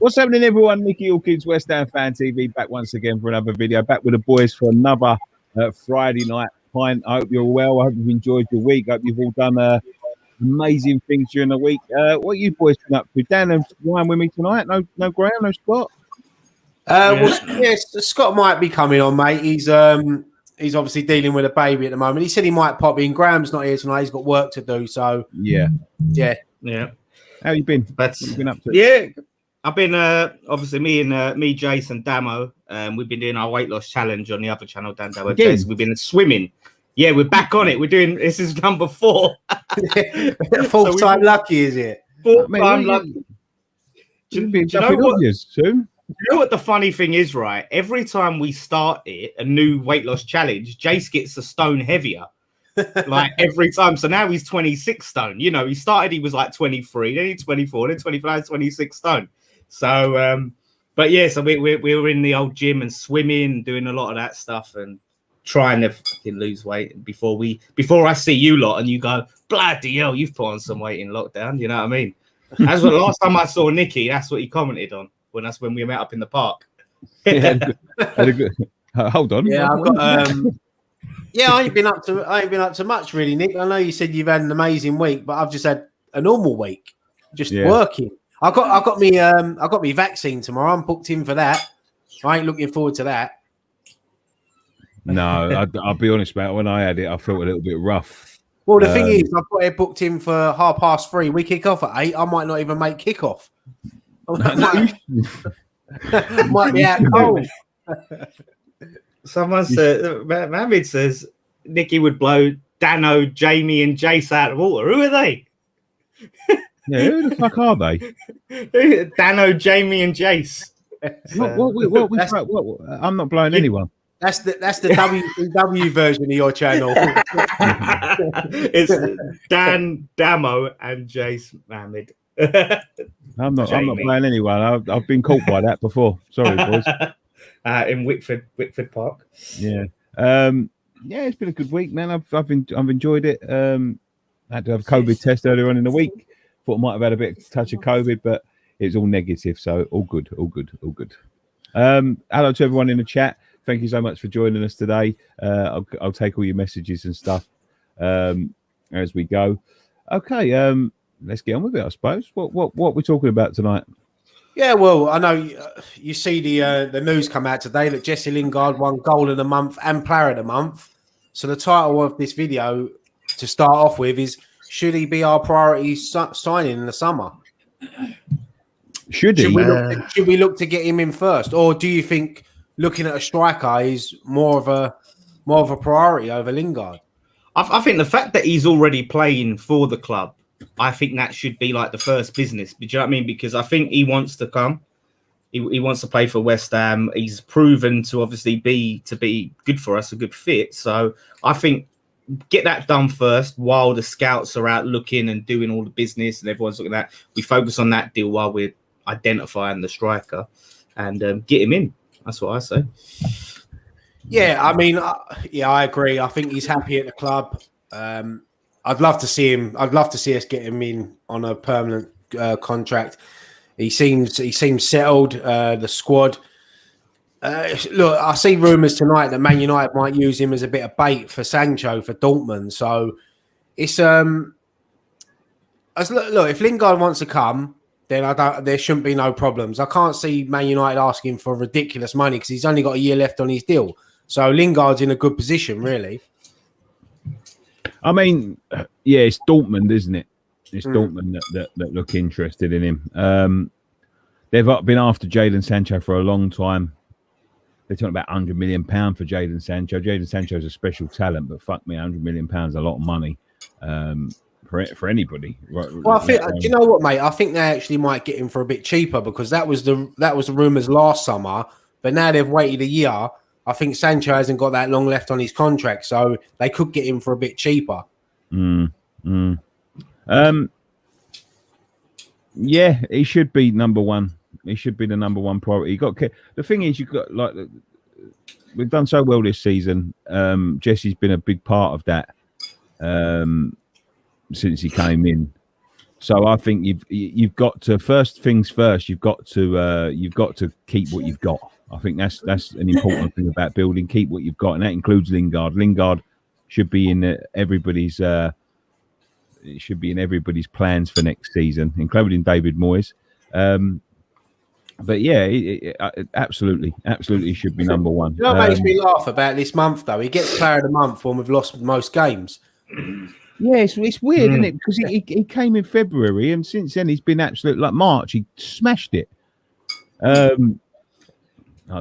What's happening, everyone? Nicky Hawkins, West Ham Fan TV, back once again for another video. Back with the boys for another Friday night pint. I hope you're well. I hope you've enjoyed your week. I hope you've all done amazing things during the week. What you boys been up to? Dan and Ryan with me tonight. No Graham, no Scott. Well, yes, Scott might be coming on, mate. He's obviously dealing with a baby at the moment. He said he might pop in. Graham's not here tonight. He's got work to do. So yeah. How you been? What you been up to? Yeah, I've been obviously me, Jason, Damo. We've been doing our weight loss challenge on the other channel, Dan Damo. Jason, we've been swimming. Yeah, we're back on it. We're doing this is number 4. Fourth time lucky, is it? Fourth time lucky. Do you know what the funny thing is, right? Every time we start it, a new weight loss challenge, Jace gets a stone heavier. Like every time. So now he's 26 stone. You know, he started, he was like 23, then he's 24, then 25, 26 stone. So, but yeah, so we were in the old gym and swimming, doing a lot of that stuff and trying to fucking lose weight before I see you lot and you go, bloody hell, you've put on some weight in lockdown. You know what I mean? That's what last time I saw Nicky, that's what he commented on. That's when we met up in the park. Hold on. Yeah, I've got, I ain't been up to much really, Nick. I know you said you've had an amazing week, but I've just had a normal week, just working. I got me vaccine tomorrow. I'm booked in for that. I ain't looking forward to that. No, I'll be honest, mate. When I had it, I felt a little bit rough. Well, the thing is, I've got it booked in for 3:30. We kick off at 8. I might not even make kickoff. Might be out cold. Someone said, Mohammed says Nicky would blow Dano, Jamie, and Jace out of water. Who are they? Yeah, who the fuck are they? Dano, Jamie, and Jace. What? I'm not blowing anyone. That's the WCW version of your channel. It's Dan, Damo, and Jace Mohammed. I'm not blowing anyone. I've been caught by that before. Sorry, boys. In Whitford Park. Yeah. It's been a good week, man. I've enjoyed it. I had to have a COVID test earlier on in the week. Thought I might have had a bit touch of COVID, but it's all negative, so all good. Hello to everyone in the chat. Thank you so much for joining us today. I'll take all your messages and stuff as we go. Okay, let's get on with it, I suppose. What we're talking about tonight? Yeah, well, I know you see the news come out today that Jesse Lingard won Goal of the Month and Player of the Month. So the title of this video to start off with is, should he be our priority signing in the summer? Should we look to get him in first? Or do you think looking at a striker is more of a priority over Lingard? I think the fact that he's already playing for the club, I think that should be like the first business. Do you know what I mean? Because I think he wants to come. He wants to play for West Ham. He's proven to obviously be good for us, a good fit. So I think get that done first while the scouts are out looking and doing all the business and everyone's looking at that. We focus on that deal while we're identifying the striker and get him in. That's what I say. Yeah, I mean, I agree. I think he's happy at the club. I'd love to see him. I'd love to see us get him in on a permanent contract. He seems settled. The squad. Look, I see rumours tonight that Man United might use him as a bit of bait for Sancho for Dortmund. So it's look, if Lingard wants to come, then there shouldn't be no problems. I can't see Man United asking for ridiculous money because he's only got a year left on his deal. So Lingard's in a good position, really. I mean, yeah, it's Dortmund, isn't it? It's Dortmund that look interested in him. They've been after Jadon Sancho for a long time. They're talking about £100 million for Jadon Sancho. Jadon Sancho's a special talent, but fuck me, £100 million is a lot of money for anybody. Well, I think, do you know what, mate? I think they actually might get him for a bit cheaper because that was the rumours last summer. But now they've waited a year. I think Sancho hasn't got that long left on his contract, so they could get him for a bit cheaper. Yeah, he should be number one. He should be the number one priority. The thing is, you've got we've done so well this season. Jesse's been a big part of that since he came in. So I think you've got to, first things first. You've got to keep what you've got. I think that's an important thing about building. Keep what you've got, and that includes Lingard. Lingard should be in everybody's. It should be in everybody's plans for next season, including David Moyes. But yeah, it absolutely should be number one. You know what makes me laugh about this month, though? He gets player of the month when we've lost most games. Yeah, it's weird, isn't it? Because he came in February, and since then he's been absolute. Like March, he smashed it. I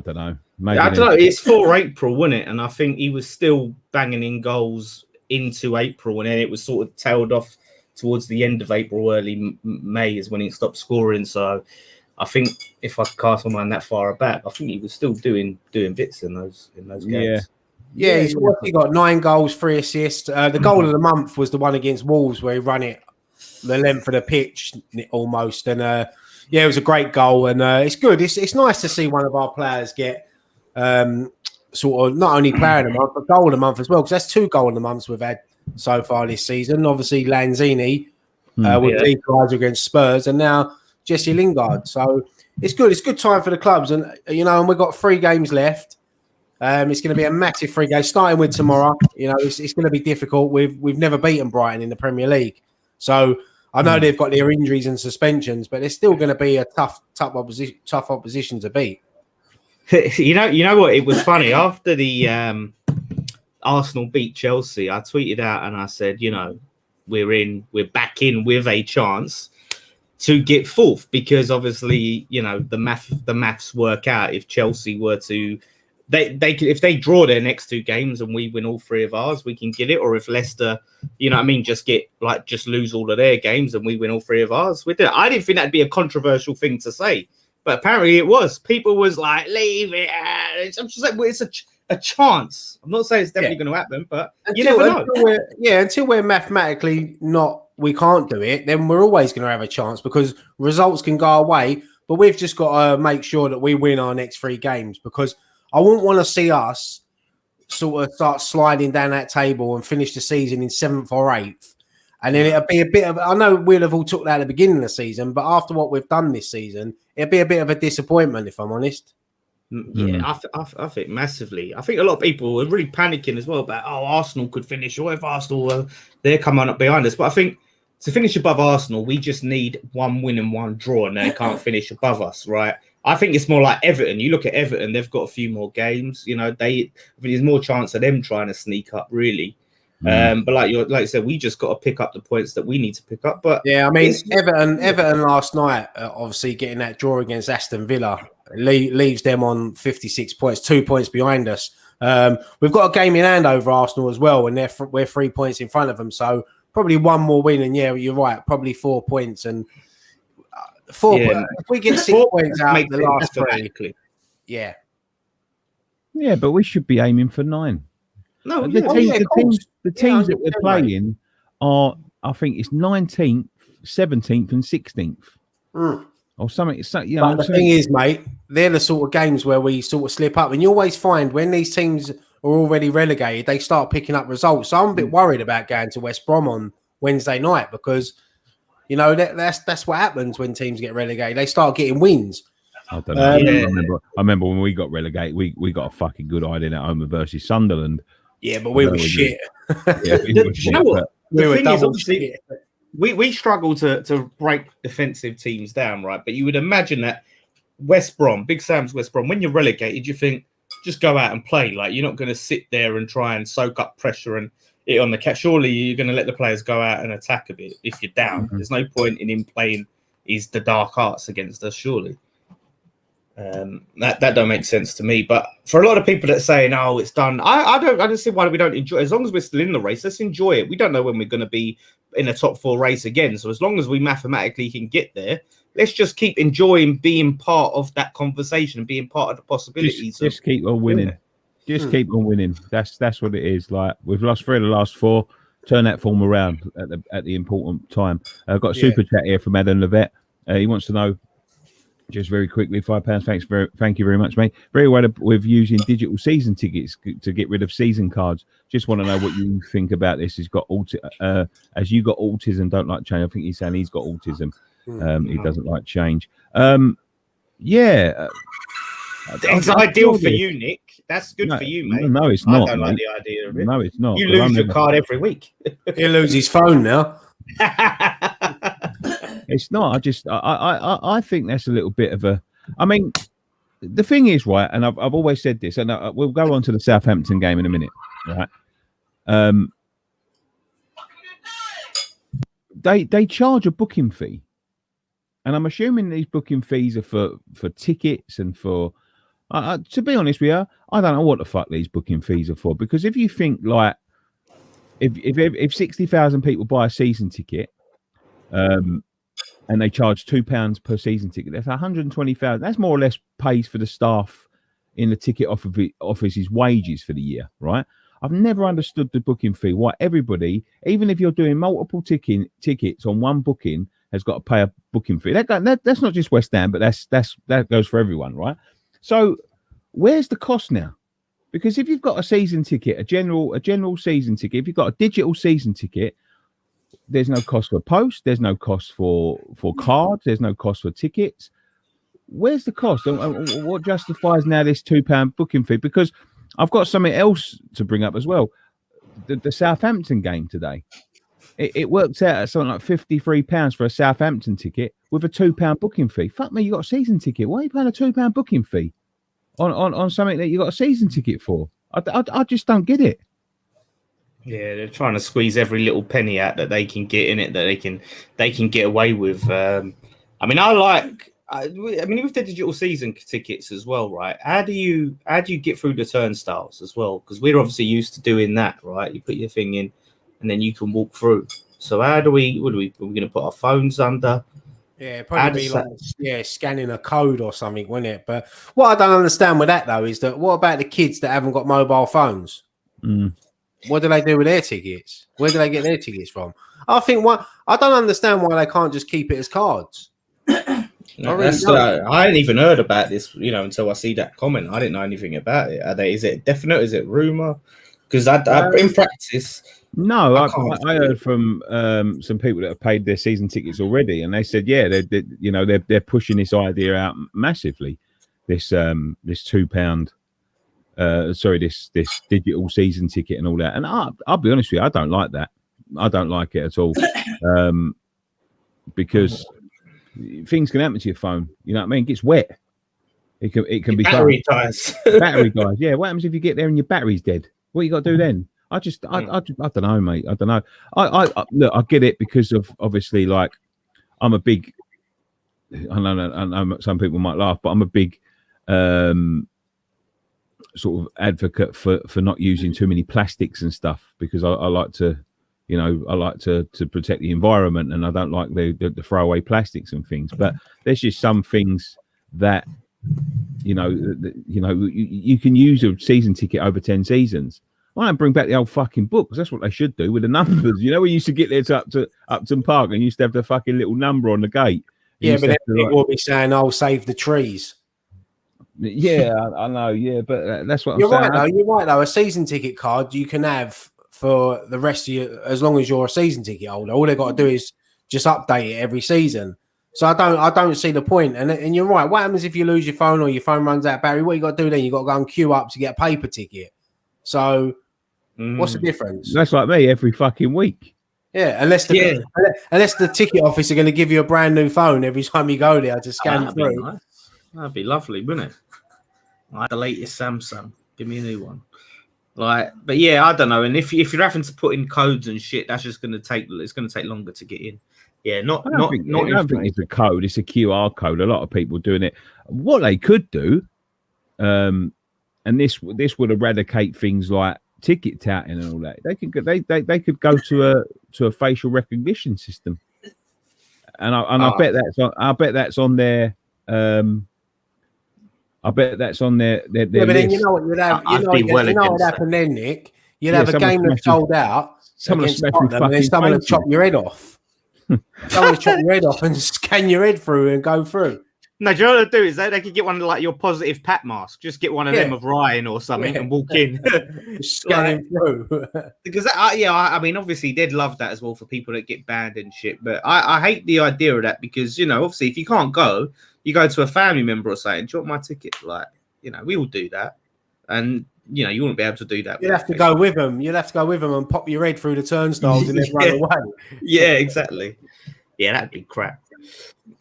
don't know. Maybe I don't know. It's for April, wasn't it? And I think he was still banging in goals into April, and then it was sort of tailed off towards the end of April, early May is when he stopped scoring. So I think if I cast my mind that far back, I think he was still doing bits in those games. Yeah, he got 9 goals, 3 assists. The goal of the month was the one against Wolves where he ran it the length of the pitch almost, and it was a great goal, and it's good. It's nice to see one of our players get sort of not only player of the month but goal of the month as well, because that's 2 goal of the months we've had so far this season. Obviously Lanzini with the equaliser against Spurs, and now Jesse Lingard. So it's good. It's good time for the clubs, and and we've got 3 games left. It's going to be a massive 3 games starting with tomorrow. It's going to be difficult. We've never beaten Brighton in the Premier League, so I know they've got their injuries and suspensions, but it's still going to be a tough opposition to beat. You know what? It was funny after the Arsenal beat Chelsea. I tweeted out and I said, we're back in with a chance to get 4th, because obviously, the maths work out. If Chelsea were to, if they draw their next 2 games and we win all 3 of ours, we can get it. Or if Leicester, just lose all of their games and we win all 3 of ours, we did. I didn't think that'd be a controversial thing to say, but apparently it was. People was like, leave it. I'm just like, well, it's a chance. I'm not saying it's definitely going to happen, but you never know. Until we're mathematically we can't do it, then we're always going to have a chance, because results can go away. But we've just got to make sure that we win our next 3 games, because I wouldn't want to see us sort of start sliding down that table and finish the season in 7th or 8th. And then it'll be a bit of, I know we'll have all took that at the beginning of the season, but after what we've done this season, it'll be a bit of a disappointment, if I'm honest. Yeah, I think massively. I think a lot of people were really panicking as well about, Arsenal could finish, or if Arsenal, they're coming up behind us. But I think to finish above Arsenal, we just need 1 win and 1 draw, and they can't finish above us, right? I think it's more like Everton. You look at Everton; they've got a few more games. I think there's more chance of them trying to sneak up, really. But like you said, we just got to pick up the points that we need to pick up. But yeah, I mean, Everton last night, obviously getting that draw against Aston Villa leaves them on 56 points, 2 points behind us. We've got a game in hand over Arsenal as well, and we're 3 points in front of them. So probably 1 more win, and yeah, you're right, probably 4 points and. 4 points. If we get 6 points out of the last 3, yeah, but we should be aiming for 9. No, the teams that we're playing are, I think it's 19th, 17th, and 16th, or something. But the thing is, mate, they're the sort of games where we sort of slip up, and you always find when these teams are already relegated, they start picking up results. So I'm a bit worried about going to West Brom on Wednesday night, because. That's what happens when teams get relegated. They start getting wins. I don't know. I remember when we got relegated, we got a fucking good idea at home versus Sunderland. Yeah, but we were shit. Yeah, you know what? The thing is, obviously, we struggle to break defensive teams down, right? But you would imagine that West Brom, Big Sam's West Brom, when you're relegated, you think, just go out and play. Like, you're not going to sit there and try and soak up pressure and it on the catch. Surely you're going to let the players go out and attack a bit if you're down. There's no point in him playing the dark arts against us, surely. That don't make sense to me. But for a lot of people that say, no, it's done, I don't see why we don't enjoy it. As long as we're still in the race, let's enjoy it. We don't know when we're going to be in a top 4 race again. So as long as we mathematically can get there, let's just keep enjoying being part of that conversation and being part of the possibilities. Just keep on winning. Just keep on winning. That's what it is. Like, we've lost 3 of the last 4. Turn that form around at the important time. I've got a super chat here from Adam Levette. He wants to know Just very quickly, £5. Thank you very much, mate. Very well with using digital season tickets to get rid of season cards. Just want to know what you think about this. He's got as you got autism, don't like change. I think he's saying he's got autism. He doesn't like change. It's ideal for you, Nick. That's good for you, mate. No, it's not. I don't like the idea of it. No, it's not. You lose your card every week. He'll lose his phone now. It's not. I think that's a little bit of a. I mean, the thing is, right, and I've always said this, and we'll go on to the Southampton game in a minute, right? They charge a booking fee, and I'm assuming these booking fees are for tickets and for. To be honest with you, I don't know what the fuck these booking fees are for, because if you think like if 60,000 people buy a season ticket, and they charge £2 per season ticket, that's 120,000. That's more or less pays for the staff in the ticket office's wages for the year, right? I've never understood the booking fee. Why everybody, even if you're doing multiple tickets on one booking, has got to pay a booking fee. That's not just West Ham, but that goes for everyone, right? So where's the cost now? Because if you've got a season ticket, a general season ticket, if you've got a digital season ticket, there's no cost for post, there's no cost for cards, there's no cost for tickets. Where's the cost? What justifies now this £2 booking fee? Because I've got something else to bring up as well. The Southampton game today, it works out at something like £53 for a Southampton ticket with a £2 booking fee. Fuck me, you got a season ticket. Why are you paying a £2 booking fee on something that you got a season ticket for? I just don't get it. Yeah, they're trying to squeeze every little penny out that they can get in it, that they can get away with. I mean, with the digital season tickets as well, right? How do you get through the turnstiles as well? Because we're obviously used to doing that, right? You put your thing in, and then you can walk through. So are we going to put our phones under? Yeah, probably be scanning a code or something, wouldn't it? But what I don't understand with that though is that what about the kids that haven't got mobile phones? What do they do with their tickets? Where do they get their tickets from? I don't understand why they can't just keep it as cards. I hadn't even heard about this, until I see that comment. I didn't know anything about it. Is it definite? Is it rumor? Because in practice, no, I heard from some people that have paid their season tickets already, and they said, they're pushing this idea out massively. This £2. This digital season ticket and all that. And I'll be honest with you, I don't like that. I don't like it at all. Because things can happen to your phone. You know what I mean? It gets wet. It can be battery dies. Battery dies. Yeah. What happens if you get there and your battery's dead? What you got to do then? I don't know, mate. I don't know. Look, I get it because of obviously, like, I'm a big. I know some people might laugh, but I'm a big sort of advocate for not using too many plastics and stuff, because I like to, I like to protect the environment, and I don't like the throwaway plastics and things. But there's just some things that you can use a season ticket over 10 seasons. Why don't bring back the old fucking book? Because that's what they should do with the numbers. We used to get there to Upton Park and used to have the fucking little number on the gate. Yeah, but then people will be saying, "Oh, save the trees." Yeah, I know. Yeah, but that's what I'm saying. You're right though. A season ticket card you can have for the rest of you, as long as you're a season ticket holder. All they've got to do is just update it every season. So I don't see the point. And you're right. What happens if you lose your phone or your phone runs out of battery? What you got to do then? You got to go and queue up to get a paper ticket. So what's the difference? That's like me every fucking week. Yeah, unless the ticket office are going to give you a brand new phone every time you go there to scan through. Nice. That'd be lovely, wouldn't it? Like the latest Samsung, give me a new one. But yeah, I don't know. And if you're having to put in codes and shit, that's just it's going to take longer to get in. Yeah, I don't think it's a code. It's a QR code. A lot of people doing it. What they could do, and this would eradicate things like ticket touting and all that. They could go to a facial recognition system, and I bet that's on their. I bet that's on their yeah, but then you know what you'd have. You know what happened then, Nick? You'd have a game that's sold out. Someone would chop your head off. Someone would chop your head off and scan your head through and go through. No, do you know what they do is they could get one of like your positive pat mask. Just get one of them of Ryan or something and walk in. Scanning through. Because I mean, obviously they'd love that as well for people that get banned and shit. But I hate the idea of that because, you know, obviously if you can't go, you go to a family member or something, do you want my ticket? Like, you know, we all do that. And, you know, you wouldn't be able to do that. You'd have to go with them. You'd have to go with them and pop your head through the turnstiles and then run away. Yeah, exactly. Yeah, that'd be crap.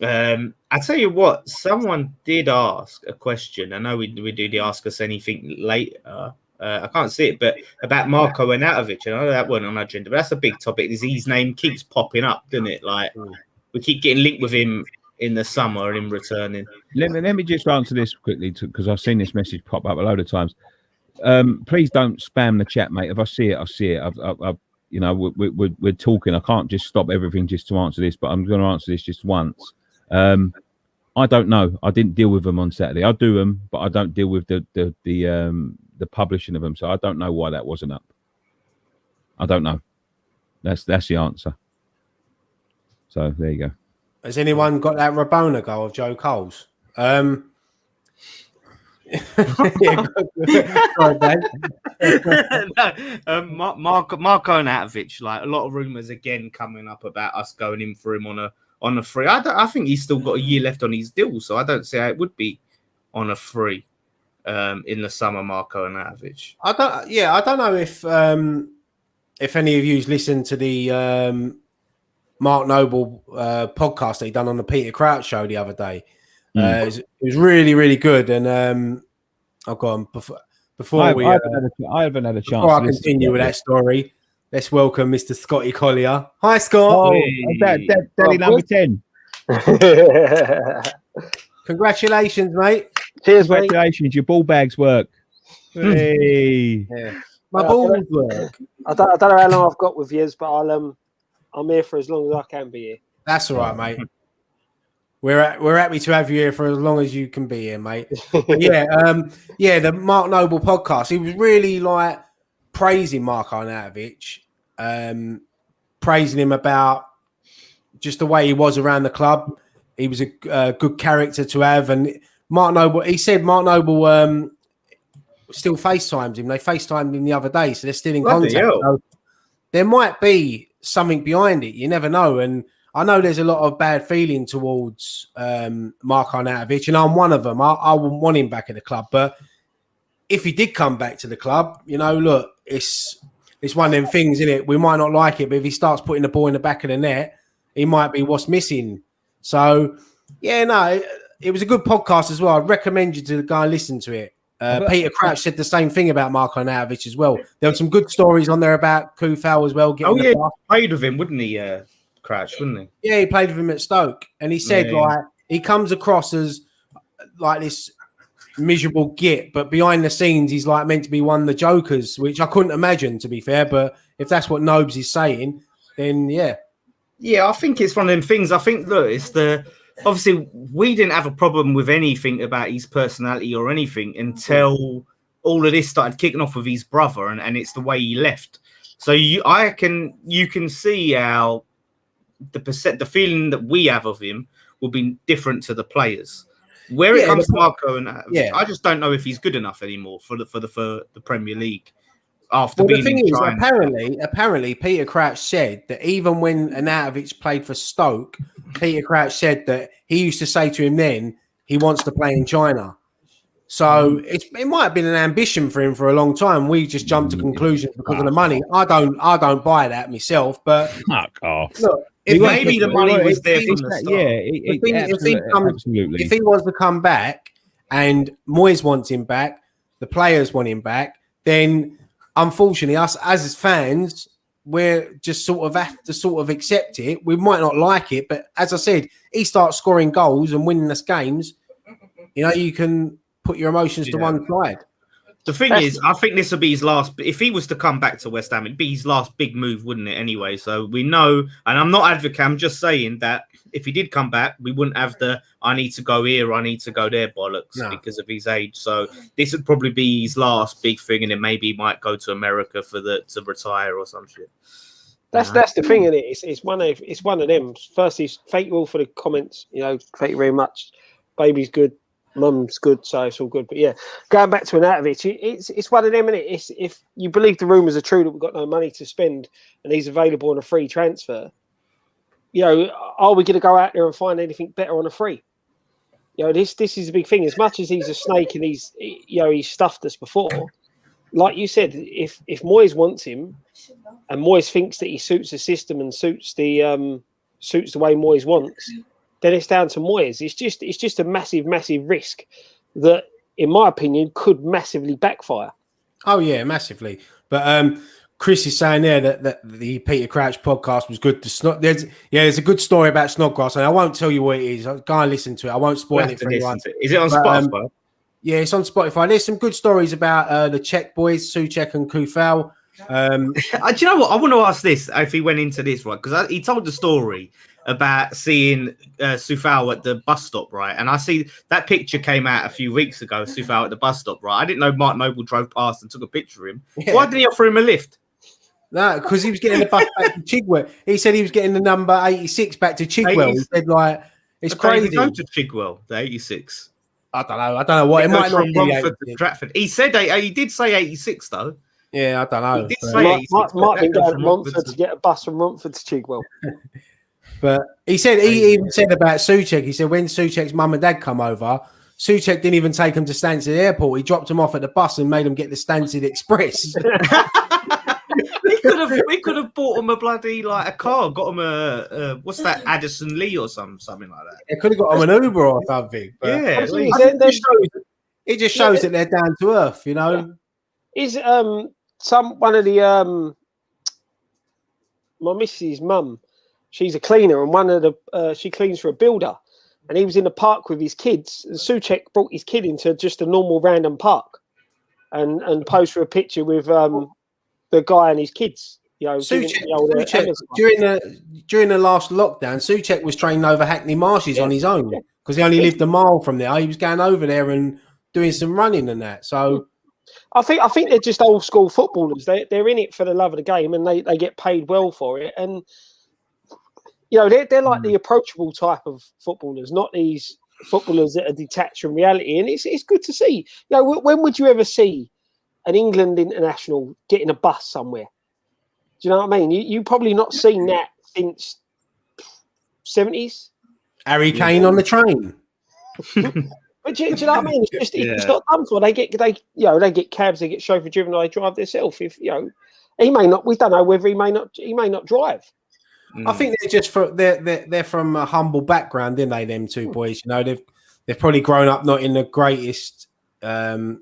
I tell you what, someone did ask a question. I know we do the Ask Us Anything later. I can't see it, but about Marko Arnautovic. I know that wasn't on our agenda, but that's a big topic. His name keeps popping up, doesn't it? Like we keep getting linked with him in the summer and him returning. Let me just answer this quickly because I've seen this message pop up a load of times. Please don't spam the chat, mate. If I see it, I see it. I've you know, we're talking. I can't just stop everything just to answer this, but I'm going to answer this just once. I don't know. I didn't deal with them on Saturday. I do them, but I don't deal with the publishing of them. So I don't know why that wasn't up. I don't know. That's the answer. So there you go. Has anyone got that Rabona goal of Joe Cole's? Marko Arnautovic, like a lot of rumours again coming up about us going in for him on a free. I think he's still got a year left on his deal, so I don't see how it would be on a free in the summer. Marko Arnautovic. I don't know if any of you's listened to the Mark Noble podcast that he done on the Peter Crouch show the other day. It was really, really good. And I've gone before I haven't had a chance. Before I continue with that story, let's welcome Mr. Scotty Collier. Hi, Scott. Daddy number 10. Congratulations, mate. Cheers, congratulations. Mate. Your ball bags work. Hey. Yeah. My balls work. I don't know how long I've got with you, but I'm here for as long as I can be here. That's all right, mate. We're happy to have you here for as long as you can be here, mate. The Mark Noble podcast. He was really like praising Marko Arnautovic, praising him about just the way he was around the club. He was a good character to have, and Mark Noble. He said Mark Noble still FaceTimes him. They FaceTimed him the other day, so they're still in contact. So there might be something behind it. You never know, and I know there's a lot of bad feeling towards Marko Arnautovic, and I'm one of them. I wouldn't want him back at the club, but if he did come back to the club, you know, look, it's one of them things, isn't it? We might not like it, but if he starts putting the ball in the back of the net, he might be what's missing. So, it was a good podcast as well. I'd recommend you to go and listen to it. Peter Crouch said the same thing about Marko Arnautovic as well. There were some good stories on there about Kufal as well. He played with him, wouldn't he? Crouch, wouldn't he? Yeah, he played with him at Stoke, and he said like he comes across as like this miserable git, but behind the scenes he's like meant to be one of the jokers, which I couldn't imagine, to be fair. But if that's what Nobes is saying, then I think it's one of them things. I think it's obviously we didn't have a problem with anything about his personality or anything until all of this started kicking off with his brother, and it's the way he left. So you can see how the feeling that we have of him will be different to the players. Where it comes to Marko, and I just don't know if he's good enough anymore for the Premier League. After being the thing in is, China. apparently, Peter Crouch said that even when Arnautovic played for Stoke, Peter Crouch said that he used to say to him then he wants to play in China. So it might have been an ambition for him for a long time. We just jumped to conclusions because of the money. I don't buy that myself, but fuck off. Look, maybe the money was there from the start. Absolutely. If he wants to come back and Moyes wants him back, the players want him back, then unfortunately us as fans, we're just sort of have to accept it. We might not like it, but as I said, he starts scoring goals and winning us games. You know, you can put your emotions to one side. The thing is, I think this will be his last. If he was to come back to West Ham, it'd be his last big move, wouldn't it? Anyway, so we know, and I'm not advocating. I'm just saying that if he did come back, we wouldn't have the "I need to go here, I need to go there" bollocks because of his age. So this would probably be his last big thing, and then maybe he might go to America to retire or some shit. That's the thing, isn't it? It's one of them. Firstly, thank you all for the comments. You know, thank you very much. baby's good, mum's good, so it's all good. But yeah, going back to Arnautovic, it's one of them, innit? It's if you believe the rumours are true that we've got no money to spend and he's available on a free transfer, you know, are we going to go out there and find anything better on a free? You know, this is a big thing. As much as he's a snake and he's stuffed us before, like you said, if Moyes wants him and Moyes thinks that he suits the system and suits the way Moyes wants, then it's down to Moyes. It's just a massive risk that, in my opinion, could massively backfire. Oh yeah, massively. But Chris is saying there that the Peter Crouch podcast was good. There's a good story about Snodgrass, and I won't tell you what it is. Go and listen to it. I won't spoil it for anyone. Is it on Spotify? Yeah, it's on Spotify. There's some good stories about the Czech boys, Souček and Kufal. Do you know what? I want to ask this, if he went into this, right? Because he told the story about seeing Coufal at the bus stop, right? And I see that picture came out a few weeks ago, Coufal at the bus stop, right? I didn't know Mark Noble drove past and took a picture of him. Yeah. Why did he offer him a lift? No, because he was getting the bus back to Chigwell. He said he was getting the number 86 back to Chigwell. He said, like, it's crazy. Go to Chigwell, the 86. I don't know what it might not be. Romford to Stratford. He said he did say 86 though. Yeah, I don't know. He did say 86. Might be going to Romford to get a bus from Romford to Chigwell. But he said he even said about Souček. He said when Souček's mum and dad come over, Souček didn't even take him to Stansted Airport. He dropped him off at the bus and made him get the Stansted Express. We could have bought him a bloody a car, got him a what's that, Addison Lee or something like that. They could have got him an Uber or something. Yeah, it just shows that they're down to earth, you know. Is one of the my missus' mum, she's a cleaner, and one of the she cleans for a builder, and he was in the park with his kids, and Souček brought his kid into just a normal random park, and posed for a picture with the guy and his kids. You know, Souček, during the last lockdown, Souček was training over Hackney Marshes on his own because he only lived a mile from there. He was going over there and doing some running and that. So I think they're just old school footballers. They're in it for the love of the game, and they get paid well for it. And you know, they're like the approachable type of footballers, not these footballers that are detached from reality. And it's good to see. You know, when would you ever see an England international getting a bus somewhere? Do you know what I mean? You probably not seen that since 70s. Harry Kane on the train. But do you know what I mean? It's not done for. They get cabs, they get chauffeur driven, or they drive themselves. If you know, he may not. We don't know whether he may not drive. I think they're from a humble background, didn't they? Them two boys, you know, they've probably grown up not in the greatest of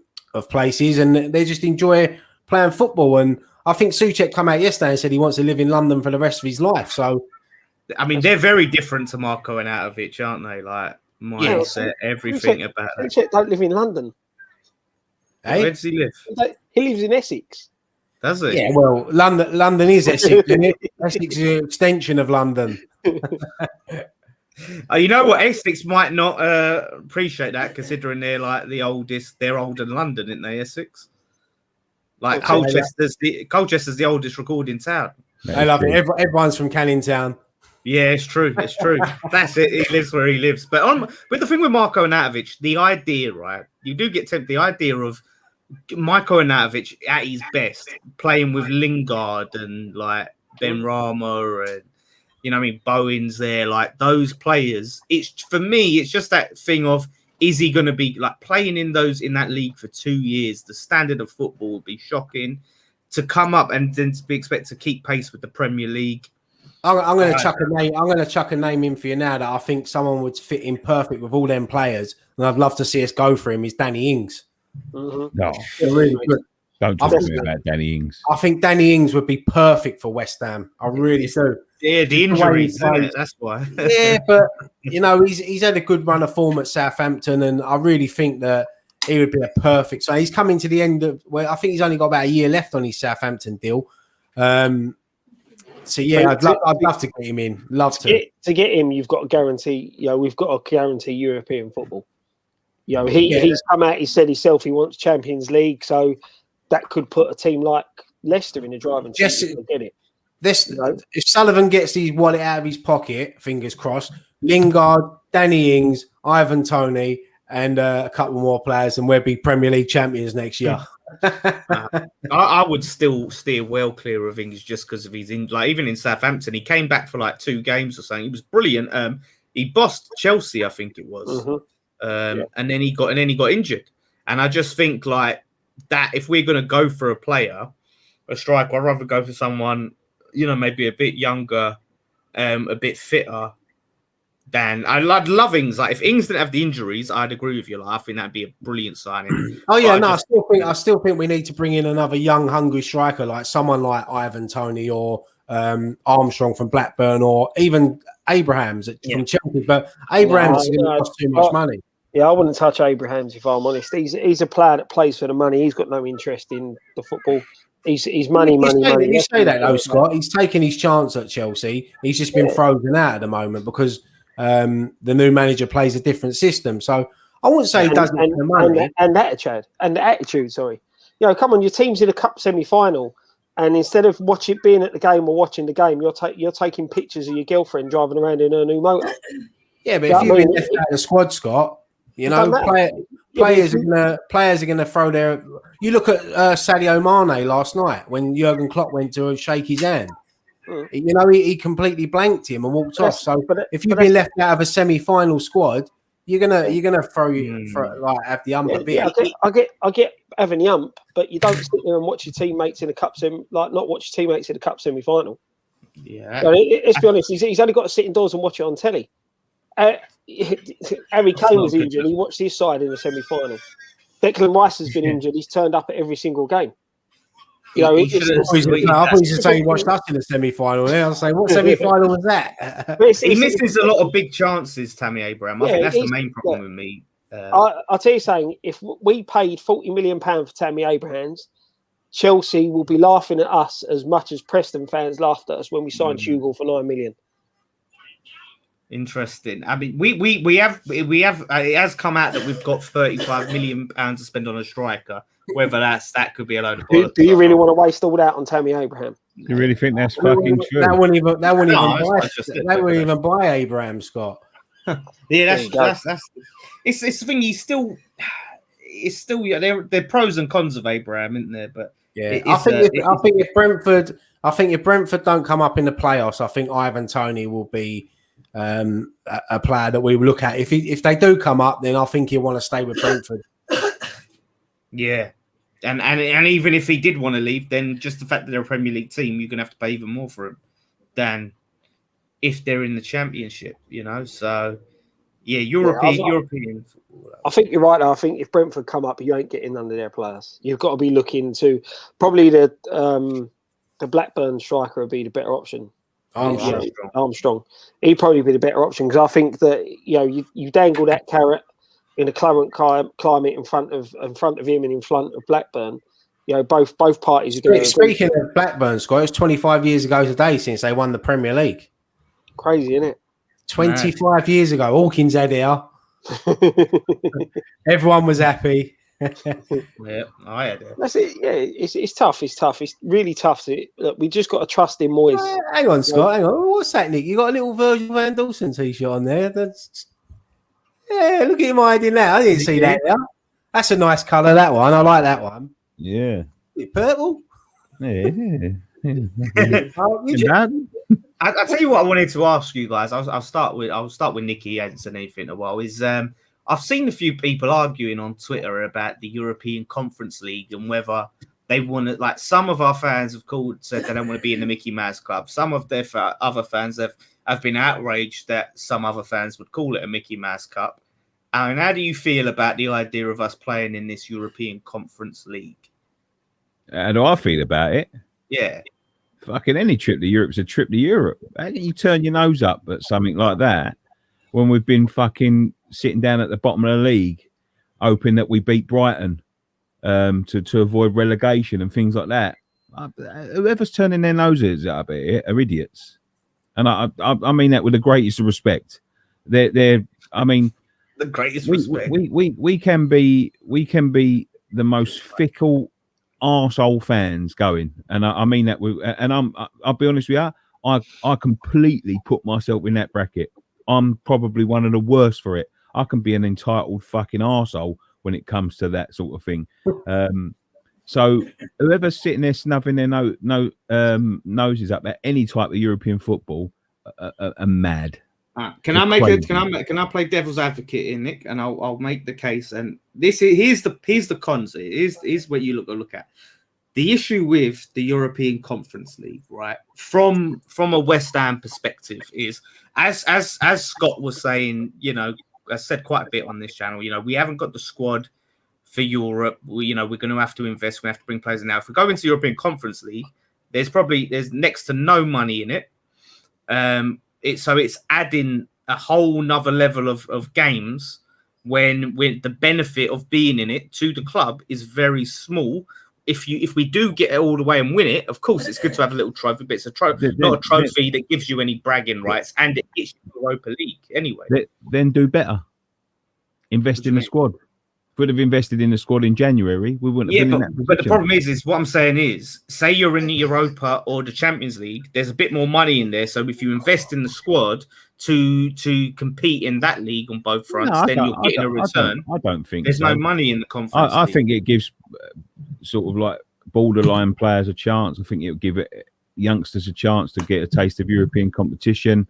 places, and they just enjoy playing football. And I think Souček come out yesterday and said he wants to live in London for the rest of his life. So, I mean, they're very different to Marco and Arnautovic, aren't they? Like mindset, everything about it. Souček don't live in London. Hey? Where does he live? He lives in Essex. Does he? Yeah, well, London is Essex, isn't it? Essex is an extension of London. You know what? Essex might not appreciate that, considering they're like the oldest. They're older than London, aren't they? Essex. Like Colchester's the oldest recording town. I love it. Everyone's from Canning Town. Yeah, it's true. It's true. That's it. He lives where he lives. But the thing with Marco Arnautovic, the idea, right? You do get tempted. The idea of Marco Arnautovic at his best, playing with Lingard and like Ben Rama and you know, what I mean, Bowen's there, like those players. It's for me, it's just that thing of is he going to be like playing in that league for 2 years? The standard of football would be shocking to come up and then to be expected to keep pace with the Premier League. I'm going to chuck a name. I'm going to chuck a name in for you now that I think someone would fit in perfect with all them players, and I'd love to see us go for him. Is Danny Ings? Mm-hmm. No, really good. Don't talk to me about Danny Ings. I think Danny Ings would be perfect for West Ham. I really do. Yeah, the injuries, isn't it? That's why. Yeah, but you know, he's had a good run of form at Southampton, and I really think that he would be a perfect. So he's coming to the end of. Well, I think he's only got about a year left on his Southampton deal. So yeah, I'd love to get him in. To get him, you've got to guarantee. You know, we've got to guarantee European football. You know, he's come out. He said himself he wants Champions League, so that could put a team like Leicester in the driving seat to get it. If Sullivan gets his wallet out of his pocket, fingers crossed, Lingard, Danny Ings, Ivan Toney, and a couple more players, and we'll be Premier League champions next year. I would still steer well clear of Ings just because of his even in Southampton, he came back for like 2 games or something. He was brilliant. He bossed Chelsea, I think it was, and then he got injured. And I just think like that, if we're going to go for a player, a striker, I'd rather go for someone, maybe a bit younger, a bit fitter. Than I'd love Ings. Like if Ings didn't have the injuries, I'd agree with you. Like I think that'd be a brilliant signing. I still think we need to bring in another young, hungry striker, like someone like Ivan Toney or Armstrong from Blackburn, or even Abrahams from Chelsea. But Abrahams is going to cost too much money. Yeah, I wouldn't touch Abrahams if I'm honest. He's a player that plays for the money. He's got no interest in the football. He's money. You say that though, Scott. He's taking his chance at Chelsea. He's just been frozen out at the moment because the new manager plays a different system. So I wouldn't say he doesn't have the money. And the attitude, sorry. Come on, your team's in a cup semi-final, and instead of being at the game or watching the game, you're taking pictures of your girlfriend driving around in her new motor. Yeah, but if you've been left out of the squad, Scott, players are gonna throw their. You look at Sadio Mane last night when Jurgen Klopp went to shake his hand. He completely blanked him and walked off. So if you've been left out of a semi-final squad, you're gonna throw have the ump a bit. I get having the ump, but you don't sit there and watch your teammates in the cup not watch your teammates in the cup semi-final. Yeah, so let's be honest. He's only got to sit indoors and watch it on telly. Harry Kane was injured. He watched his side in the semi-final. Declan Rice has been injured. He's turned up at every single game. I thought you should say he watched us in the semi-final. I was saying, what semi-final was that? He misses a lot of big chances, Tammy Abraham. I think that's the main problem with me. I'll tell you something. If we paid £40 million for Tammy Abrahams, Chelsea will be laughing at us as much as Preston fans laughed at us when we signed Hugo for $9 million. Interesting. I mean, we have it has come out that we've got £35 million to spend on a striker. Whether that could be a load of bollocks. Do you really want to waste all that on Tammy Abraham? You really think that's fucking true? That wouldn't even buy Abraham, Scott. Yeah, that's it's the thing. It's still there are pros and cons of Abraham, isn't there? But yeah, I think if Brentford don't come up in the playoffs, I think Ivan Toney will be a player that we will look at. If they do come up, then I think he'll want to stay with Brentford. Yeah, and even if he did want to leave, then just the fact that they're a Premier League team, you're gonna have to pay even more for him than if they're in the Championship. So yeah, European. I think you're right. I think if Brentford come up, you ain't getting none of their players. You've got to be looking to probably the Blackburn striker would be the better option. Armstrong. He'd probably be the better option because I think that you dangle that carrot in the current climate in front of him and in front of Blackburn. Both parties are going to. Speaking of Blackburn, Scott, it was 25 years ago today since they won the Premier League. Crazy, isn't it? 25 years ago, Hawkins had here. Everyone was happy. Yeah, I had it. That's it. Yeah, it's tough. It's tough. It's really tough. Look, we just got to trust in Moyes. Hang on, Scott. Hang on. What's that, Nick? You got a little Virgil van Dawson t-shirt on there. Yeah, look at him hiding that. I didn't see that. That's a nice colour, that one. I like that one. Yeah. Is it purple? Yeah. I'll tell you what I wanted to ask you guys. I'll start with Nicky. He hasn't said anything in a while. I've seen a few people arguing on Twitter about the European Conference League and whether they want to. Like some of our fans have said they don't want to be in the Mickey Mouse Club. Some of their other fans have been outraged that some other fans would call it a Mickey Mouse Cup. And how do you feel about the idea of us playing in this European Conference League? How do I feel about it? Yeah. Fucking any trip to Europe's a trip to Europe. How can you turn your nose up at something like that when we've been fucking sitting down at the bottom of the league, hoping that we beat Brighton to avoid relegation and things like that? Whoever's turning their noses up at it are idiots. And I mean that with the greatest of respect. The greatest respect. We can be the most fickle arsehole fans going, and I mean that. I'll be honest with you. I completely put myself in that bracket. I'm probably one of the worst for it. I can be an entitled fucking arsehole when it comes to that sort of thing. So whoever's sitting there snuffing their noses up at any type of European football are mad. Can I play devil's advocate here, Nick? And I'll make the case. And here's the cons. Here's what you look at. The issue with the European Conference League, right? From a West Ham perspective, is as Scott was saying, I said quite a bit on this channel. We haven't got the squad for Europe. We're going to have to invest. We have to bring players in now. If we go into European Conference League, there's next to no money in it. It's adding a whole nother level of games when the benefit of being in it to the club is very small. If we do get it all the way and win it, of course it's good to have a little trophy, but it's not a trophy that gives you any bragging rights, and it gets you Europa League anyway. Then do better. Invest in the squad. If we'd have invested in the squad in January, we wouldn't have been in that position. But the problem is what I'm saying is, say you're in the Europa or the Champions League, there's a bit more money in there. So if you invest in the squad to compete in that league on both fronts, then you're getting a return. I don't think there's no money in the conference. I think it gives sort of like borderline players a chance. I think it would give youngsters a chance to get a taste of European competition.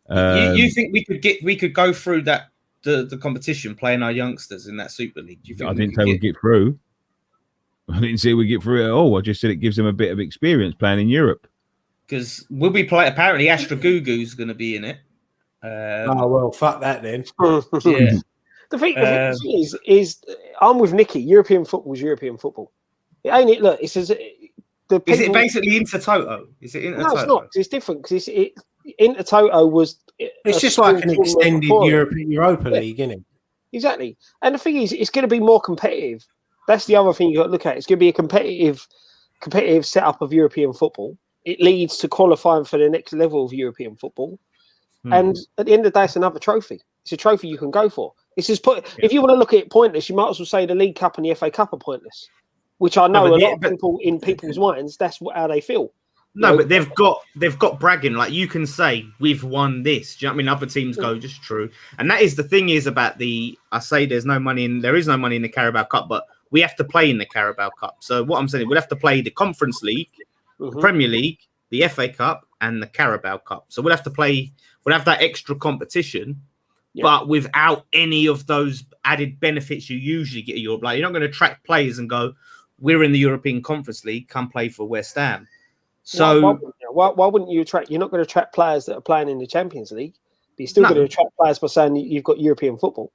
You think we could go through that? The competition playing our youngsters in that Super League. Do you think I didn't say we'd get through. I didn't say we'd get through it at all. I just said it gives them a bit of experience playing in Europe. Because we'll be playing. Apparently, Astra Gugu's going to be in it. Fuck that then. Yeah. The thing is, I'm with Nicky. European football is European football. It ain't it. Look, it says. Is it basically Intertoto? Is it Intertoto? No, it's not. It's different because Intertoto was. It's just like an extended Europa League, isn't it? Exactly. And the thing is, it's going to be more competitive. That's the other thing you got to look at. It's going to be a competitive setup of European football. It leads to qualifying for the next level of European football. And at the end of the day, it's another trophy. It's a trophy you can go for. It's just if you want to look at it pointless, you might as well say the League Cup and the FA Cup are pointless, which I know a lot of people in people's minds, that's how they feel. No, but they've got bragging. Like, you can say we've won this. Do you know what I mean? Other teams go, just true. And that is the thing is about I say there is no money in the Carabao Cup, but we have to play in the Carabao Cup. So what I'm saying, we'll have to play the Conference League, the Premier League, the FA Cup, and the Carabao Cup. So we'll have that extra competition, but without any of those added benefits you usually get in Europe. Like, you're not going to attract players and go, we're in the European Conference League, come play for West Ham. So why wouldn't you attract? You're not going to attract players that are playing in the Champions League, but you're still going to attract players by saying you've got European football.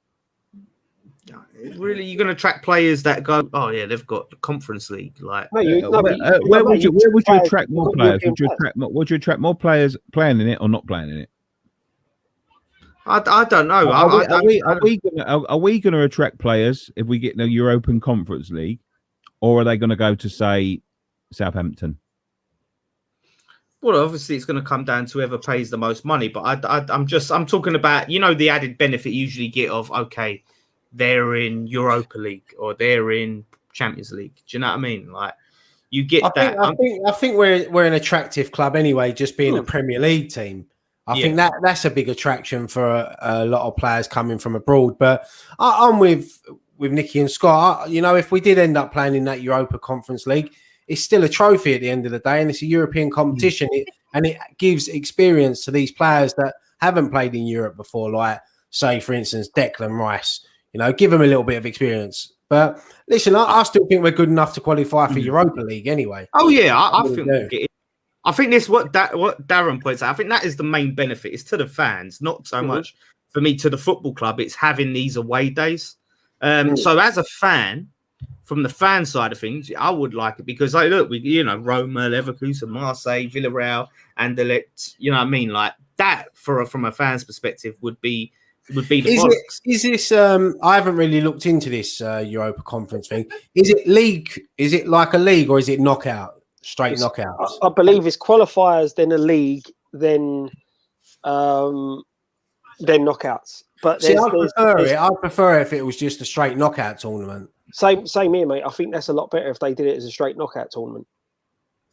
Really, you're going to attract players that go, oh yeah, they've got the Conference League. Like, where would you attract more players? Would you attract more players playing in it or not playing in it? I don't know. Are we going to attract players if we get the European Conference League, or are they going to go to say Southampton? Well, obviously, it's going to come down to whoever pays the most money. But I'm talking about, the added benefit you usually get of, okay, they're in Europa League or they're in Champions League. Do you know what I mean? Like, you get that. I think we're an attractive club anyway, just being a Premier League team. I think that's a big attraction for a lot of players coming from abroad. But I'm with Nicky and Scott. If we did end up playing in that Europa Conference League, it's still a trophy at the end of the day, and it's a European competition, and it gives experience to these players that haven't played in Europe before, like, say, for instance, Declan Rice. Give them a little bit of experience. But listen, I still think we're good enough to qualify for Europa League anyway. Oh yeah, I think we'll get it. I think this what Darren points out. I think that is the main benefit. It's to the fans, not so much for me to the football club. It's having these away days. So as a fan, from the fan side of things, I would like it because, like, look, Roma, Leverkusen, Marseille, Villarreal, Anderlecht. You know what I mean? Like that, from a fan's perspective, would be the bollocks. Is this? I haven't really looked into this Europa Conference thing. Is it league? Is it like a league, or is it knockout? Straight knockouts? I believe it's qualifiers, then a league, then knockouts. But I prefer if it was just a straight knockout tournament. Same here, mate. I think that's a lot better if they did it as a straight knockout tournament.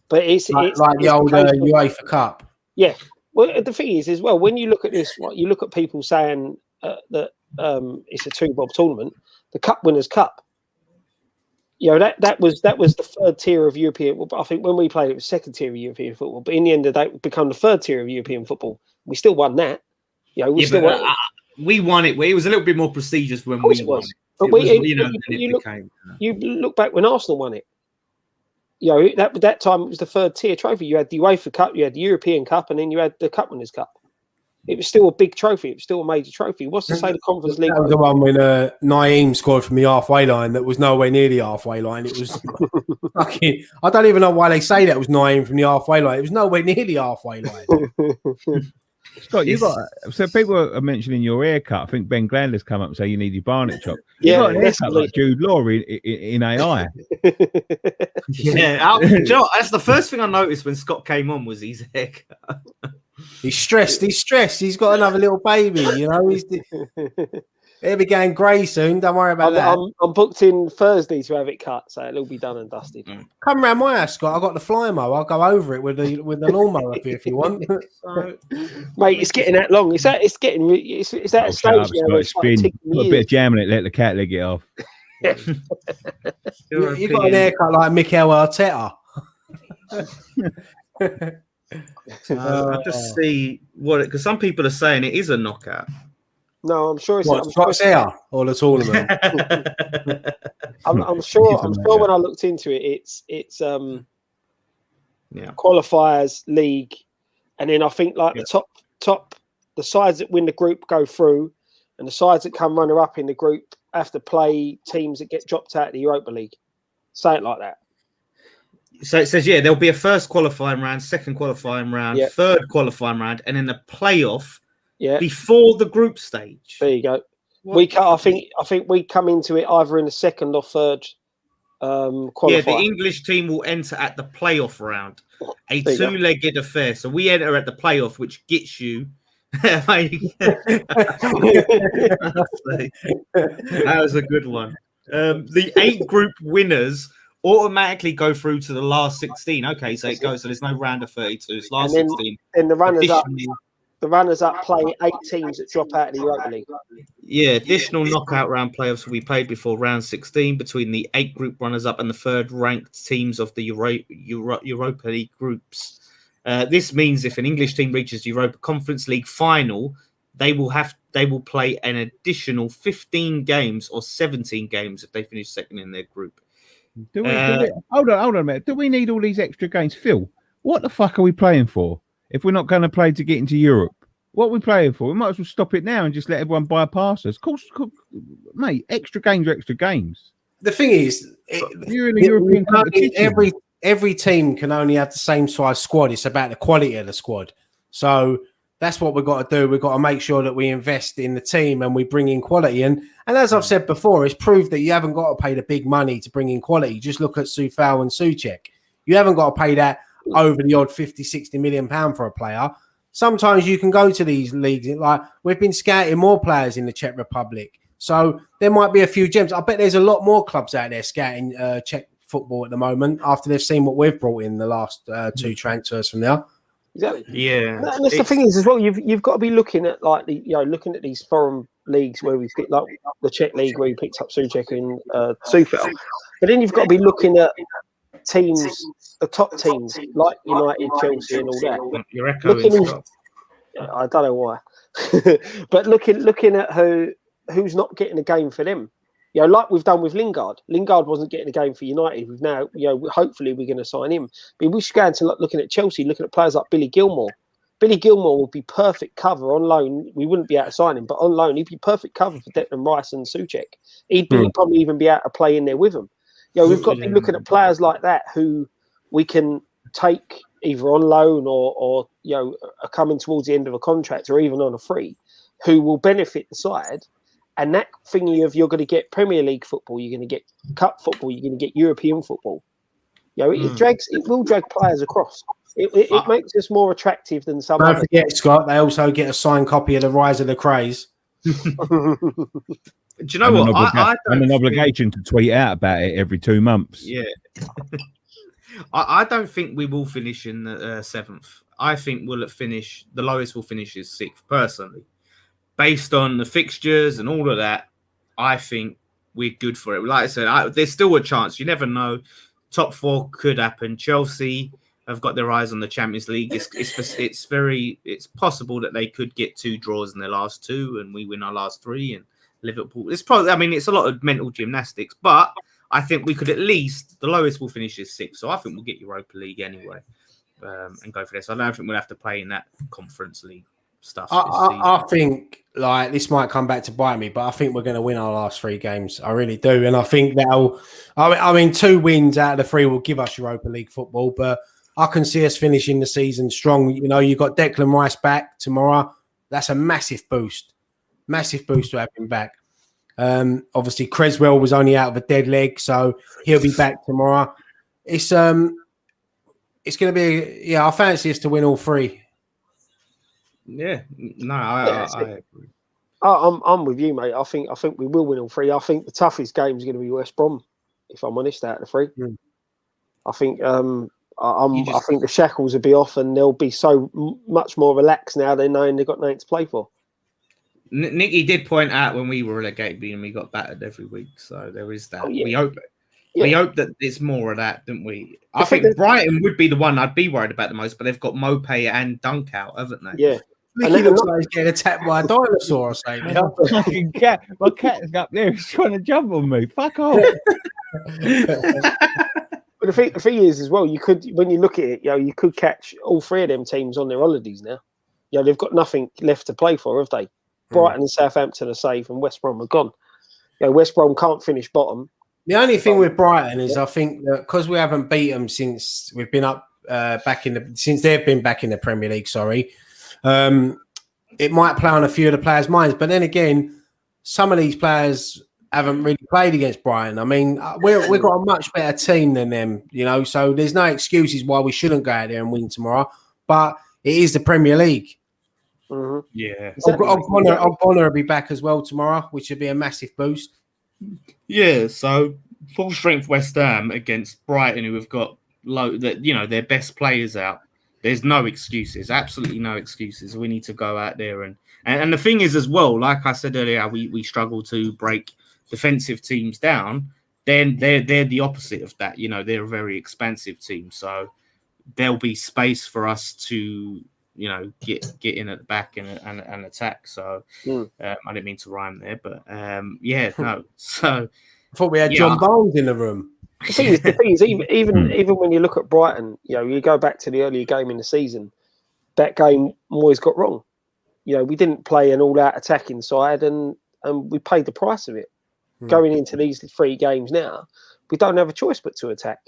But it's like the old UEFA Cup. Yeah, Well, the thing is, as well, when you look at this, right, you look at people saying that it's a two-bob tournament. The Cup Winners' Cup, that was the third tier of European. But I think when we played, it was second tier of European football. But in the end of the day, it became the third tier of European football. We still won that. We won it. It was a little bit more prestigious when we won it. But you look back when Arsenal won it. That time it was the third tier trophy. You had the UEFA Cup, you had the European Cup, and then you had the Cup Winners' Cup. It was still a big trophy. It was still a major trophy. What's to say the Conference League? That was the one when Naeem scored from the halfway line. That was nowhere near the halfway line. It was fucking. I don't even know why they say that was Naeem from the halfway line. It was nowhere near the halfway line. Scott, so people are mentioning your haircut. I think Ben Glandler's come up and say you need your barnet chop. You Yeah, got an haircut like Jude Law in AI. Yeah, you know, that's the first thing I noticed when Scott came on was his haircut. He's stressed. He's got another little baby. He'll be going grey soon. Don't worry about that. I'm booked in Thursday to have it cut, so it'll be done and dusted. Come round my house, Scott. I've got the fly mower. I'll go over it with the lawnmower if you want. Mate, it's getting that long. It's at a stage where it's like ticking Put a bit of jam in it, let the cat leg it off. You've got an haircut like Mikel Arteta. I just see because some people are saying it is a knockout. No, I'm sure it's Scott's hair or the tournament. I'm sure when I looked into it, it's qualifiers, league, and then I think the top the sides that win the group go through, and the sides that come runner up in the group have to play teams that get dropped out of the Europa League. Say it like that. So it says, there'll be a first qualifying round, second qualifying round, third qualifying round, and then the playoff before the group stage. There you go. I think we come into it either in the second or third qualifier. Yeah, the English team will enter at the playoff round, a two-legged affair. So we enter at the playoff, which gets you. That was a good one. The 8 group winners automatically go through to the last 16. Okay, so it goes. So there's no round of 32. It's last 16. Then the runners up play 8 teams that drop out of the Europa League. Yeah, additional knockout round playoffs will be played before round 16 between the 8 group runners up and the third ranked teams of the Europa League groups. This means if an English team reaches the Europa Conference League final, they will play an additional 15 games or 17 games if they finish second in their group. Hold on a minute. Do we need all these extra games? Phil, what the fuck are we playing for if we're not going to play to get into Europe? What are we playing for? We might as well stop it now and just let everyone bypass us. Of course, mate, extra games are extra games. The thing is, you're in a European competition. Every team can only have the same size squad. It's about the quality of the squad. So that's what we've got to do. We've got to make sure that we invest in the team and we bring in quality. And as I've said before, it's proved that you haven't got to pay the big money to bring in quality. Just look at Soufal and Souček. You haven't got to pay that over the odd 50, 60 million pound for a player. Sometimes you can go to these leagues. Like we've been scouting more players in the Czech Republic. So there might be a few gems. I bet there's a lot more clubs out there scouting Czech football at the moment after they've seen what we've brought in the last 2 transfers from there. Exactly. Yeah, and that's the thing is as well. You've got to be looking at looking at these foreign leagues where we picked like the Czech league where you picked up Souček and Soufal, but then you've got to be looking at teams, the top teams like United, Chelsea, and all that. You're echoing. I don't know why, but looking at who's not getting a game for them. Like we've done with Lingard. Lingard wasn't getting a game for United. We've now, hopefully we're going to sign him. But we should go into looking at Chelsea, looking at players like Billy Gilmore. Billy Gilmore would be perfect cover on loan. We wouldn't be able to sign him, but on loan, he'd be perfect cover for Declan Rice and Souček. He'd probably even be able to play in there with them. We've got to be looking at players like that who we can take either on loan or are coming towards the end of a contract or even on a free, who will benefit the side. And that thingy of you're going to get Premier League football, you're going to get Cup football, you're going to get European football. It will drag players across. It makes us more attractive than some. Don't forget, Scott, they also get a signed copy of The Rise of the Craze. Do you know what? I have an obligation to tweet out about it every 2 months. Yeah. I don't think we will finish in the 7th. I think we'll finish. The lowest we'll finish is 6th. Personally, based on the fixtures and all of that, I think we're good for it. Like I said, there's still a chance. You never know. Top 4 could happen. Chelsea have got their eyes on the Champions League. It's possible that they could get 2 draws in their last 2, and we win our last 3. And Liverpool. It's probably. I mean, it's a lot of mental gymnastics, but I think we could at least. The lowest we'll finish is 6th, so I think we'll get Europa League anyway, and go for this. I don't think we'll have to play in that Conference League stuff. I think like this might come back to bite me, but I think we're going to win our last 3 games. I really do, and I think that'll. I mean, 2 wins out of the 3 will give us Europa League football, but I can see us finishing the season strong. You know, you got Declan Rice back tomorrow. That's a massive boost to have him back. Obviously, Creswell was only out of a dead leg, so he'll be back tomorrow. It's going to be I fancy us to win all 3. Yeah, no, I agree. I'm with you, mate. I think we will win all 3. I think the toughest game is going to be West Brom, if I'm honest, out of the 3. Mm. I think I think the shackles will be off, and they'll be so much more relaxed now. They're knowing they've got nothing to play for. Nicky did point out when we were relegated, and we got battered every week. So there is that. Oh, yeah. We hope that it's more of that, don't we? I think Brighton would be the one I'd be worried about the most, but they've got Mopay and Dunk out, haven't they? Yeah. Nicky looks like he's getting attacked by a dinosaur or something. Fucking cat. My cat's up there. He's trying to jump on me. Fuck off. But the thing is, as well, you could, when you look at it, you could catch all 3 of them teams on their holidays now. They've got nothing left to play for, have they? Brighton and Southampton are safe, and West Brom are gone. West Brom can't finish bottom. The only thing with Brighton is I think that because we haven't beat them since we've been up since they've been back in the Premier League. Sorry, it might play on a few of the players' minds. But then again, some of these players haven't really played against Brighton. I mean, we've got a much better team than them, so there's no excuses why we shouldn't go out there and win tomorrow. But it is the Premier League. Mm-hmm. Yeah. Ogbonna will be back as well tomorrow, which would be a massive boost. Yeah, so full strength West Ham against Brighton, who have got their best players out. There's no excuses, absolutely no excuses. We need to go out there and the thing is as well, like I said earlier, we struggle to break defensive teams down. Then they're the opposite of that. They're a very expansive team, so there'll be space for us to get in at the back and attack. So I didn't mean to rhyme there, but no. So I thought we had John Barnes in the room. The thing is, even when you look at Brighton, you go back to the earlier game in the season, that game Moyes got wrong. We didn't play an all-out attacking side, and we paid the price of it. Going into these 3 games now, we don't have a choice but to attack.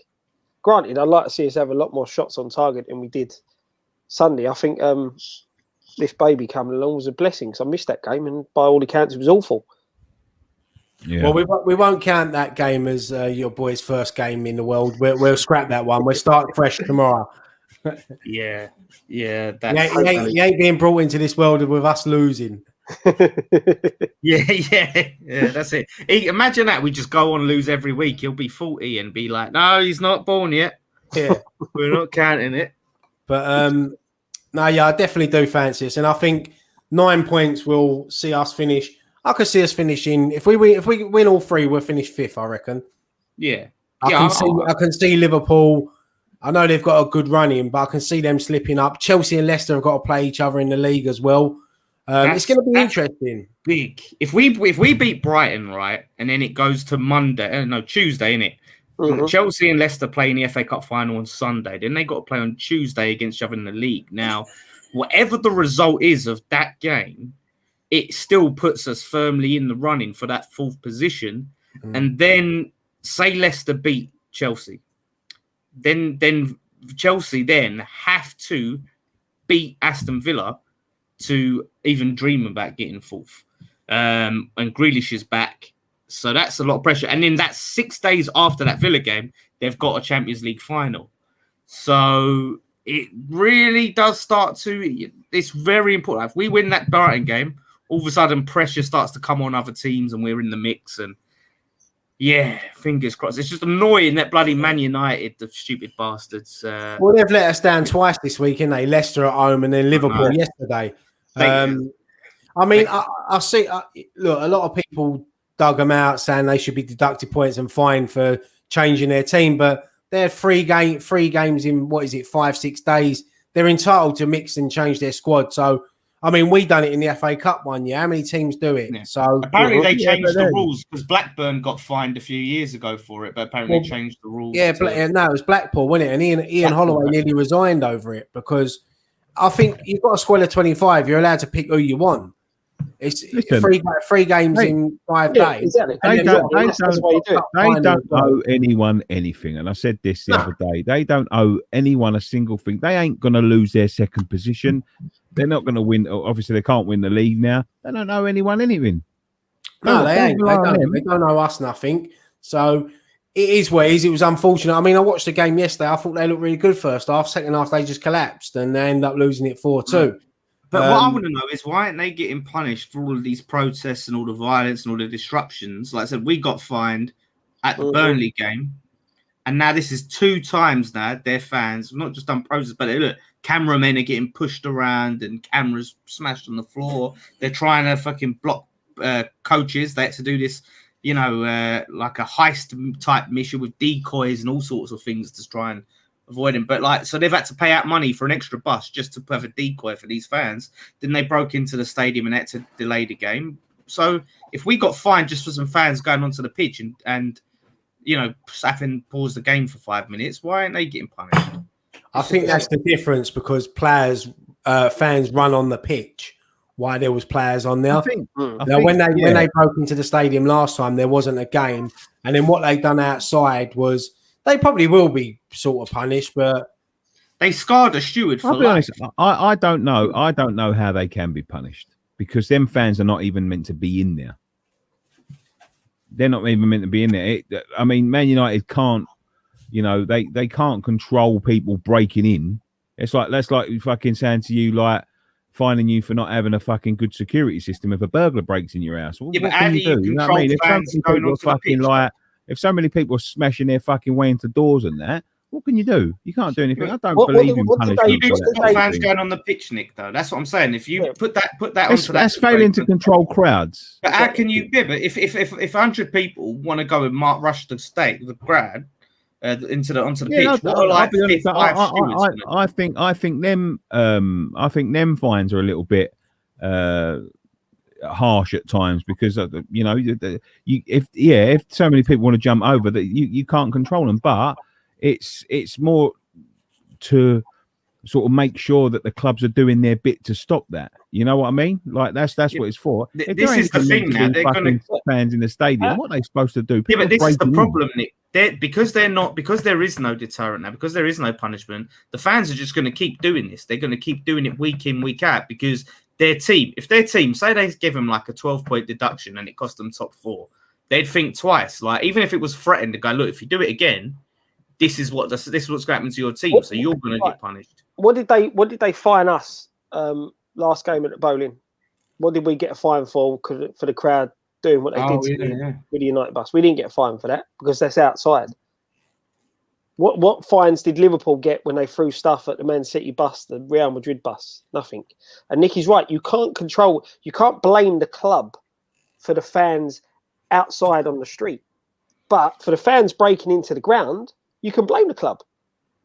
Granted, I'd like to see us have a lot more shots on target than we did Sunday. I think this baby coming along was a blessing, because I missed that game, and by all accounts, it was awful. Yeah. Well, we won't count that game as your boy's first game in the world. We'll scrap that one. We'll start fresh tomorrow. Yeah. He ain't being brought into this world with us losing. Yeah, that's it. Imagine that we just go on lose every week. He'll be 40 and be like, "No, he's not born yet." Yeah, we're not counting it. But I definitely do fancy us, and I think 9 points will see us finish. I could see us finishing if we win all 3, we'll finish 5th. I reckon. Yeah, I can see Liverpool. I know they've got a good run in, but I can see them slipping up. Chelsea and Leicester have got to play each other in the league as well. It's going to be interesting. Big. If we beat Brighton, right, and then it goes to Tuesday, innit? Mm-hmm. Chelsea and Leicester play in the FA Cup final on Sunday. Then they got to play on Tuesday against each other in the league. Now, whatever the result is of that game, it still puts us firmly in the running for that 4th position. Mm. And then say Leicester beat Chelsea. Then Chelsea then have to beat Aston Villa to even dream about getting 4th. And Grealish is back. So that's a lot of pressure. And then that's 6 days after that Villa game, they've got a Champions League final. So it really does start to... It's very important. If we win that Brighton game, all of a sudden pressure starts to come on other teams and we're in the mix. And Yeah, fingers crossed. It's just annoying that bloody Man United, the stupid bastards. Well, they've let us down twice this week, haven't they? Leicester at home and then Liverpool yesterday. I mean, I see. Look, a lot of people dug them out, saying they should be deducted points and fined for changing their team, but they're three games in 5-6 days. They're entitled to mix and change their squad. So, I mean, we done it in the FA Cup one year. How many teams do it? Yeah. So apparently they changed the rules because Blackburn got fined a few years ago for it, but apparently they changed the rules. Yeah, no, it was Blackpool, wasn't it? And Ian Holloway nearly resigned over it because I think you've got a squad of 25. You're allowed to pick who you want. It's three games in 5 days. Exactly. They don't owe anyone anything. And I said this the other day. They don't owe anyone a single thing. They ain't going to lose their second position. They're not going to win. Obviously, they can't win the league now. They don't owe anyone anything. No, they ain't. They don't owe us nothing. So it is what it is. It was unfortunate. I mean, I watched the game yesterday. I thought they looked really good first half. Second half, they just collapsed and they end up losing it 4-2. But what I want to know is why aren't they getting punished for all of these protests and all the violence and all the disruptions? Like I said, we got fined at the Burnley game. And now this is 2 times now their fans have not just done protests, but look, cameramen are getting pushed around and cameras smashed on the floor. They're trying to fucking block coaches. They had to do this, like a heist type mission with decoys and all sorts of things to try and avoid him. But so they've had to pay out money for an extra bus just to have a decoy for these fans. Then they broke into the stadium and had to delay the game. So if we got fined just for some fans going onto the pitch and having paused the game for 5 minutes, why aren't they getting punished? I think that's the difference because fans run on the pitch. Why there was players on there? When they broke into the stadium last time, there wasn't a game, and then what they done outside was they probably will be sort of punished, but they scarred a steward for life. Honest, I don't know. I don't know how they can be punished because them fans are not even meant to be in there. They're not even meant to be in there. I mean, Man United can't. They can't control people breaking in. That's like fucking saying to you, like, fining you for not having a fucking good security system if a burglar breaks in your house. What how do you do? You know what I mean? If so many people are smashing their fucking way into doors and that, what can you do? You can't do anything. I don't believe in punishment. You do stop fans going on the pitch, Nick, though. That's what I'm saying. If you put that onto that, that's failing to control crowds. But how can you? Yeah, but if 100 people want to go and rush the crowd onto the pitch, what are like 5 stewards? I think them fines are a little bit harsh at times because if so many people want to jump over that you can't control them, but it's more to sort of make sure that the clubs are doing their bit to stop that. You know what I mean? Like that's what it's for. This is the thing now. They're going to fans in the stadium. What are they supposed to do? But this is the problem, Nick. Because there is no deterrent now, because there is no punishment, the fans are just going to keep doing this. They're going to keep doing it week in, week out because if their team, say they give them like a 12-point deduction and it cost them top 4, they'd think twice. Like even if it was threatened to go, look, if you do it again, this is what's going to happen to your team. So you're going to get punished. What did they fine us last game at the bowling? What did we get a fine for the crowd doing what they did with the United bus? We didn't get a fine for that because that's outside. What fines did Liverpool get when they threw stuff at the Man City bus, the Real Madrid bus? Nothing. And Nicky's right. You can't blame the club for the fans outside on the street. But for the fans breaking into the ground, you can blame the club.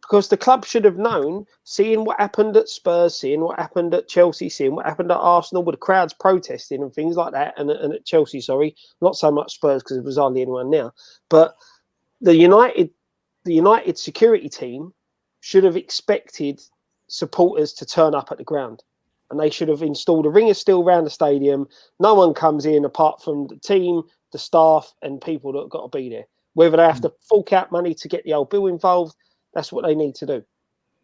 Because the club should have known, seeing what happened at Spurs, seeing what happened at Chelsea, seeing what happened at Arsenal with the crowds protesting and things like that, and at Chelsea, sorry, not so much Spurs because there was hardly anyone there. But the United security team should have expected supporters to turn up at the ground. And they should have installed a ring of steel around the stadium. No one comes in apart from the team, the staff, and people that have got to be there. Whether they have to fork out money to get the old bill involved, that's what they need to do.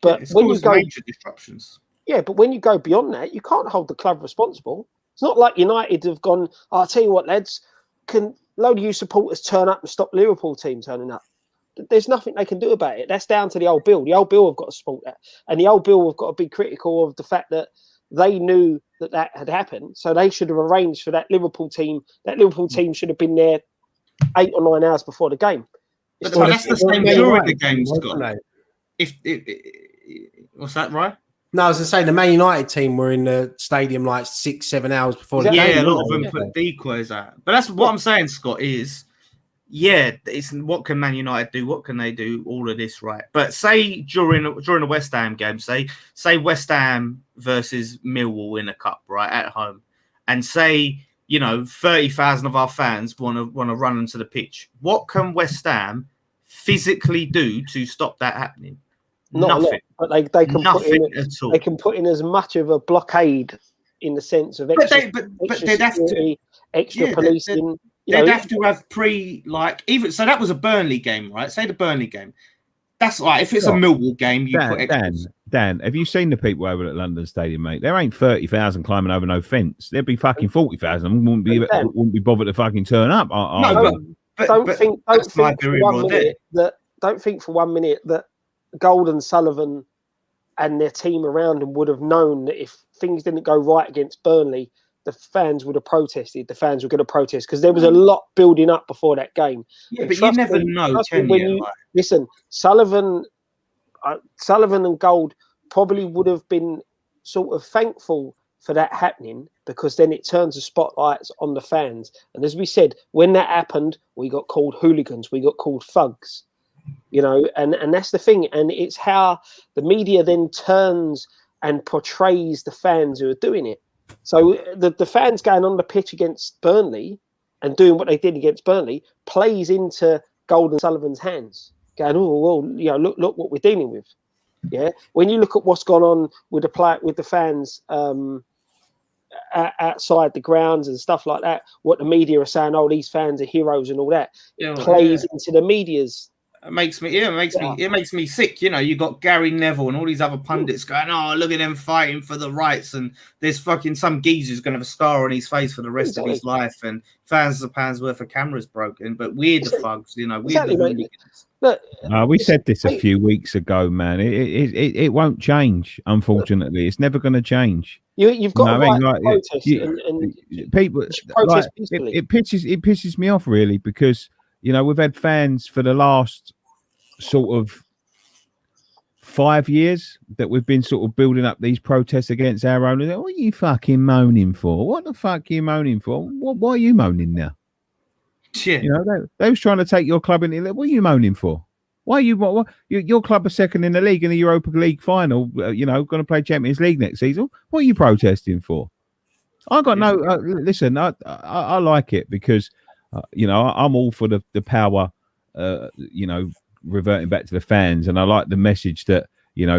But when you go major disruptions. Yeah, but when you go beyond that, you can't hold the club responsible. It's not like United have gone, I'll tell you what, lads, can load of you supporters turn up and stop the Liverpool team turning up? There's nothing they can do about it. That's down to the old bill. The old bill have got to support that. And the old bill have got to be critical of the fact that they knew that had happened. So they should have arranged for that Liverpool team. That Liverpool team should have been there 8 or 9 hours before the game. But that's the same during the game, Scott. What's that, right? No, I was going to say the Man United team were in the stadium like 6-7 hours before the game. Yeah, a lot of them put decoys out. But that's what I'm saying, Scott, is it's what can Man United do? What can they do? All of this, right? But say during a West Ham game, say West Ham versus Millwall in a cup, right, at home, and say 30,000 of our fans want to run onto the pitch. What can West Ham physically do to stop that happening? Nothing. But they can nothing at all. They can put in as much of a blockade in the sense of extra, but they'd have to extra policing. They'd have to have even so. That was a Burnley game, right? Say the Burnley game. That's right. If it's a Millwall game, you put extras. Dan, have you seen the people over at London Stadium, mate? There ain't 30,000 climbing over no fence. There'd be fucking 40,000. Wouldn't be bothered to fucking turn up. Don't think for 1 minute that Gold and Sullivan and their team around them would have known that if things didn't go right against Burnley, the fans would have protested. The fans were going to protest because there was a lot building up before that game. Yeah, but you never know, can you? Listen, Sullivan and Gold probably would have been sort of thankful for that happening because then it turns the spotlights on the fans. And as we said, when that happened, we got called hooligans, we got called thugs. And that's the thing. And it's how the media then turns and portrays the fans who are doing it. So the fans going on the pitch against Burnley and doing what they did against Burnley plays into Gold and Sullivan's hands. Going, look what we're dealing with. Yeah. When you look at what's gone on with the fans outside the grounds and stuff like that, what the media are saying, these fans are heroes and all that, plays into the media's. It makes me sick. You got Gary Neville and all these other pundits going, look at them fighting for the rights, and there's fucking some geezer who's going to have a scar on his face for the rest of his life, and thousands of pounds worth of cameras broken. But we're the thugs, we're the hooligans. Look, we said this a few weeks ago, man. It won't change. Unfortunately, it's never going to change. You've got to protest and people. Protest peacefully. It pisses me off really because. We've had fans for the last sort of 5 years that we've been sort of building up these protests against our owners. What are you fucking moaning for? What the fuck are you moaning for? Why are you moaning now? Yeah. They was trying to take your club in. What are you moaning for? Why are you? Your club are second in the league in the Europa League final. Going to play Champions League next season. What are you protesting for? I got no. Listen, I like it because. I'm all for the power, reverting back to the fans. And I like the message that,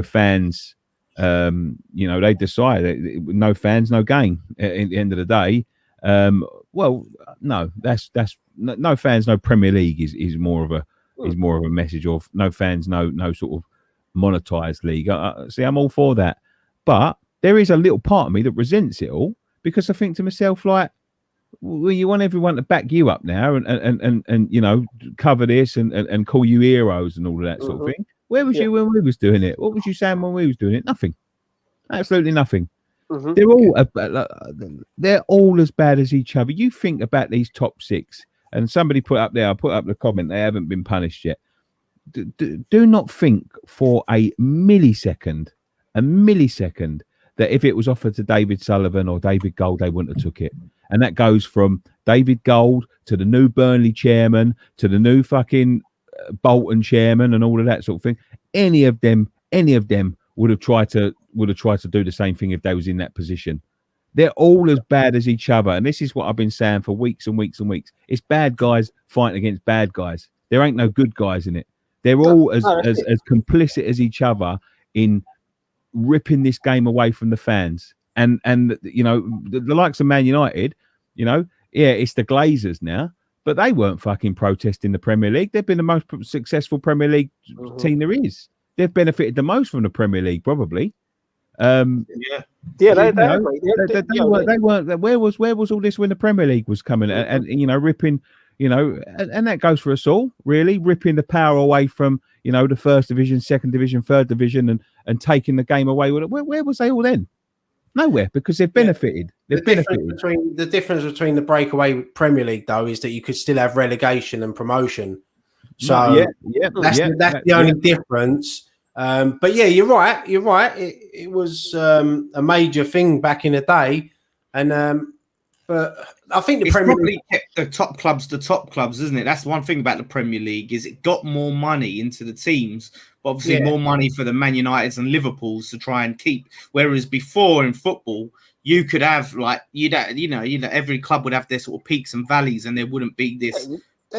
fans, they decide no fans, no game at the end of the day. No, that's no fans, no Premier League is more of a message of no fans, no sort of monetized league. See, I'm all for that. But there is a little part of me that resents it all because I think to myself, like, well, you want everyone to back you up now and cover this and call you heroes and all of that sort of thing. Where was you when we was doing it? What was you saying when we was doing it? Nothing. Absolutely nothing. They're all as bad as each other. You think about these top six, and somebody put up the comment, they haven't been punished yet. Do not think for a millisecond that if it was offered to David Sullivan or David Gold, they wouldn't have took it. And that goes from David Gold to the new Burnley chairman to the new fucking Bolton chairman and all of that sort of thing. Any of them would have tried to do the same thing if they was in that position. They're all as bad as each other, and this is what I've been saying for weeks and weeks and weeks. It's bad guys fighting against bad guys. There ain't no good guys in it. They're all as complicit as each other in ripping this game away from the fans. And the likes of Man United, it's the Glazers now, but they weren't fucking protesting the Premier League. They've been the most successful Premier League team there is. They've benefited the most from the Premier League, probably. They weren't. Where was all this when the Premier League was coming and ripping, and that goes for us all, really, ripping the power away from the first division, second division, third division, and taking the game away with it. Where was they all then? Nowhere, because they've benefited. They've benefited. The difference between the breakaway Premier League, though, is that you could still have relegation and promotion. So that's the only difference. But yeah, you're right. You're right. It was a major thing back in the day, and but I think the Premier League kept the top clubs, isn't it? That's one thing about the Premier League is it got more money into the teams, but obviously more money for the Man Uniteds and Liverpools to try and keep. Whereas before in football, you could have every club would have their sort of peaks and valleys, and there wouldn't be this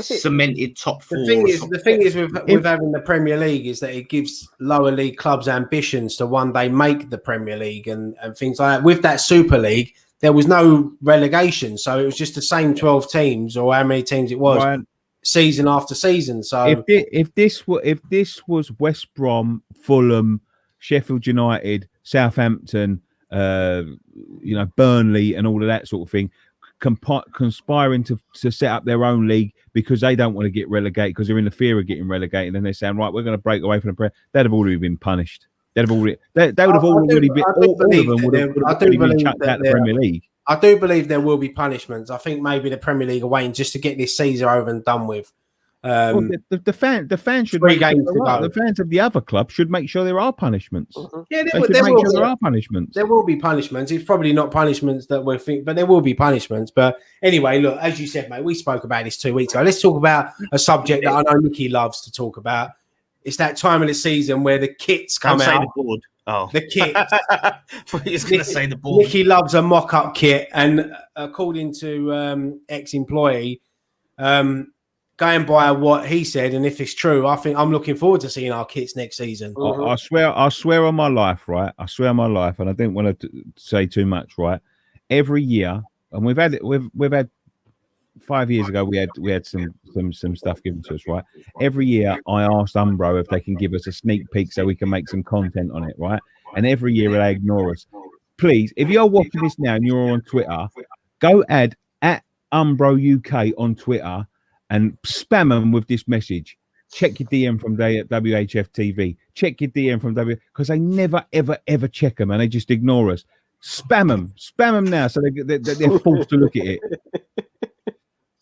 cemented top four. The thing is with having the Premier League is that it gives lower league clubs ambitions to one day make the Premier League and things like that. With that Super League, there was no relegation, so it was just the same 12 teams or how many teams it was, season after season. So if this was West Brom, Fulham, Sheffield United, Southampton, Burnley, and all of that sort of thing, conspiring to set up their own league because they don't want to get relegated because they're in the fear of getting relegated, and they're saying, right, we're going to break away from the Premier. They'd have already been punished. They would have already been. All of them would have been chucked out the Premier League. I do believe there will be punishments. I think maybe the Premier League are waiting just to get this season over and done with. The fans should make sure the fans of the other club should make sure there are punishments. Yeah, there are punishments. There will be punishments. It's probably not punishments that we think, but there will be punishments. But anyway, look, as you said, mate, we spoke about this 2 weeks ago. Let's talk about a subject that I know Nicky loves to talk about. It's that time of the season where the kits come out. The board. Oh, the kit. He's going to say the board. Nicky loves a mock-up kit, and according to ex-employee, going by what he said, and if it's true, I think I'm looking forward to seeing our kits next season. I swear on my life, right? I swear on my life, and I didn't want to say too much, right? Every year, and we've had 5 years ago, we had some stuff given to us, right? Every year, I asked Umbro if they can give us a sneak peek so we can make some content on it, right? And every year they ignore us. Please, if you're watching this now and you're on Twitter, go add at Umbro UK on Twitter and spam them with this message. Check your DM from WHF TV. Check your DM from because they never, ever, ever check them and they just ignore us. Spam them now so they're forced to look at it.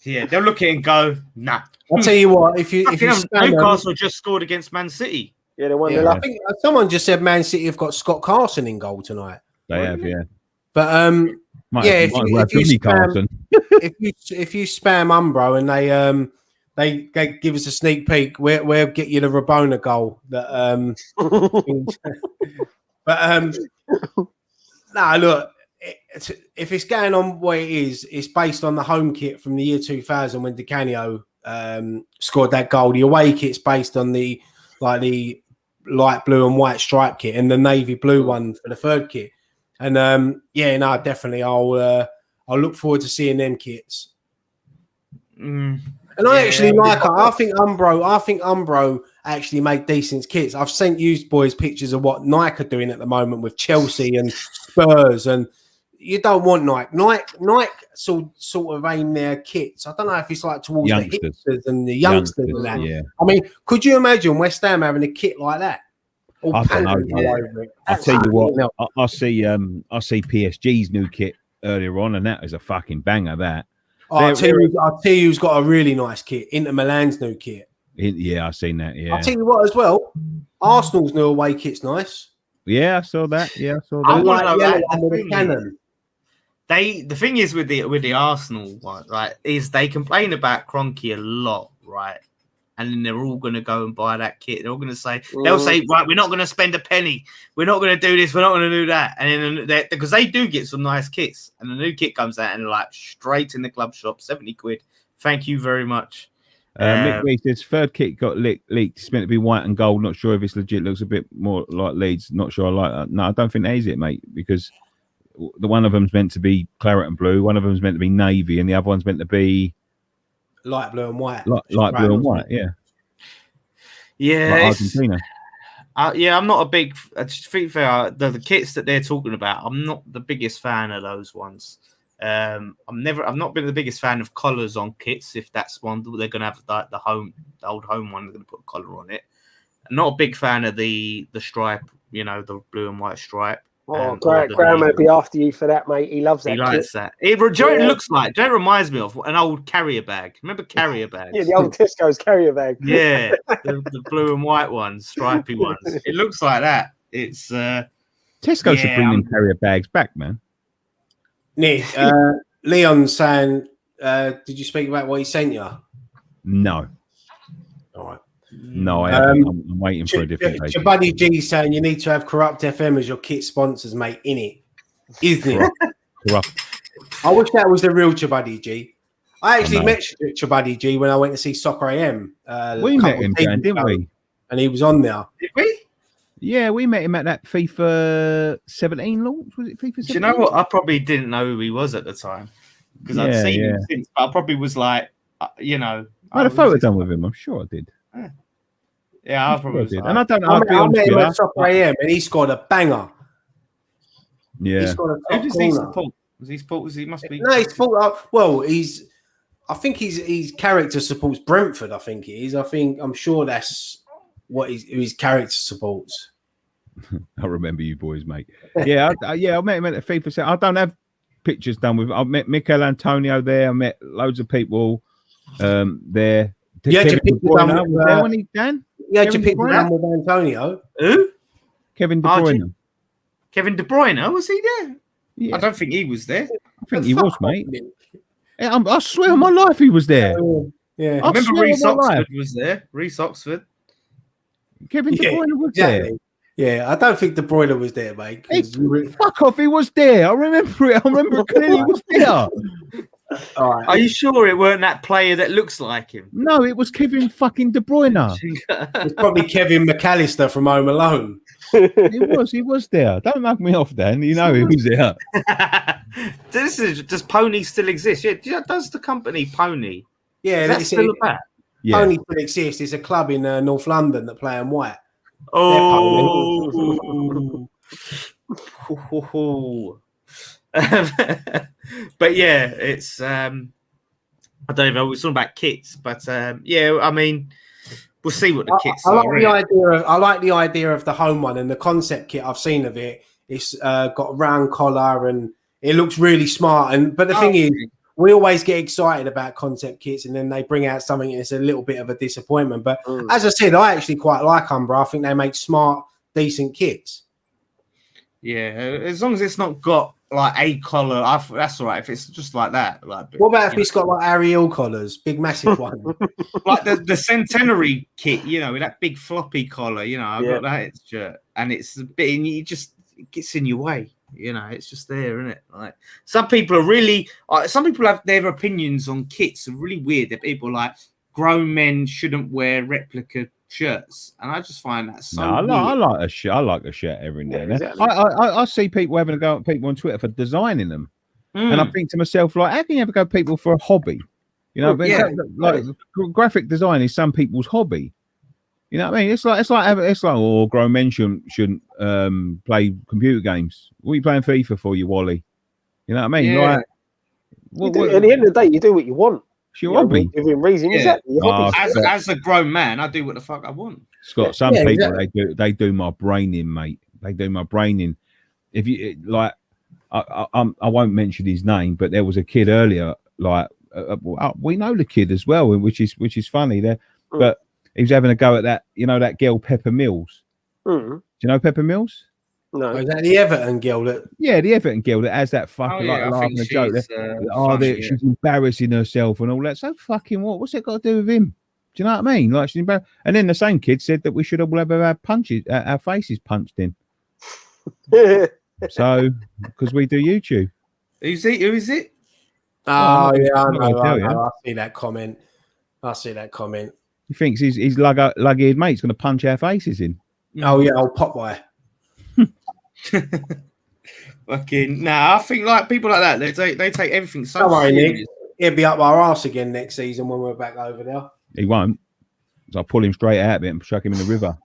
Yeah, they'll look at it and go, nah. I'll tell you what, if you Newcastle just scored against Man City. Yeah, they won. I think someone just said Man City have got Scott Carson in goal tonight. They have, yeah. But if you spam Umbro and they give us a sneak peek, we'll get you the Rabona goal. Look. If it's going on what it is, it's based on the home kit from the year 2000 when Di Canio scored that goal. The away kit's based on the light blue and white stripe kit and the navy blue one for the third kit. And definitely I'll look forward to seeing them kits. And I actually like it. I think Umbro actually make decent kits. I've sent you boys pictures of what Nike are doing at the moment with Chelsea and Spurs, and you don't want Nike sort of aim their kits. I don't know if it's like towards youngsters. The hipsters and the youngsters and that. Yeah. I mean, could you imagine West Ham having a kit like that? I don't know. I'll tell you what. I see PSG's new kit earlier on, and that is a fucking banger. That. I'll tell you who's got a really nice kit. Inter Milan's new kit. I've seen that. Yeah. I'll tell you what as well. Arsenal's new away kit's nice. Yeah, I saw that. I like yellow under the cannon. The thing is with the Arsenal one, right, is they complain about Kroenke a lot, right? And then they're all going to go and buy that kit. They're all going to say, they'll say, right, we're not going to spend a penny. We're not going to do this. We're not going to do that. And then because they do get some nice kits, and the new kit comes out and they're like straight in the club shop, 70 quid. Thank you very much. Mick Reese says third kit got leaked. It's meant to be white and gold. Not sure if it's legit. Looks a bit more like Leeds. Not sure I like that. No, I don't think that is it, mate, because the one of them's meant to be claret and blue, one of them's meant to be navy, and the other one's meant to be light blue and white. Light blue and white, yeah. Yeah, like Argentina. I'm not a big. To be fair, the kits that they're talking about, I'm not the biggest fan of those ones. I've not been the biggest fan of collars on kits. If that's one they're going to have, the old home one, they're going to put a collar on it. I'm not a big fan of the stripe, the blue and white stripe. Oh, Graham would be after you for that, mate. He loves that. He likes that. It looks like. Joe reminds me of an old carrier bag. Remember carrier bags? Yeah, the old Tesco's carrier bag. Yeah, the blue and white ones, stripy ones. It looks like that. It's Tesco should bring them carrier bags back, man. Nick, Leon's saying, did you speak about what he sent you? No. All right. No, I haven't. I'm waiting for a different day. Your buddy G saying you need to have Corrupt FM as your kit sponsors, mate, innit? Isn't it? Corrupt. I wish that was the real Chabuddy G. I actually met Chabuddy G when I went to see Soccer AM. We met him, Dan, didn't we? And he was on there. Did we? Yeah, we met him at that FIFA 17 launch. Was it FIFA 17? Do you know what? I probably didn't know who he was at the time because I'd seen him since. But I probably was like, you know, I had a photo done with him. I'm sure I did. Yeah, I probably did. And I don't know. I met him at Soccer AM and he scored a banger. Yeah. He scored a top Who does he support? Was he support? He must be. No, he support. Well, I think his character supports Brentford. I think it is. I'm sure that's what his character supports. I remember you boys, mate. Yeah, I met him at the FIFA set. I don't have pictures done with him. I met Mikel Antonio there. I met loads of people there. Yeah, you picked there when he Dan? Yeah, you picked done with Antonio. Who? Kevin De Bruyne. Kevin De Bruyne, was he there? Yeah. I don't think he was there. I think he was, mate. I swear on my life he was there. Yeah, I remember Reece Oxford was there. Reece Oxford. Kevin De Bruyne was there. Yeah, I don't think De Bruyne was there, mate. Fuck off, he was there. I remember it. I remember clearly he was there. All right. Are you sure it weren't that player that looks like him? No, it was Kevin fucking De Bruyne. It's probably Kevin McAllister from Home Alone. He was there. Don't knock me off, Dan. You know he was there. Does Pony still exist? Yeah, does the company Pony? Yeah, that's still about. Yeah. Pony still exists. It's a club in North London that play in white. Oh. But yeah, it's I don't know. We're talking about kits, but yeah, I mean, we'll see what the kits are. I like the idea of the home one and the concept kit I've seen of it. It's got a round collar and it looks really smart. But the thing is, we always get excited about concept kits and then they bring out something and it's a little bit of a disappointment. But as I said, I actually quite like Umbra. I think they make smart, decent kits. Yeah, as long as it's not got like a collar, that's all right. If it's just like that, what about if it's got like Ariel collars, big massive one, like the centenary kit, you know, with that big floppy collar, you know, I've got that shirt, and it's a bit, and it gets in your way, you know, it's just there, isn't it? Like some people have their opinions on kits are really weird. That people like grown men shouldn't wear replica shirts, and I just find that so. I like a shirt. I like a shirt every now and then. Exactly. I see people having a go at people on Twitter for designing them, and I think to myself, like, how can you ever go at people for a hobby? You know, like graphic design is some people's hobby. You know what I mean? It's like grown men shouldn't play computer games. What are you playing FIFA for, you Wally? You know what I mean? Yeah. Like, at the end of the day, you do what you want. It's your hobby. Within reason, exactly. As a grown man, I do what the fuck I want. Scott, some people they do my brain in, mate. They do my brain in. If you like, I won't mention his name, but there was a kid earlier. Like we know the kid as well, which is funny there. But he was having a go at that. You know that girl Pepper Mills. Do you know Pepper Mills? No, is that the Everton girl? Yeah, the Everton girl that has that fucking laughing a joke. She's embarrassing herself and all that. So fucking what? What's it got to do with him? Do you know what I mean? Like she's embarrassed. And then the same kid said that we should all have our faces punched in. So because we do YouTube. Who is it? Oh yeah, I know. I see that comment. He thinks his lug-eared mate's going to punch our faces in. Oh yeah, old Popeye. Fucking I think like people like that they take everything so don't worry, serious. Nick. He'll be up our arse again next season when we're back over there. He won't. So I'll pull him straight out of it and chuck him in the river.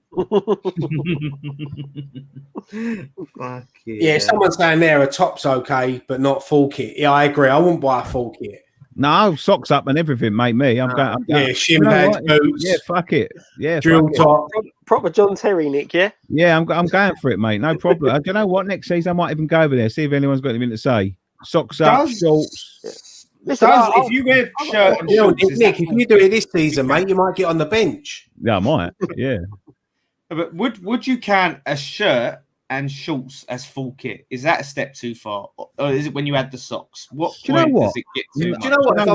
Yeah, someone's saying there a top's okay, but not full kit. Yeah, I agree. I wouldn't buy a full kit. No, socks up and everything, mate. Me, I'm going. Yeah, shin pads, boots. Yeah, fuck it. Yeah, drill top. Proper John Terry, Nick. Yeah. Yeah, I'm going for it, mate. No problem. Do you know what? Next season, I might even go over there, see if anyone's got anything to say. Socks up, shorts. Listen, if you wear shirt and shorts, Nick, if you do it this season, mate, you might get on the bench. Yeah, I might. Yeah. But would you count a shirt and shorts as full kit? Is that a step too far, or is it when you add the socks? What Do you know point what? does it get to? Do you know what? If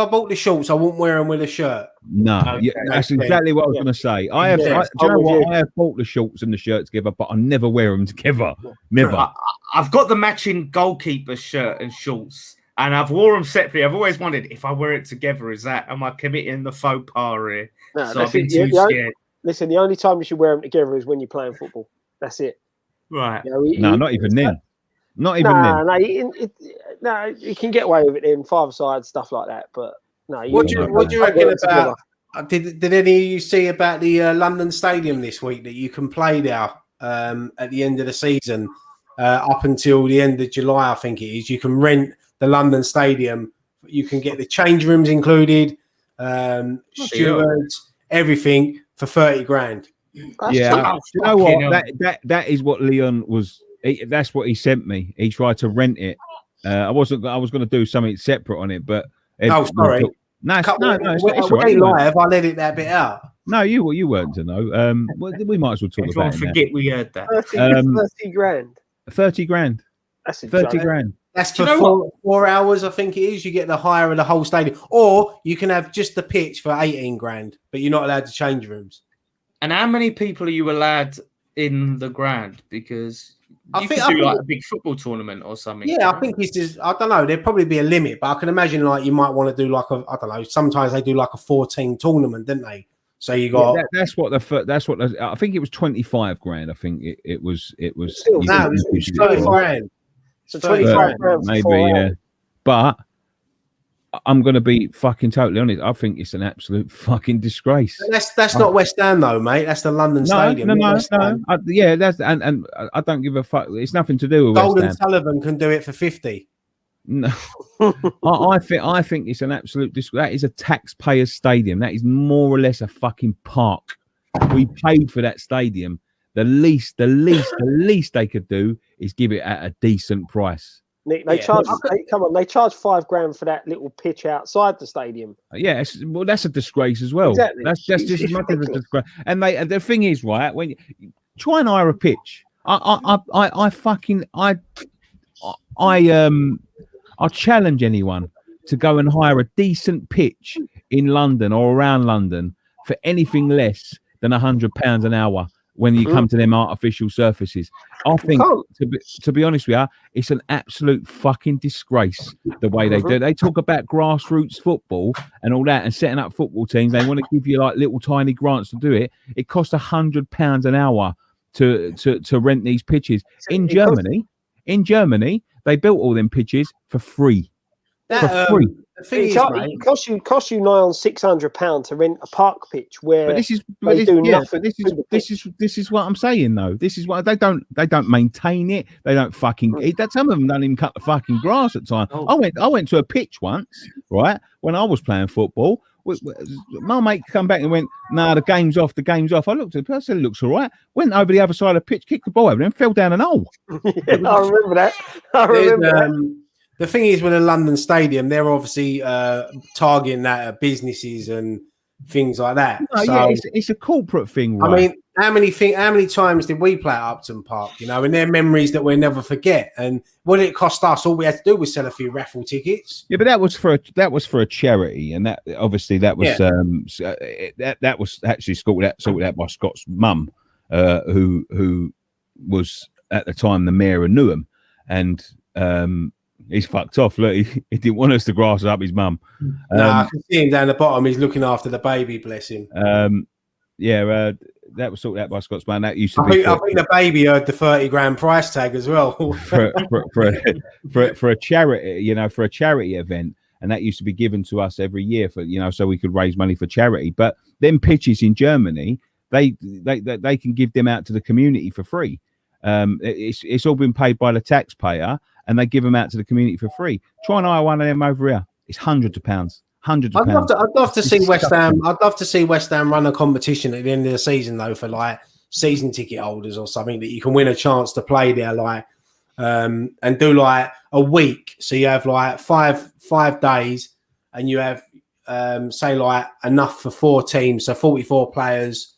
I bought the shorts, I wouldn't wear them with a shirt. No, Okay. yeah, that's exactly what I was going to say. I have. Yeah. Do you know what? I have bought the shorts and the shirt together, but I never wear them together. Never. I've got the matching goalkeeper shirt and shorts, and I've wore them separately. I've always wondered if I wear it together, am I committing the faux pas here? No, So I've been too scared. Listen, the only time you should wear them together is when you're playing football. That's it. Right. No, not even then. Not even then. No, you can get away with it in five-a-side stuff like that. But no, What do you reckon about? Did any of you see about the London Stadium this week that you can play there at the end of the season up until the end of July? I think it is. You can rent the London Stadium. You can get the change rooms included, stewards, everything for 30 grand. Yeah, you know what? That is what Leon was. That's what he sent me. He tried to rent it. I was going to do something separate on it, but sorry. No, it's right. Live. I let it that bit out. No, you weren't to know. We might as well talk about it. Forget we heard that. 30 grand. 30 grand. That's 30 grand. That's for 4 hours, I think it is. You get the hire of the whole stadium, or you can have just the pitch for 18 grand, but you're not allowed to change rooms. And how many people are you allowed in the ground? Because I think like a big football tournament or something. Yeah, I think it's just, I don't know. There'd probably be a limit, but I can imagine like you might want to do like I don't know. Sometimes they do like a 14 tournament, don't they? So you got that's what I think it was 25 grand. I think it was. Still, no, it's 25 grand. So 25 grand, maybe, yeah. But I'm going to be fucking totally honest. I think it's an absolute fucking disgrace. That's not West Ham though, mate. That's the London Stadium. No. That's and I don't give a fuck. It's nothing to do with Golden West Ham. Sullivan can do it for 50. No, I think it's an absolute disgrace. That is a taxpayer's stadium. That is more or less a fucking park. We paid for that stadium. The least they could do is give it at a decent price. Nick, they charge. They charge $5 for that little pitch outside the stadium. Yeah, well, that's a disgrace as well. Exactly. That's just as much of a disgrace. And the thing is, right, when you try and hire a pitch, I challenge anyone to go and hire a decent pitch in London or around London for anything less than £100 an hour. When you come to them artificial surfaces, I think, to be honest with you, it's an absolute fucking disgrace the way they do it. They talk about grassroots football and all that and setting up football teams. They want to give you like little tiny grants to do it. It costs £100 an hour to rent these pitches. In Germany, they built all them pitches for free. For free. It costs you nigh on £600 to rent a park pitch where this is what I'm saying though. This is what they don't maintain it. They don't fucking eat that. Some of them don't even cut the fucking grass at times. I went to a pitch once, right, when I was playing football. My mate come back and went, "Nah, the game's off. The game's off." I looked at it. I said, "It looks all right." Went over the other side of the pitch, kicked the ball over, and fell down an hole. I remember that. The thing is, with the London Stadium, they're obviously targeting that at businesses and things like that. No, so, yeah, it's a corporate thing. Right? I mean, how many times did we play at Upton Park? You know, and they're memories that we'll never forget. And what did it cost us? All we had to do was sell a few raffle tickets. Yeah, but that was for a charity, and that obviously that was that was actually sorted out by Scott's mum, who was at the time the mayor of Newham, and he's fucked off. Look, he didn't want us to grass up his mum. I can see him down the bottom. He's looking after the baby, bless him. That was sorted out by Scott's man. That used to I think the baby heard the 30 grand price tag as well for a charity, for a charity event, and that used to be given to us every year for so we could raise money for charity. But them pitches in Germany, they can give them out to the community for free. It's all been paid by the taxpayer, and they give them out to the community for free. Try and hire one of them over here. It's hundreds of pounds. hundreds of pounds. I'd love to It's see West Ham. disgusting. I'd love to see West Ham run a competition at the end of the season, though, for like season ticket holders or something, that you can win a chance to play there, like, and do like a week. So you have like five days, and you have say like enough for 4 teams, so 44 players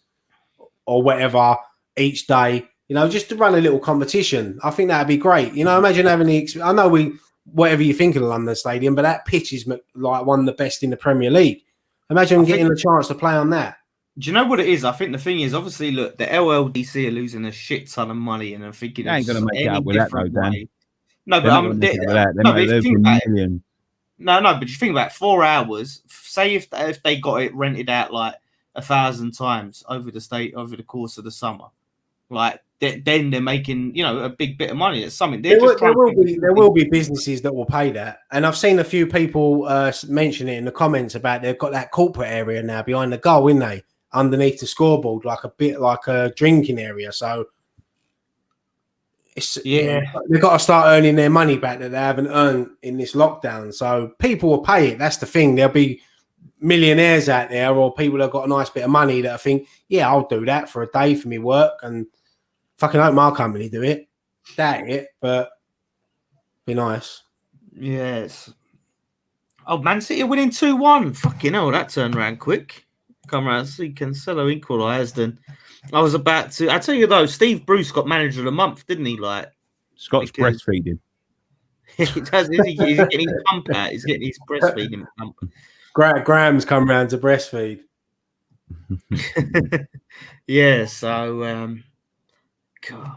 or whatever each day. You know, just to run a little competition. I think that'd be great. You know, imagine having the. I know whatever you think of the London Stadium, but that pitch is like one of the best in the Premier League. Imagine getting a chance to play on that. Do you know what it is? I think the thing is, obviously, look, the LLDC are losing a shit ton of money, and I'm thinking They ain't going to make it up with that, though, Dan. No, but but you think about it, 4 hours. Say if they got it rented out like 1,000 times over the course of the summer, like then they're making, you know, a big bit of money. It's something there will be businesses that will pay that, and I've seen a few people mention it in the comments about they've got that corporate area now behind the goal, isn't they? Underneath the scoreboard, like a bit like a drinking area. So they've got to start earning their money back that they haven't earned in this lockdown. So people will pay it. That's the thing. There'll be millionaires out there, or people that have got a nice bit of money that think, yeah, I'll do that for a day for me work, and fucking hope my company do it. That it, but be nice. Yes. Oh, Man City winning 2-1. Fucking hell, that turned around quick. Come around, see Cancelo equalised, and I was about to. I tell you though, Steve Bruce got manager of the month, didn't he? Like Scott's breastfeeding. He does. He's getting his pump out. He's getting his breastfeeding pump. Graham's come round to breastfeed. Yeah. So, God.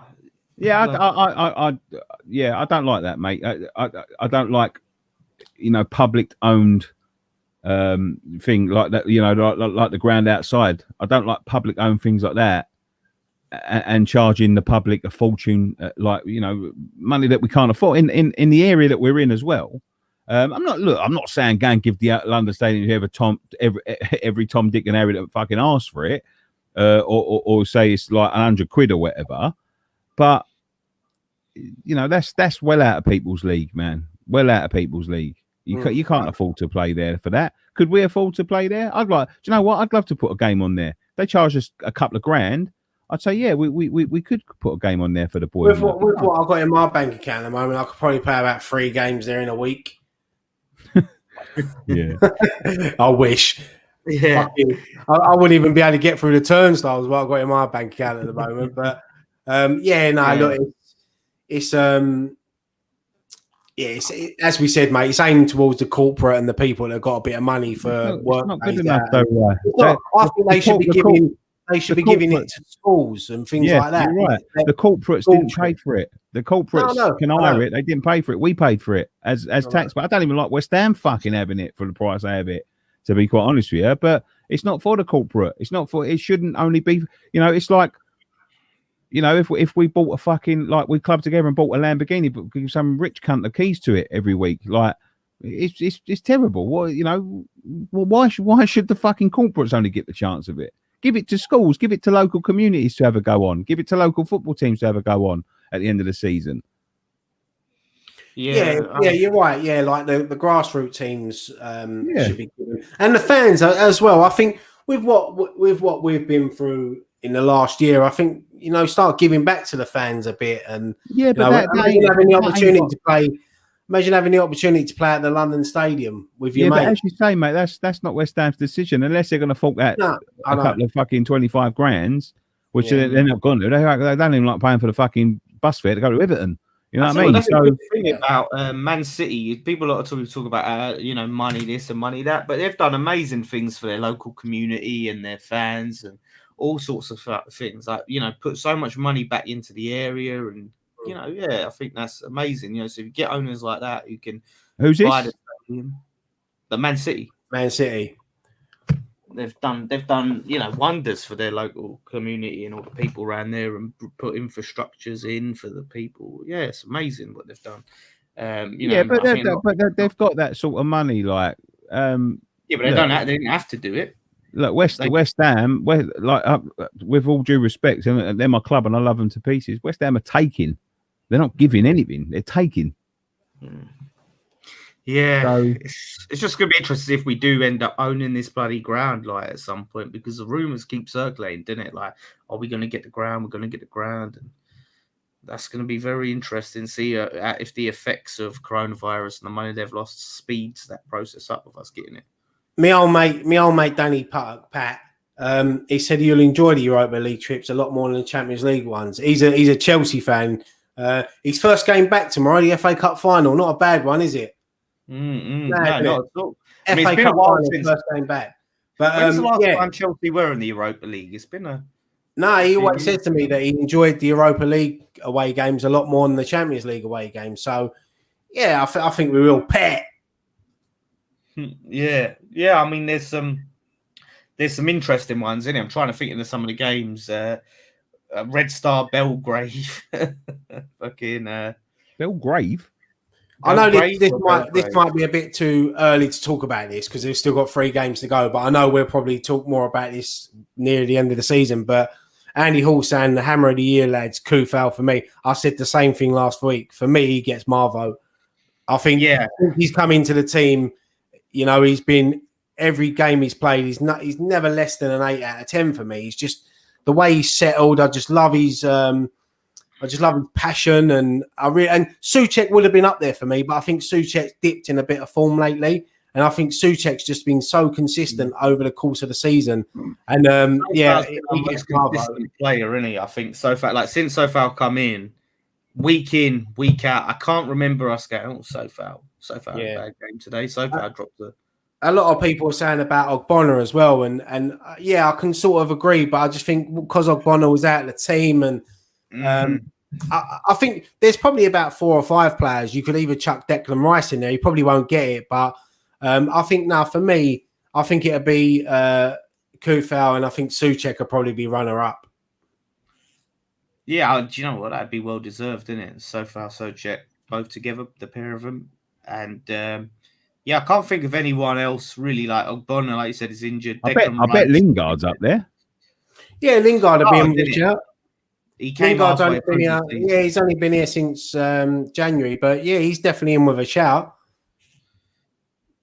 Yeah, I don't like that, mate. I don't like, you know, public owned thing like that, you know, like the ground outside. I don't like public owned things like that, and charging the public a fortune, like, you know, money that we can't afford in the area that we're in as well. I'm not saying go and give the London Stadium every Tom, Dick and Harry that fucking asked for it, or say it's like 100 quid or whatever, but you know, that's well out of people's league, man. Well out of people's league. You can't afford to play there for that. Could we afford to play there? Do you know what? I'd love to put a game on there. They charge us a couple of grand. I'd say, yeah, we could put a game on there for the boys. With what I've got in my bank account at the moment, I could probably play about 3 games there in a week. Yeah. I wish. Yeah. I wouldn't even be able to get through the turnstiles what I've got in my bank account at the moment. But look, it's as we said, mate, it's aimed towards the corporate and the people that have got a bit of money for work. Not good enough, though. I think they should be giving it to schools and things like that. You're right. The corporates didn't pay for it. The corporates can hire it. They didn't pay for it. We paid for it as tax. But I don't even like West Ham fucking having it for the price they have it, to be quite honest with you. But it's not for the corporate. It's not for. It shouldn't only be. You know, it's like, you know, if we bought a fucking, like, we clubbed together and bought a Lamborghini, but give some rich cunt the keys to it every week, like, it's terrible. What, you know, well, why should the fucking corporates only get the chance of it? Give it to schools, give it to local communities to have a go on, give it to local football teams to have a go on at the end of the season. Yeah, you're right. Yeah, like the grassroots teams should be given, and the fans as well. I think with what we've been through in the last year, I think, you know, start giving back to the fans a bit, and imagine having the opportunity to play. Imagine having the opportunity to play at the London Stadium with your mate. But as you say, mate, that's not West Ham's decision, unless they're going to fork out a couple of fucking 25 grands, which they're not going to. They don't even like paying for the fucking bus fare to go to Everton. You know what I mean? That's the thing about Man City. People a lot of talk about you know, money this and money that, but they've done amazing things for their local community and their fans and all sorts of things. Like, you know, put so much money back into the area, and you know, I think that's amazing. You know, so if you get owners like that who can buy the stadium, the Man City. They've done, you know, wonders for their local community and all the people around there, and put infrastructures in for the people. Yeah, it's amazing what they've done. But they've got that sort of money, like. But they didn't have to do it. Look, West Ham, with all due respect, and they're my club, and I love them to pieces. West Ham are taking; they're not giving anything; they're taking. Yeah, So- it's just going to be interesting if we do end up owning this bloody ground, like at some point, because the rumors keep circulating, didn't it? Like, are we going to get the ground? We're going to get the ground, and that's going to be very interesting. See if the effects of coronavirus and the money they've lost speeds that process up of us getting it. My old mate Danny Pat. He said he'll enjoy the Europa League trips a lot more than the Champions League ones. He's a Chelsea fan. His first game back tomorrow, the FA Cup final. Not a bad one, is it? No, Bad, not isn't at all. it? I mean, FA it's been a Cup while final, since. first game back. But When's the last yeah. time Chelsea were in the Europa League? It's been a. No, he always said to me that he enjoyed the Europa League away games a lot more than the Champions League away games. So, yeah, I think we will pet. Yeah. I mean, there's some interesting ones in it. I'm trying to think of some of the games. Red Star Belgrade, fucking Belgrave. I know Belgrade this or this might be a bit too early to talk about this because we've still got 3 games to go. But I know we'll probably talk more about this near the end of the season. But Andy Hall saying the hammer of the year, lads, Kufal for me. I said the same thing last week. For me, he gets my vote. I think he's come into the team. You know, he's been every game he's played. He's never less than an 8 out of 10 for me. He's just the way he's settled. I just love his passion, and and Souček would have been up there for me, but I think Souček's dipped in a bit of form lately, and I think Souček's just been so consistent over the course of the season. And he gets my vote. Player, isn't he? I think so far, like since Sofal come in, week out, I can't remember us going, Sofal had a bad game today. Sofal dropped a lot of people are saying about Ogbonna as well, and I can sort of agree, but I just think because Ogbonna was out of the team, and I think there's probably about 4 or 5 players you could either chuck Declan Rice in there. You probably won't get it, but I think now for me, I think it'll be Kufal, and I think Souček will probably be runner up. Yeah, do you know what? That'd be well deserved, isn't it? Sofal, Souček, both together, the pair of them, and. I can't think of anyone else really. Like Ogbonna, like you said, is injured. I bet Lingard's up there. Yeah, Lingard will be in the shout. He came Lingard's halfway only been here. Yeah, he's only been here since January, but yeah, he's definitely in with a shout.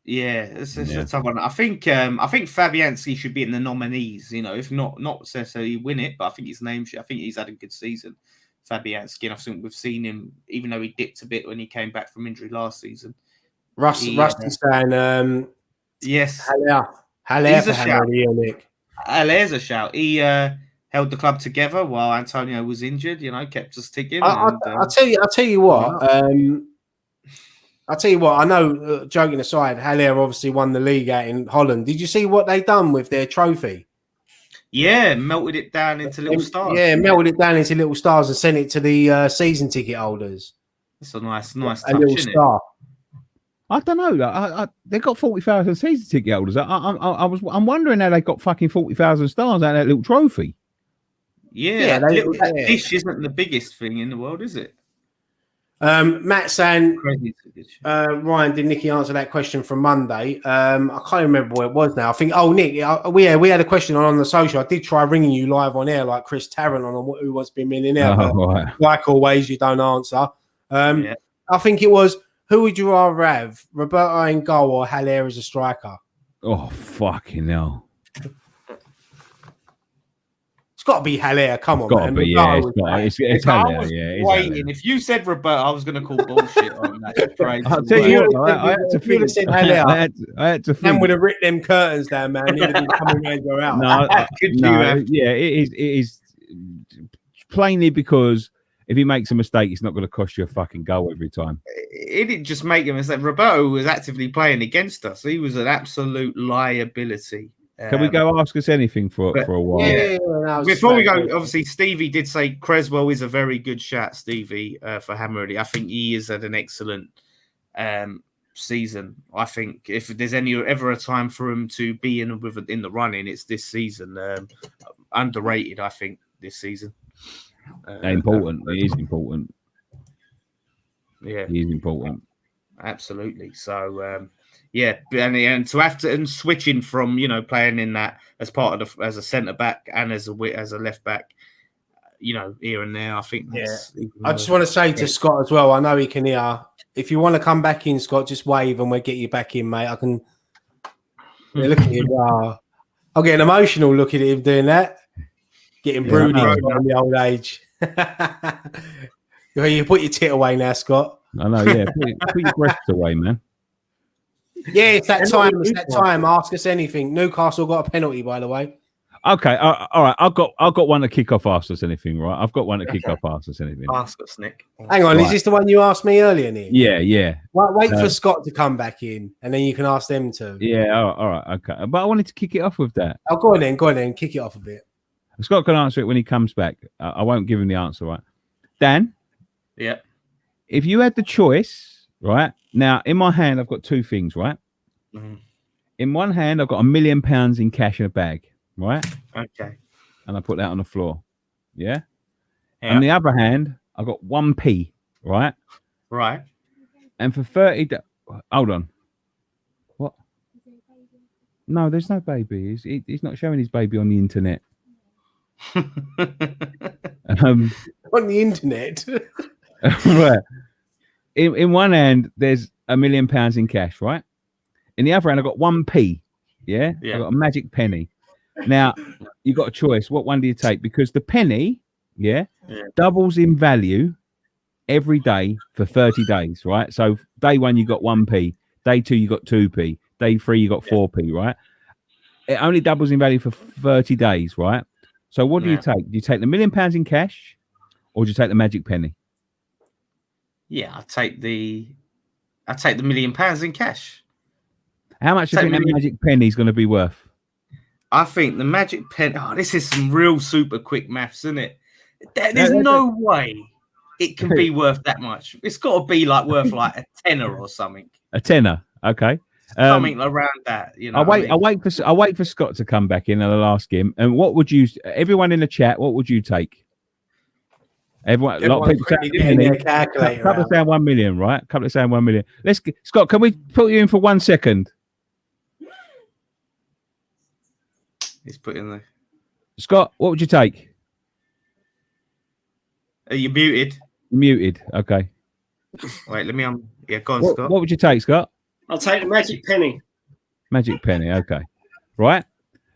Yeah, it's a tough one. I think Fabianski should be in the nominees. You know, if not necessarily win it, but I think his name should. I think he's had a good season, Fabianski, and I think we've seen him, even though he dipped a bit when he came back from injury last season. Rusty's saying, yes, Haller for Hammer of the year, Nick. Haller's a shout. He held the club together while Antonio was injured. You know, kept us ticking. I'll tell you what. I'll tell you what. I know. Joking aside, Haller obviously won the league out in Holland. Did you see what they done with their trophy? Yeah, melted it down into little stars. Yeah, melted it down into little stars and sent it to the season ticket holders. It's a nice touch, a little star. I don't know. They got 40,000 season ticket holders. I'm wondering how they got fucking 40,000 stars out of that little trophy. Yeah, that dish isn't the biggest thing in the world, is it? Matt saying, Ryan, did Nicky answer that question from Monday? I can't remember what it was now. I think, Nick, we had a question on the social. I did try ringing you live on air, like Chris Tarrant on Who Wants to Be a Millionaire. Right. Like always, you don't answer. I think it was, who would you rather have, Roberto in goal or Haller as a striker? Oh, fucking hell. It's got to be Haller. Come on, it's gotta man. Be, it's Haller. Yeah, waiting. If you said Roberto, I was going to call bullshit on that. I'll tell you what, I had to think. I had to think. Man would have ripped them curtains down, man. He'd have been coming around your house. It is plainly because if he makes a mistake, it's not going to cost you a fucking goal every time. It didn't just make him. Roberto was actively playing against us. He was an absolute liability. Can we go ask us anything for a while? Yeah, before we go, obviously, Stevie did say Creswell is a very good shout, Stevie, for Hammerly. I think he has had an excellent season. I think if there's ever a time for him to be in the running, it's this season. Underrated, I think, this season. Important. It is important. Yeah, he is important. Absolutely. So, and to have to switching from playing in that as part of as a centre back and as a left back, here and there. I think that's. I just want to say to Scott as well. I know he can hear. If you want to come back in, Scott, just wave and we'll get you back in, mate. I can. Yeah, look at him. I'll get emotional looking at him doing that. Getting broody in the old age. You put your tit away now, Scott. I know, yeah. Put your breasts away, man. Yeah, it's that time. It's that time. Ask us anything. Newcastle got a penalty, by the way. Okay, all right. I've got one to kick off. Ask us anything, right? I've got one to kick off. Ask us anything. Ask us, Nick. Hang on, is this the one you asked me earlier, Nick? Yeah. Wait for Scott to come back in, and then you can ask them to. Yeah, all right, okay. But I wanted to kick it off with that. Oh, go on then. Kick it off a bit. Scott can answer it when he comes back. I won't give him the answer, right? Dan? Yeah. If you had the choice, right? Now, in my hand, I've got two things, right? Mm-hmm. In one hand, I've got £1 million in cash in a bag, right? Okay. And I put that on the floor. Yeah? On the other hand, I've got 1p, right? Right. And for 30 hold on. What? No, there's no baby. He's not showing his baby on the internet. On the internet. Right. In one hand, there's £1 million in cash, right? In the other hand, I've got 1p. Yeah? I've got a magic penny. Now, you've got a choice. What one do you take? Because the penny, doubles in value every day for 30 days, right? So day one, you got 1p. Day two, you got 2p. Day three, you got 4p, right? It only doubles in value for 30 days, right? So what do you take? Do you take the £1 million in cash, or do you take the magic penny? Yeah, I take the £1 million in cash. How much do you think the magic penny is going to be worth? I think the magic pen. Oh, this is some real super quick maths, isn't it? There's no way it can be worth that much. It's got to be worth like a tenner or something. A tenner, okay. Something around that, I'll wait for Scott to come back in, and I'll ask him. And what would you? Everyone in the chat, what would you take? Everyone, a lot of people saying calculator. Couple of saying 1 million, right? Couple of saying 1 million. Scott, can we put you in for 1 second? He's put in there. Scott, what would you take? Are you muted? Muted. Okay. Wait, let me go on, Scott. What would you take, Scott? I'll take the magic penny. Magic penny. Okay. Right.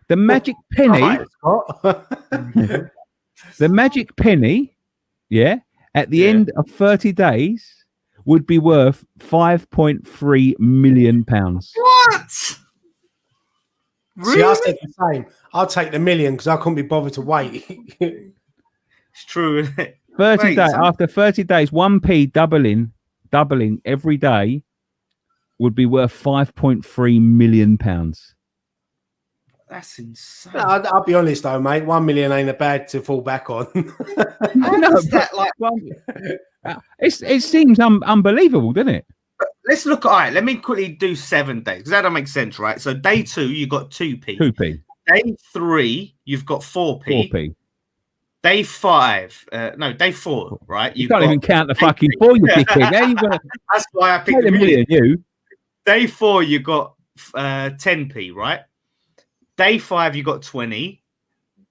The magic penny. The magic penny. Yeah. At the end of 30 days, would be worth £5.3 million. What? Really? See, I said the same. I'll take the million because I couldn't be bothered to wait. It's true, isn't it? 30 days. After 30 days, 1p doubling every day would be worth £5.3 million. That's insane. No, I'll be honest though, mate. 1 million ain't a bad to fall back on. It seems unbelievable, doesn't it? Let's look. All right, let me quickly do 7 days because that don't make sense, right? So day 2, you got 2p. 2p. Day 3, you've got 4p. 4p. Day 5, day 4, right? You can't even count the fucking 4, you dickhead. That's why I picked a million. You. Day 4, you got 10p, right? Day 5, you got 20.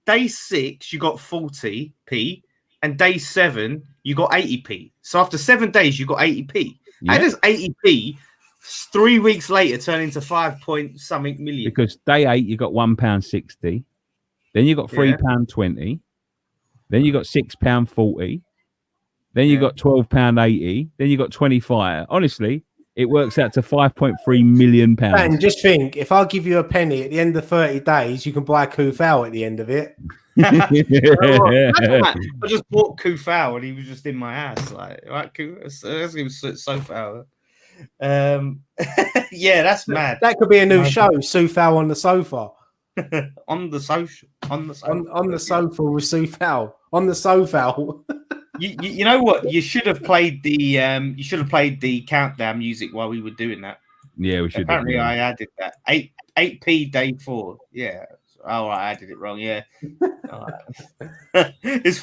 Day 6, you got 40p, and day 7, you got 80p. So after 7 days, you got 80p. How does 80p 3 weeks later turn into 5 point something million? Because day 8, you got £1.60. Then you got £3.20. Then you got £6.40. Then you got £12.80. Then you got 25. Honestly, it works out to £5.3 million. And just think, if I give you a penny at the end of 30 days, you can buy a Kufau at the end of it. I just bought Kufau and he was just in my ass. Right, he was so foul. That's mad. That could be a new show, Sufau on the sofa. on the sofa with Sufau. On the sofa. You know what? You should have played the countdown music while we were doing that. Yeah, we should. Apparently, I added that 8p day 4. Yeah. Oh, I did it wrong. Yeah. It's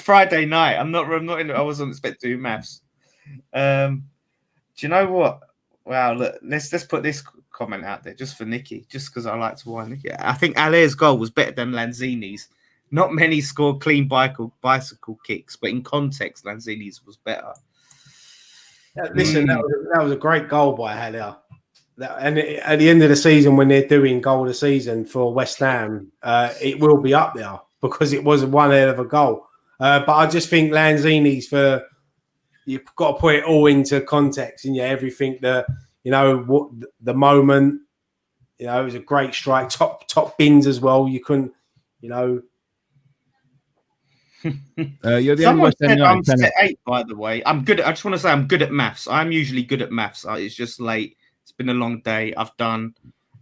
Friday night. I'm not I wasn't expecting to do maths. Do you know what? Wow. Look, let's put this comment out there just for Nicky, just because I like to wine Nicky. I think Aller's goal was better than Lanzini's. Not many scored clean bicycle kicks, but in context, Lanzini's was better. Listen, that was a great goal by Haller. And at the end of the season, when they're doing goal of the season for West Ham, it will be up there because it was one hell of a goal. But I just think Lanzini's you've got to put it all into context, and everything what the moment, it was a great strike, top bins as well. You couldn't, You're the Someone only said I'm set 8, by the way. I just want to say I'm good at maths. I'm usually good at maths. It's just late. It's been a long day. I've done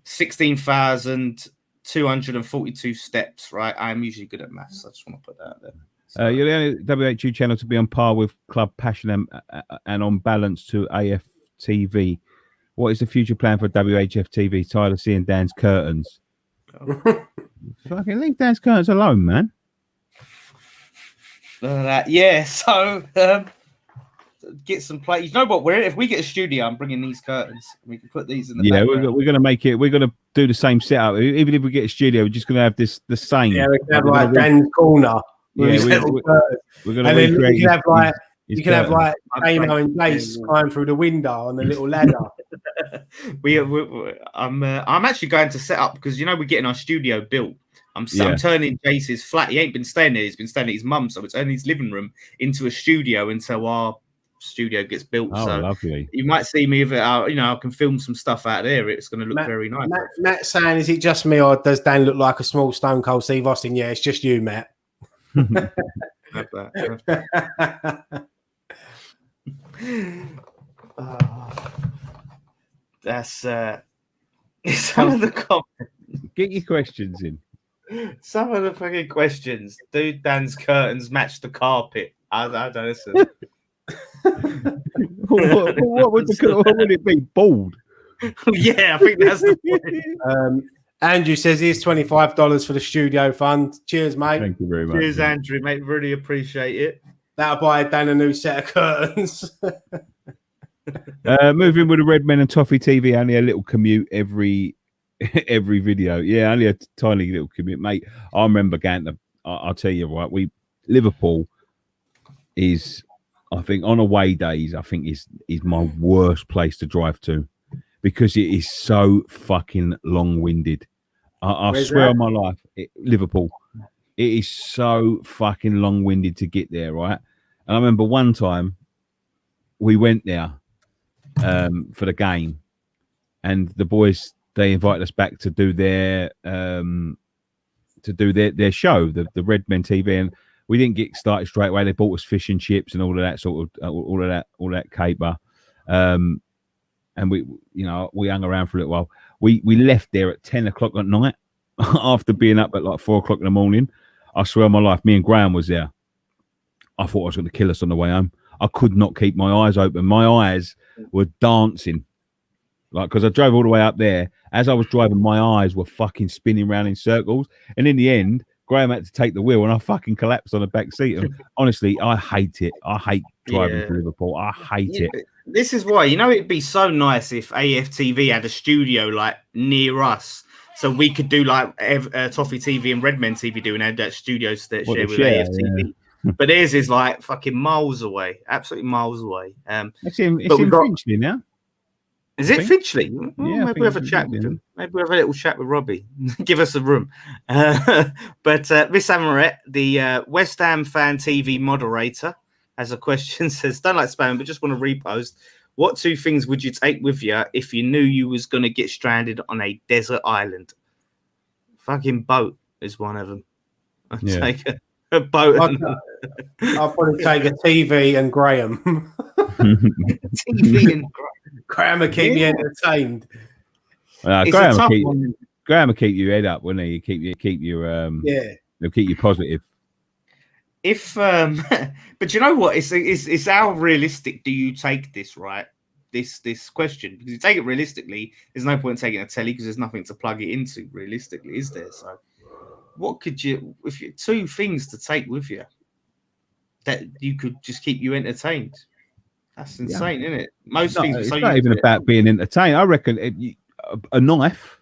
16,242 steps, right? I'm usually good at maths. I just want to put that out there. You're the only WHU channel to be on par with Club Passion and on balance to AFTV. What is the future plan for WHF TV? Tired of seeing Dan's curtains. Fucking leave Dan's curtains alone, man. So get some play. You know what? If we get a studio, I'm bringing these curtains. We can put these in the background. We're gonna make it. We're gonna do the same setup. Even if we get a studio, we're just gonna have the same. Yeah, we can have like Dan's corner. Yeah, we're gonna. And then you can have like Damo and curtain. Jace climbing through the window on the little ladder. I'm actually going to set up because we're getting our studio built. I'm turning Jace's flat. He ain't been staying there. He's been staying at his mum's, so we're turning his living room into a studio until our studio gets built. Oh, so lovely. You might see me with it. I can film some stuff out there. It's going to look very nice. Matt's saying, is it just me or does Dan look like a small Stone Cold Steve Austin? Yeah, it's just you, Matt. Have that. That's some of the comments. Get your questions in. Some of the fucking questions. Do Dan's curtains match the carpet? I don't listen. what would it be? Bald? Yeah, I think that's the point. Andrew says here's $25 for the studio fund. Cheers, mate. Thank you very much. Cheers, Andrew, mate. Really appreciate it. That'll buy Dan a new set of curtains. Moving with the Red Men and Toffee TV, only a little commute every video. Yeah, only a tiny little commute, mate. I remember going to. I'll tell you what. Liverpool is, I think, on away days, I think is my worst place to drive to because it is so fucking long-winded. I swear on my life, Liverpool. It is so fucking long-winded to get there, right? And I remember one time we went there for the game, and the boys they invited us back to do their show, the Red Men TV, and we didn't get started straight away. They bought us fish and chips and all of that all of that caper, and we hung around for a little while. We left there at 10 o'clock at night after being up at like 4 o'clock in the morning. I swear on my life, me and Graham was there. I thought I was going to kill us on the way home. I could not keep my eyes open. My eyes were dancing. Because I drove all the way up there. As I was driving, my eyes were fucking spinning around in circles. And in the end, Graham had to take the wheel and I fucking collapsed on the back seat. And honestly, I hate it. I hate driving to Liverpool. I hate it. This is why, it'd be so nice if AFTV had a studio like near us. So we could do like Toffee TV and Redmen TV doing that studio share with AFTV. Yeah. But theirs is like fucking miles away, absolutely miles away. It's in Finchley now. Is it Finchley? Well, yeah, maybe we have a chat with him. Maybe we have a little chat with Robbie. Give us a room. But Miss Amaret, the West Ham fan TV moderator, has a question. Says, don't like spamming, but just want to repost. What 2 things would you take with you if you knew you was going to get stranded on a desert island? Fucking boat is one of them. I'd take a boat. I'll probably take a TV and Graham. TV and Graham will keep me entertained. Graham will keep your head up, wouldn't he? He'll keep you positive. If but you know what? It's how realistic do you take this, right? This question, because you take it realistically, there's no point in taking a telly because there's nothing to plug it into realistically, is there? So what could you, if you 2 things to take with you that you could just keep you entertained? That's insane, isn't it? Most things. It's not even about being entertained. I reckon a knife.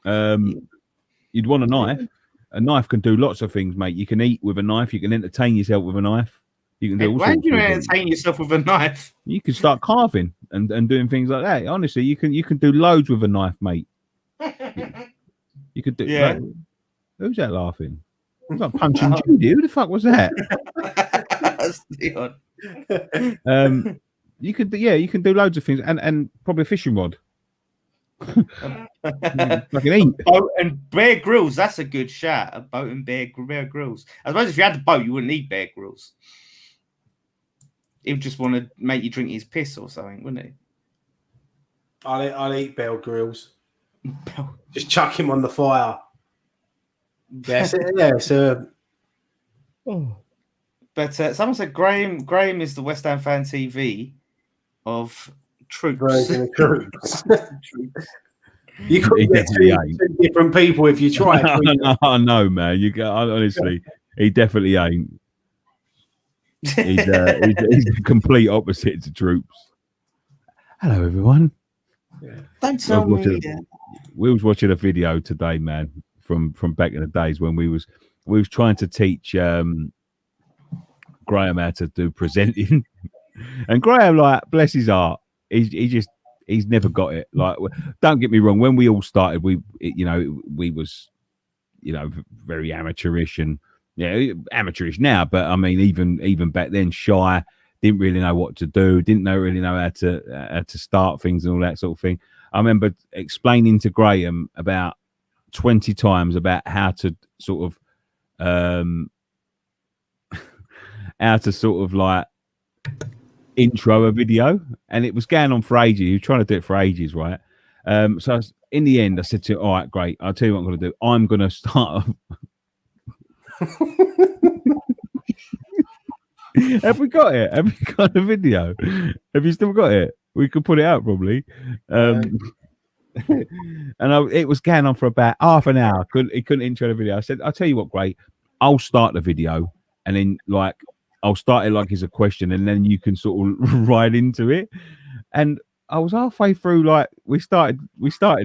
You'd want a knife. a knife can do lots of things, mate. You can eat with a knife. You can entertain yourself with a knife. You can do all Why sorts do you of things. entertain yourself with a knife? You can start carving and doing things like that. Honestly, you can do loads with a knife, mate. You could do. Yeah. Like, who's that laughing? It was like punching Judy. Who the fuck was that? You could do, you can do loads of things and probably a fishing rod. Fucking eat. Boat and Bear Grylls, that's a good shout. A boat and Bear Grylls. I suppose if you had the boat, you wouldn't need Bear Grylls. He would just want to make you drink his piss or something, wouldn't he? I'll eat Bear Grylls. Just chuck him on the fire. Yes, But someone said Graham is the West Ham fan TV of troops. You could get two different people if you try. No, man. Honestly, he definitely ain't. He's the complete opposite to troops. Hello, everyone. Yeah. Don't tell me that. We was watching a video today, man, from back in the days when we was trying to teach Graham how to do presenting, and Graham, like, bless his heart, he's never got it. Like, don't get me wrong, when we all started, we was, very amateurish and amateurish now, but I mean, even back then, shy, didn't really know what to do, didn't really know how to start things and all that sort of thing. I remember explaining to Graham about 20 times about how to sort of like intro a video, and it was going on for ages. He was trying to do it for ages, right? So in the end, I said to him, all right, great, I'll tell you what I'm going to do. I'm going to start Have we got it? Have we got the video? Have you still got it? We could put it out probably. It was going on for about half an hour. He couldn't intro the video. I said, I'll tell you what, great, I'll start the video, and then like I'll start it like it's a question, and then you can sort of ride into it. And I was halfway through, like we started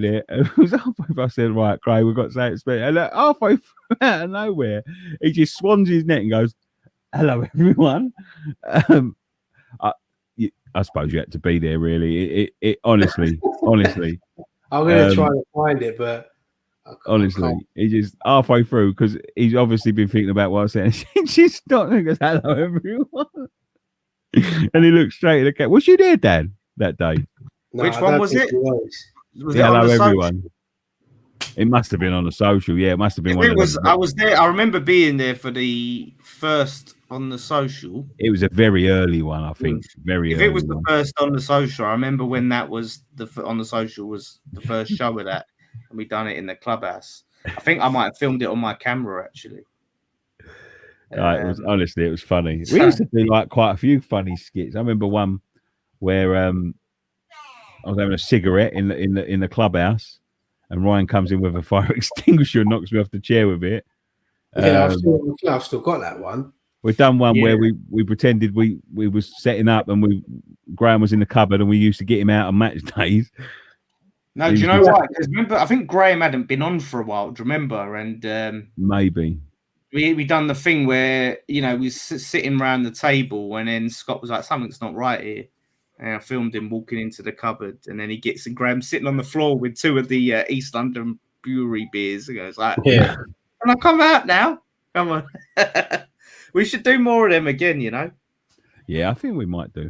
it. It was halfway through, I said, right, great, we've got to say it. And halfway through, out of nowhere, he just swans his neck and goes, hello, everyone. I suppose you had to be there, really. It honestly. I'm going to try and find it, but honestly, he just halfway through, because he's obviously been thinking about what I said. And she stopped and goes, hello, everyone. And he looked straight at the cat. Was you there, Dan, that day? No, Which one was it? Was it hello, on the everyone. It must have been on the social. Yeah, it must have been one of those. I was there. I remember being there for the first on the social. It was a very early one, I think. If it was the first on the social, I remember when that was on the social was the first show of that, and we done it in the clubhouse. I think I might have filmed it on my camera actually. It was honestly, it was funny. We used to do like quite a few funny skits. I remember one where I was having a cigarette in the clubhouse, and Ryan comes in with a fire extinguisher and knocks me off the chair with it. Yeah, I've still got that one. We've done one where we pretended we was setting up, and Graham was in the cupboard, and we used to get him out on match days. No, do you know why? Because remember, I think Graham hadn't been on for a while. Do you remember? And maybe we done the thing where we was sitting around the table, and then Scott was like, "Something's not right here." And I filmed him walking into the cupboard, and then he gets Graham sitting on the floor with two of the East London Brewery beers. He goes like, "Yeah, can I come out now? Come on." We should do more of them again, Yeah, I think we might do.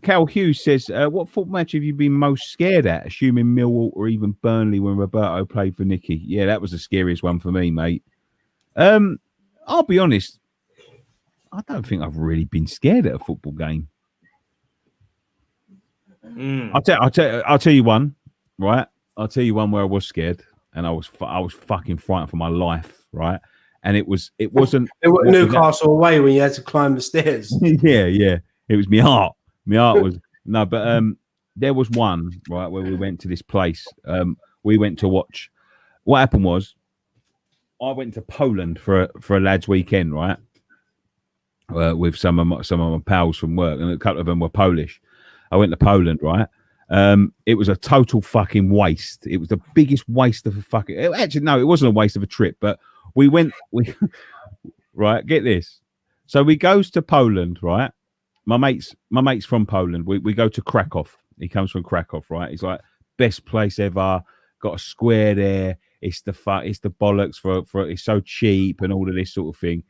Cal Hughes says, what football match have you been most scared at, assuming Millwall or even Burnley when Roberto played for Nicky? Yeah, that was the scariest one for me, mate. I'll be honest, I don't think I've really been scared at a football game. I'll tell you one, right? I'll tell you one where I was scared, and I was fucking frightened for my life, right? And it wasn't. It was Newcastle away when you had to climb the stairs. yeah. It was my heart. My heart was no, but there was one right where we went to this place. We went to watch. What happened was, I went to Poland for a lads' weekend, right? With some of my pals from work, and a couple of them were Polish. I went to Poland, right? It was a total fucking waste. It was the biggest waste of a fucking. Actually, no, it wasn't a waste of a trip. But we right. Get this. So we goes to Poland, right? My mate's from Poland. We go to Krakow. He comes from Krakow, right? He's like, best place ever. Got a square there. It's the bollocks for it's so cheap and all of this sort of thing.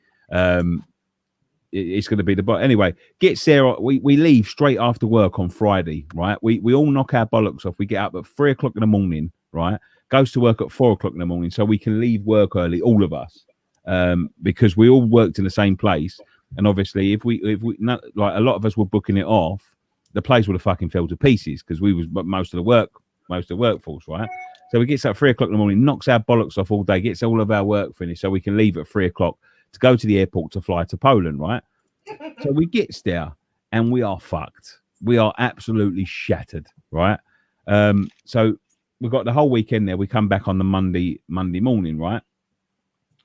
It's going to be the anyway. Gets there. We leave straight after work on Friday, right? We all knock our bollocks off. We get up at 3 o'clock in the morning, right? Goes to work at 4 o'clock in the morning, so we can leave work early, all of us, because we all worked in the same place. And obviously, if we not, like a lot of us were booking it off, the place would have fucking fell to pieces because we was most of the workforce, right? So we gets up 3 o'clock in the morning, knocks our bollocks off all day, gets all of our work finished, so we can leave at 3 o'clock to go to the airport to fly to Poland, right? So we gets there and we are fucked. We are absolutely shattered, right? So we've got the whole weekend there. We come back on the Monday morning, right?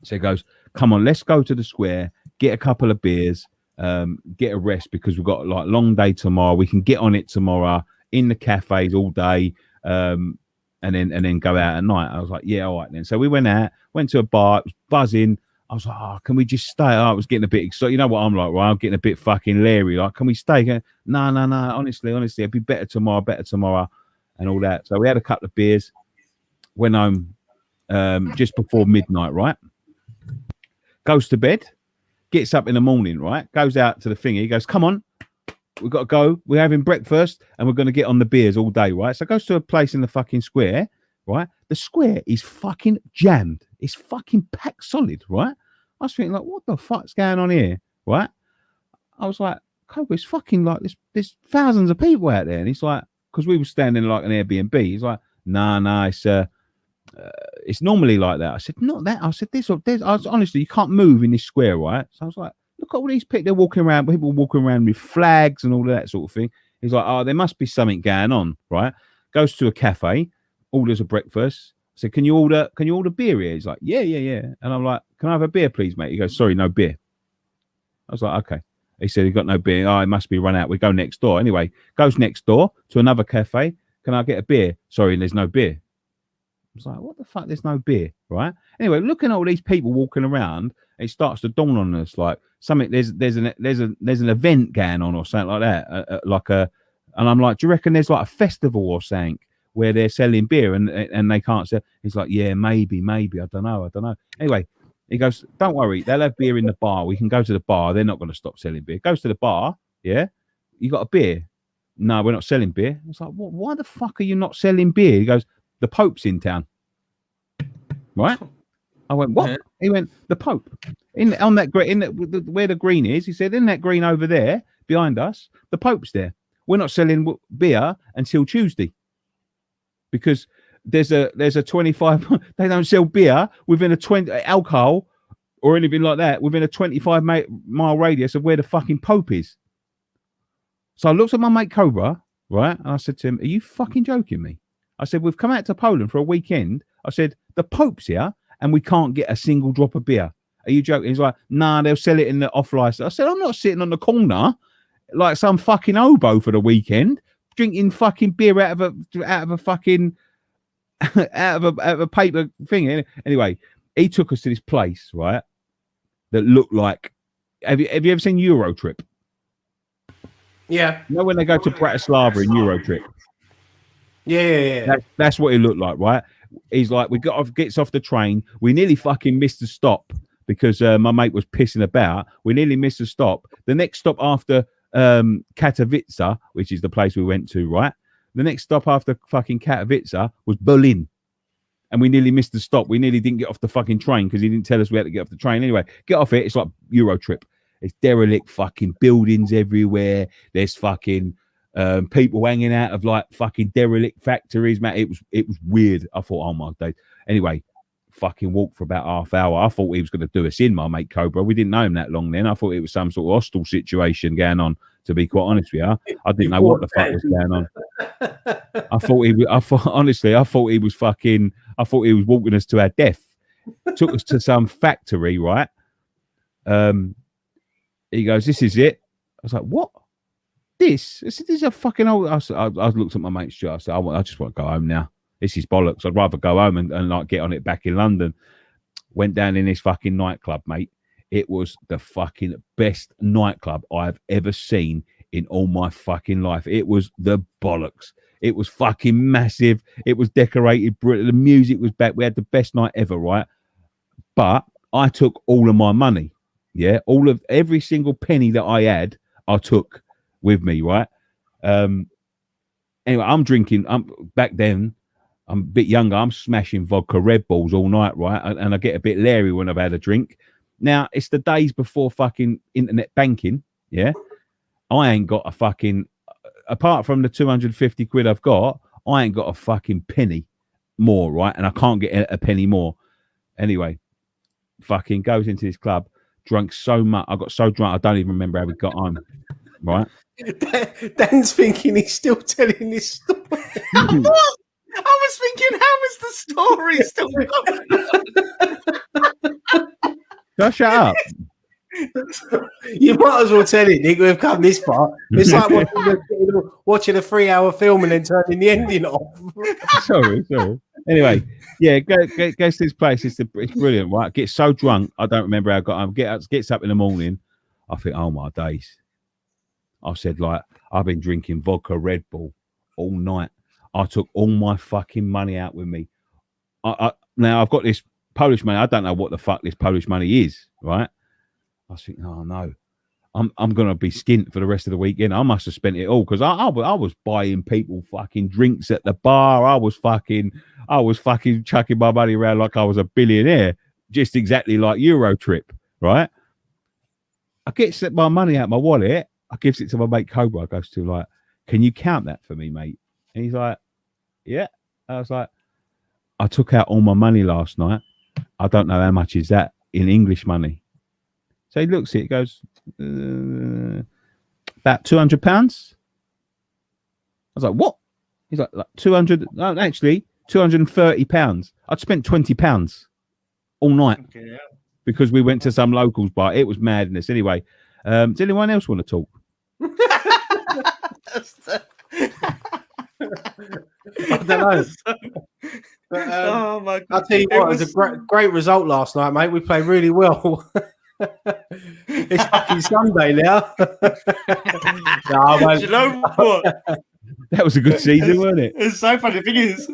So he goes, come on, let's go to the square, get a couple of beers, get a rest because we've got like long day tomorrow. We can get on it tomorrow in the cafes all day, and then go out at night. I was like, yeah, all right then. So we went out, went to a bar, it was buzzing. I was like, oh, can we just stay? I was getting a bit excited. You know what I'm like, right? I'm getting a bit fucking leery. Like, can we stay? No. Honestly, it'd be better tomorrow, and all that. So we had a couple of beers, went home just before midnight, right? Goes to bed, gets up in the morning, right? Goes out to the thingy. He goes, come on, we've got to go. We're having breakfast and we're going to get on the beers all day, right? So goes to a place in the fucking square, right? The square is fucking jammed. It's fucking packed solid, right? I was thinking, like, what the fuck's going on here, right? I was like, Cobra, it's fucking like there's thousands of people out there. And he's like, because we were standing like an Airbnb. He's like, nah, it's normally like that. I said, not that. I said, honestly, you can't move in this square, right? So I was like, look at all these people. They're walking around, people walking around with flags and all of that sort of thing. He's like, oh, there must be something going on, right? Goes to a cafe, orders a breakfast. I said, can you order beer here? He's like, yeah. And I'm like, can I have a beer, please, mate? He goes, sorry, no beer. I was like, okay. He said, he got no beer. Oh, it must be run out. We go next door. Anyway, goes next door to another cafe. Can I get a beer? Sorry, there's no beer. I was like, what the fuck? There's no beer, right? Anyway, looking at all these people walking around, it starts to dawn on us like something. There's an event going on or something like that. And I'm like, do you reckon there's like a festival or something where they're selling beer and they can't sell? He's like, yeah, maybe. I don't know. Anyway, he goes, don't worry, they'll have beer in the bar. We can go to the bar. They're not going to stop selling beer. Goes to the bar. Yeah, you got a beer? No, we're not selling beer. I was like, what? Why the fuck are you not selling beer? He goes, the Pope's in town. Right? I went, what? Yeah. He went, the Pope on that green, where the green is. He said, in that green over there behind us, the Pope's there. We're not selling beer until Tuesday because there's a 25. They don't sell beer within a 20 alcohol or anything like that within a 25-mile radius of where the fucking Pope is. So I looked at my mate Cobra, right, and I said to him, "Are you fucking joking me?" I said, "We've come out to Poland for a weekend." I said, "The Pope's here, and we can't get a single drop of beer. Are you joking?" He's like, "Nah, they'll sell it in the off license." I said, "I'm not sitting on the corner like some fucking hobo for the weekend, drinking fucking beer out of a fucking out of a paper thing." Anyway, he took us to this place, right, that looked like. Have you ever seen Eurotrip? Yeah. You know when they go to Bratislava in Eurotrip? Yeah. That's what it looked like, right? He's like, gets off the train. We nearly fucking missed the stop because my mate was pissing about. We nearly missed the stop. The next stop after Katowice, which is the place we went to, right? The next stop after fucking Katowice was Berlin. And we nearly missed the stop. We nearly didn't get off the fucking train because he didn't tell us we had to get off the train. Anyway, get off it. It's like Eurotrip. It's derelict fucking buildings everywhere. There's fucking people hanging out of like fucking derelict factories, man. It was weird. I thought, oh my day. Anyway, fucking walked for about half hour. I thought he was going to do us in, my mate Cobra. We didn't know him that long then. I thought it was some sort of hostile situation going on, to be quite honest with you. I didn't know what the fuck was going on. I thought he was walking us to our death. Took us to some factory, right? He goes, "This is it." I was like, "What? this? I said, this is a fucking old. I looked at my mate Stuart. I said, I just want to go home now. This is bollocks. I'd rather go home and like get on it back in London. Went down in this fucking nightclub, mate. It was the fucking best nightclub I've ever seen in all my fucking life. It was the bollocks. It was fucking massive. It was decorated. The music was back. We had the best night ever, right? But I took all of my money. Yeah, every single penny that I had, I took with me, right? Anyway, I'm drinking. Back then, I'm a bit younger. I'm smashing vodka Red Bulls all night, right? And I get a bit leery when I've had a drink. Now, it's the days before fucking internet banking, yeah? I ain't got a fucking... Apart from the 250 quid I've got, I ain't got a fucking penny more, right? And I can't get a penny more. Anyway, fucking goes into this club, drunk so much. I got so drunk, I don't even remember how we got home, right? Dan's thinking he's still telling this story. What? I was thinking, how is the story still going? Can I shut up? You might as well tell it, Nick. We've come this far. It's like watching a 3-hour film and then turning the ending off. Sorry. Anyway, yeah, goes to this place. It's brilliant, right? Get so drunk, I don't remember how I got home. Gets up in the morning. I think, oh my days. I said, like, I've been drinking vodka Red Bull all night. I took all my fucking money out with me. Now I've got this Polish money. I don't know what the fuck this Polish money is, right? I was thinking, oh no, I'm gonna be skint for the rest of the weekend. I must have spent it all because I was buying people fucking drinks at the bar. I was fucking chucking my money around like I was a billionaire, just exactly like Euro Trip, right? I get my money out of my wallet. I gives it to my mate Cobra. I goes to like, can you count that for me, mate? And he's like, yeah. I was like, I took out all my money last night. I don't know how much is that in English money. So he looks at it, goes, about £200. I was like, what? He's like 200, no, actually, £230. I'd spent £20 all night because we went to some locals bar. It was madness. Anyway, does anyone else want to talk? I don't know. But, oh my God. I'll tell you what, it was a great result last night, mate. We played really well. It's fucking Sunday now. Do you know what? That was a good season, wasn't it? It's so funny. The thing is,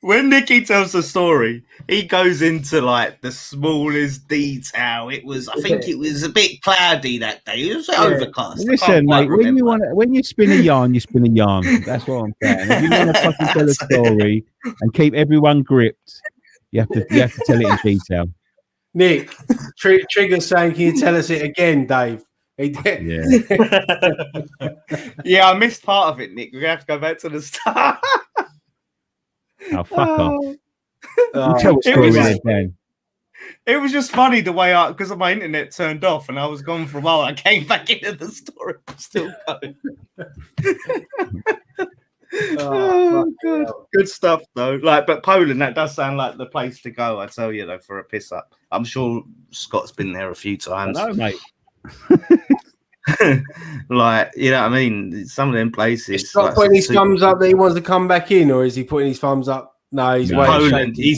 when Nicky tells the story, he goes into like the smallest detail. I think it was a bit cloudy that day. It was overcast. Listen, mate, when you spin a yarn, you spin a yarn. That's what I'm saying. If you want to fucking tell a story and keep everyone gripped, you have to tell it in detail. Nick, Trigger's saying, can you tell us it again, Dave? He did. Yeah. Yeah, I missed part of it, Nick. We're going to have to go back to the start. Oh, fuck off. Tell a story again. It was just funny the way because my internet turned off and I was gone for a while. I came back into the story. Still going. Oh, God. Good stuff though. But Poland, that does sound like the place to go. I tell you though, for a piss up. I'm sure Scott's been there a few times. I know, mate. You know what I mean? Some of them places. He's not putting his thumbs up that he wants to come back in, or is he putting his thumbs up? No, he's Poland. He's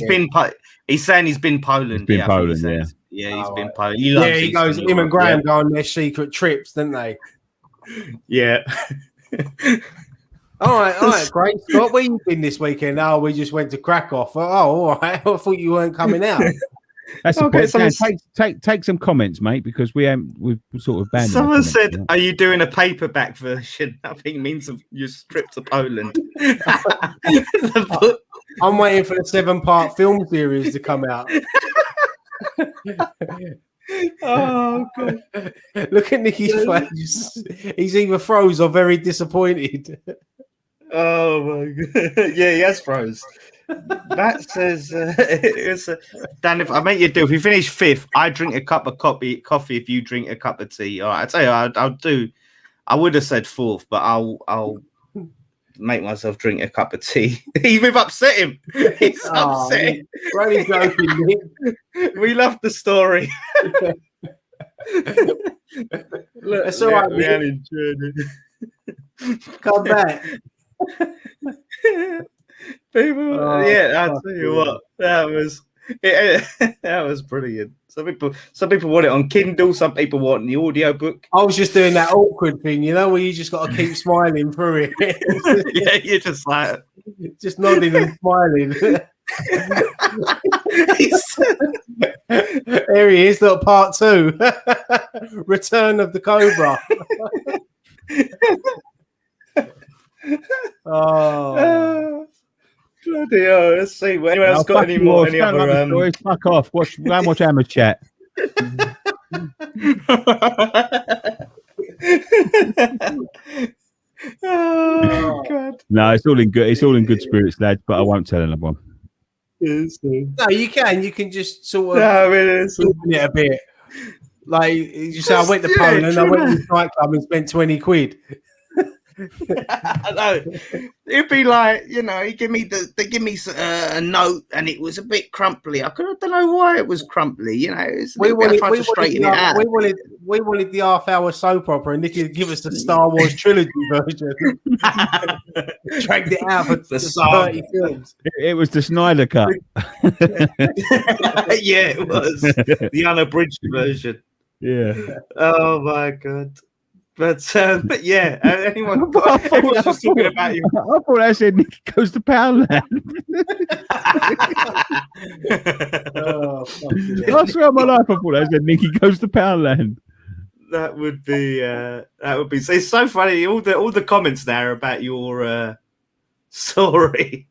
saying he's been Poland. He's been Poland, yeah, he's been Poland. He goes. Him and Graham go on their secret trips, don't they? Yeah. All right, great. Scott, where you been this weekend? Oh, we just went to Krakow. Oh, all right. I thought you weren't coming out. That's okay. Take some comments, mate, because we've sort of banned. Someone said, "Are you doing a paperback version?" I think it means your trip to Poland. I'm waiting for the 7-part film series to come out. Oh God! Look at Nicky's face. He's either froze or very disappointed. Oh my God! Yeah, he has froze. That says, Dan, if I make you do, if you finish 5th, I drink a cup of coffee if you drink a cup of tea. All right, I tell you, I'll do. I would have said 4th, but I'll make myself drink a cup of tea. You've upset him. He's upset. Really joking, Nick. We love the story. Look, it's all right. We enjoyed it. Come back. People, I'll tell you fuck what, that was brilliant. Some people want it on Kindle, some people want the audio book. I was just doing that awkward thing, where you just got to keep smiling through it. Yeah, you're just like just nodding and smiling. There he is, little part 2. Return of the Cobra. Oh. Bloody hell, let's see. Anyone else got any more? Any other stories? Fuck off. Watch Hammer Chat. Oh God. No, it's all in good spirits, lads, but I won't tell anyone. No, you can. You can just sort of it a bit. Like you say, I went to Poland, I went to the nightclub and spent 20 quid. No, it'd be like, he give me a note and it was a bit crumply. I don't know why it was crumply. We wanted the half-hour soap opera, and Nicky would give us the Star Wars trilogy version. Dragged it out for the 30 films. It was the Snyder cut. Yeah, it was the unabridged version. Yeah. Oh my God. But yeah, everyone's just talking about you. I thought I said Nicky goes to Poundland. I swear on my life, I thought I said Nicky goes to Poundland. That would be. It's so funny. All the comments there about your story.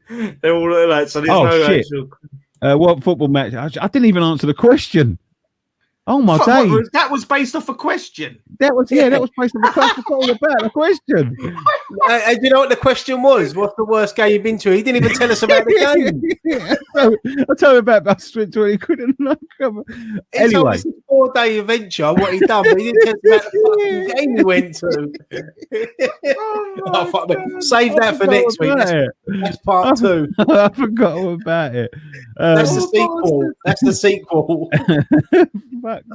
They're all like, so there's shit. Actual. What football match? I didn't even answer the question. Oh my days! That was based off a question. That was based off a question. All about the question. And you know what the question was? What's the worst game you've been to? He didn't even tell us about the game. I told him about I spent 20 quid and He told us a 4-day adventure, what he'd done, but he didn't tell us about the fucking game he went to. Save that for next week. That's part 2. I forgot all about it. That's the sequel. That's the sequel.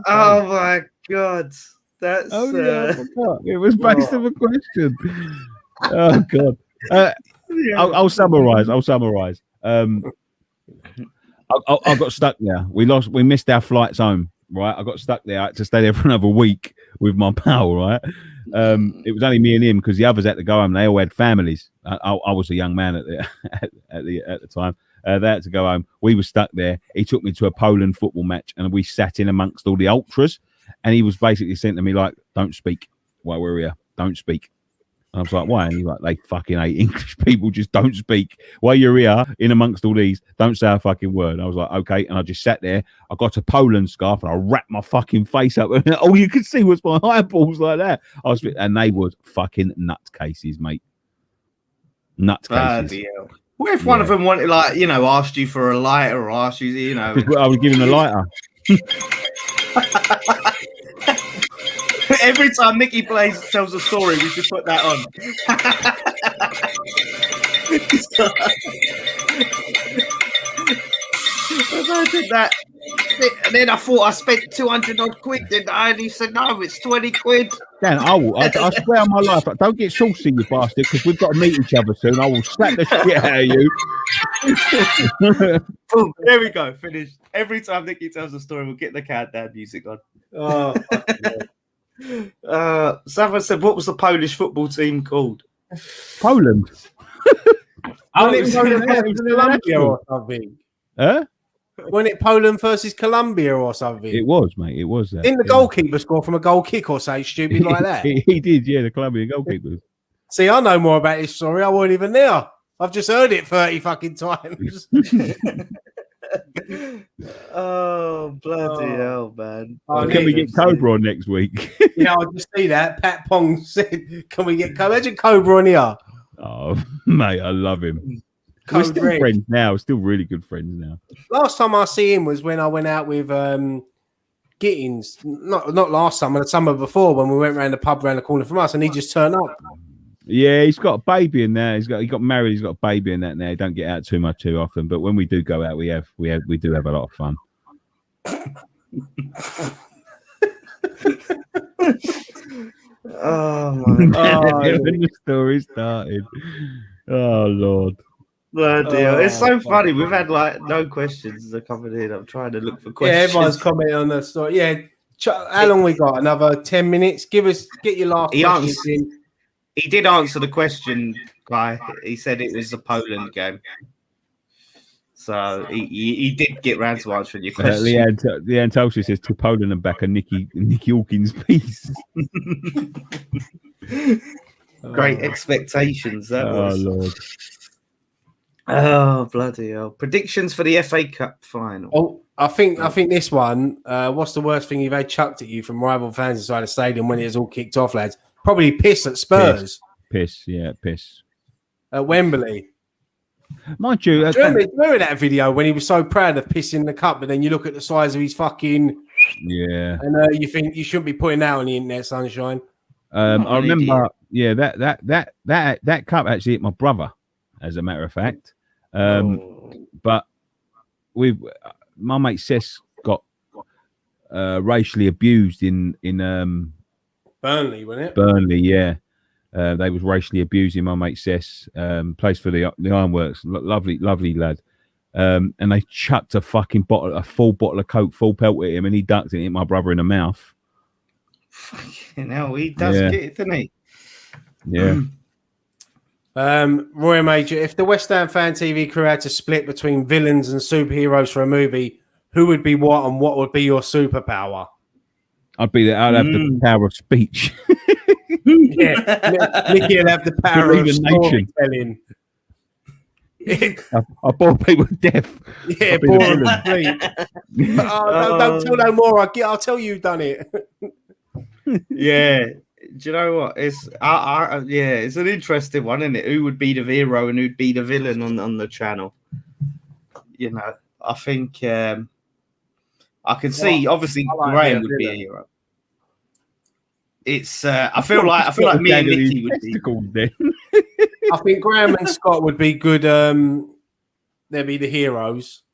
Oh my God. That's it was based on a question. Oh God. I'll summarize. I got stuck there. We missed our flights home, right? I got stuck there. I had to stay there for another week with my pal, right? It was only me and him because the others had to go home. They all had families. I was a young man at the time. They had to go home. We were stuck there. He took me to a Poland football match, and we sat in amongst all the ultras. And he was basically saying to me, like, "Don't speak while we're here. Don't speak." And I was like, "Why?" And he's like, "They fucking hate English people. Just don't speak while you're here in amongst all these. Don't say a fucking word." And I was like, "Okay." And I just sat there. I got a Poland scarf and I wrapped my fucking face up. And all you could see was my eyeballs like that. And they were fucking nutcases, mate. Nutcases. What if one of them wanted, like, asked you for a lighter or asked you, I was giving a lighter. Every time Nicky tells a story, we should put that on. I did that. And then I thought I spent 200 odd quid. Then I only said, no, it's 20 quid. Dan, I swear on my life, don't get saucy, you bastard, because we've got to meet each other soon. I will slap the shit out of you. Boom, there we go, finished. Every time Nicky tells a story, we'll get the countdown music on. Someone said, what was the Polish football team called? Poland. It was Colombia or something. Huh? Wasn't it Poland versus Colombia or something? It was, mate. It was that. Didn't the goalkeeper score from a goal kick or something stupid like that? He did, yeah, the Colombian goalkeeper. See, I know more about this story. I wasn't even there. I've just heard it 30 fucking times. Oh, bloody hell, man. Can we get Cobra on next week? Yeah, I just see that. Pat Pong said, can we get Imagine Cobra on here? Oh, mate, I love him. We're still friends now. Still really good friends now. Last time I see him was when I went out with Gittins. Not last summer, the summer before, when we went around the pub around the corner from us, and he just turned up. Yeah, he's got a baby in there. He got married. He's got a baby in that now. He don't get out too often. But when we do go out, we do have a lot of fun. Oh my When the story started. Oh Lord. bloody hell. It's so Oh, funny. We've had like no questions that are coming in. I'm trying to look for Yeah, questions. everyone's commenting on the story. Yeah, how long we got? Another 10 minutes. Get your last He question answered- in. He did answer the question, guy. He said it was the Poland game. So he did get round to answering your question. Leanne Tulsi says to Poland and back a Nicky Hawkins piece. Great expectations, that Oh was. Lord. Oh, bloody hell. Predictions for the FA Cup final. Oh, I think this one. What's the worst thing you've had chucked at you from rival fans inside the stadium when it was all kicked off, lads? Probably piss at Spurs Piss. at Wembley. Mind you, Do you remember that video when he was so proud of pissing the cup, but then you look at the size of his fucking yeah. and you think you shouldn't be putting that on the internet, sunshine. I remember, that cup actually hit my brother, as a matter of fact. But my mate Cess got racially abused in Burnley, wasn't it? Burnley, yeah. They was racially abusing my mate Cess, plays for the Ironworks, lovely lad. And they chucked a full bottle of Coke, full pelt at him, and he ducked it and hit my brother in the mouth. Fucking hell, he does get it, doesn't he? Yeah. Roy Major, if the West Ham Fan TV crew had to split between villains and superheroes for a movie, who would be what and what would be your superpower? I'd have the power of speech. Yeah, Nicky would have the power of storytelling. I bore people deaf. Yeah, bore them asleep. Don't tell no more. I'll tell you done it. Yeah. Do you know what? It's it's an interesting one, isn't it? Who would be the hero and who'd be the villain on the channel? You know, I think I can see obviously Graham would be a hero. It's I feel like me and Nicky would be. I think Graham and Scott would be good. They'd be the heroes.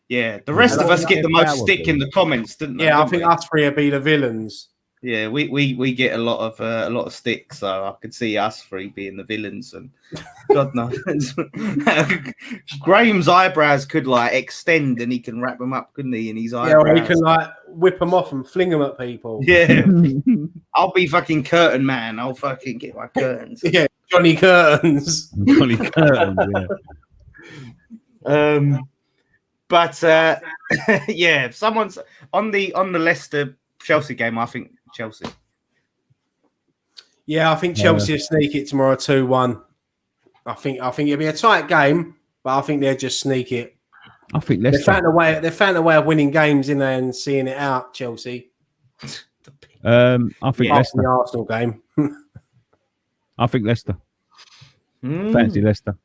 Yeah, the rest of us get the most stick in the comments, didn't they? Yeah, I think us three would be the villains. Yeah, we get a lot of stick, so I could see us three being the villains, and God knows, Graham's eyebrows could like extend, and he can wrap them up, couldn't he? In his eyebrows, yeah, or he can like whip them off and fling them at people. Yeah, I'll be fucking curtain man. I'll fucking get my curtains. Yeah, Johnny Curtains. Johnny Curtains. Yeah. But yeah, if someone's on the Leicester Chelsea game, I think Chelsea. Yeah, I think Chelsea will sneak it tomorrow 2-1. I think it'll be a tight game, but I think they'll just sneak it. I think Leicester. They found a way of winning games in there and seeing it out. Chelsea. I think Leicester. The Arsenal game. I think Leicester. Fancy Leicester.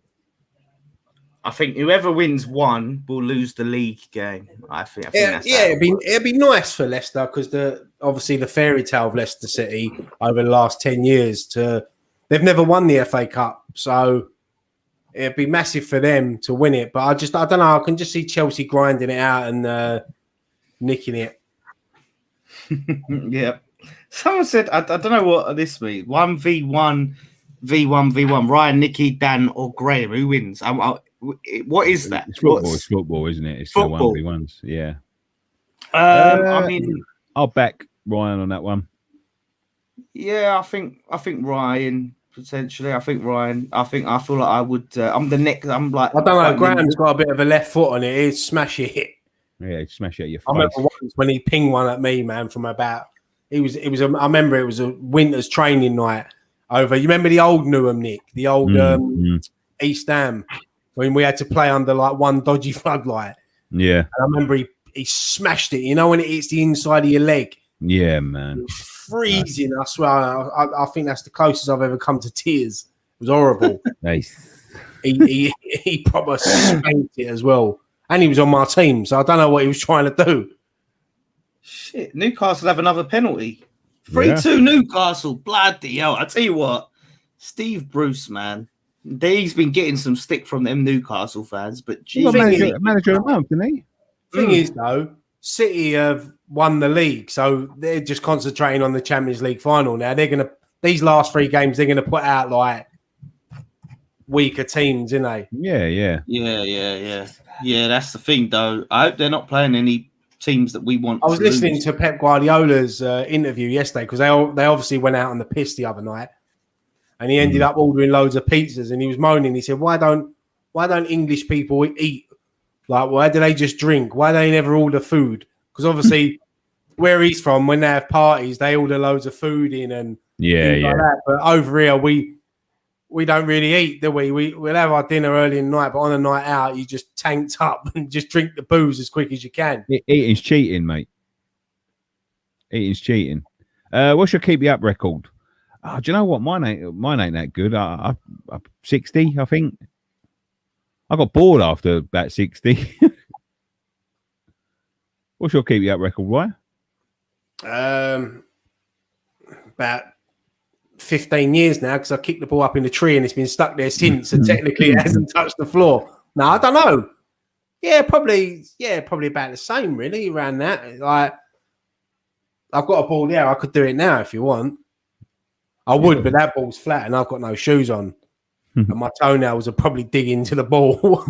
I think whoever wins one will lose the league game. I think that's it'd be nice for Leicester because obviously the fairy tale of Leicester City over the last 10 years they've never won the FA Cup, so it'd be massive for them to win it. But I don't know. I can just see Chelsea grinding it out and nicking it. Yeah. Someone said I don't know what this means. 1v1, V1. Ryan, Nicky, Dan, or Graham. Who wins? What is that? It's football, isn't it? It's football. The 1v1s, yeah. I mean, I'll back Ryan on that one. Yeah, I think Ryan potentially. I feel like I would. I'm the next. I'm like. I don't know. Graham's got a bit of a left foot on it. He's smash it. Yeah, smash it at your face. I remember once when he pinged one at me, man, from about. I remember it was a winter's training night over. You remember the old Newham, Nick? The old East Ham. When we had to play under like one dodgy floodlight. Yeah. And I remember he smashed it. You know when it hits the inside of your leg? Yeah, man. Freezing. I swear. I think that's the closest I've ever come to tears. It was horrible. Nice. He proper spanked it as well. And he was on my team, so I don't know what he was trying to do. Shit. Newcastle have another penalty. 3-2 Newcastle. Bloody hell. I tell you what. Steve Bruce, man. He's been getting some stick from them Newcastle fans, but he's manager of the month, didn't he? Thing is, though, City have won the league, so they're just concentrating on the Champions League final now. These last 3 games, they're gonna put out like weaker teams, isn't they? Yeah. Yeah, that's the thing, though. I hope they're not playing any teams that we want. I was listening to Pep Guardiola's interview yesterday because they obviously went out on the piss the other night, and he ended up ordering loads of pizzas, and he was moaning. He said, "Why don't English people eat? Like, why do they just drink? Why do they never order food? Because obviously, where he's from, when they have parties, they order loads of food in and things like that. But over here, we don't really eat, do we? We'll have our dinner early in the night, but on a night out, you just tanked up and just drink the booze as quick as you can. Eating's cheating, mate. Eating's cheating. What's your keep you up record? Oh, do you know what? Mine ain't that good. I'm 60, I think. I got bored after about 60. What's your keep you up record, right? About 15 years now, because I kicked the ball up in the tree and it's been stuck there since, and technically it hasn't touched the floor. No, I don't know. Yeah, probably about the same, really, around that. Like, I've got a ball there. I could do it now if you want. I would, but that ball's flat and I've got no shoes on. And my toenails are probably digging into the ball.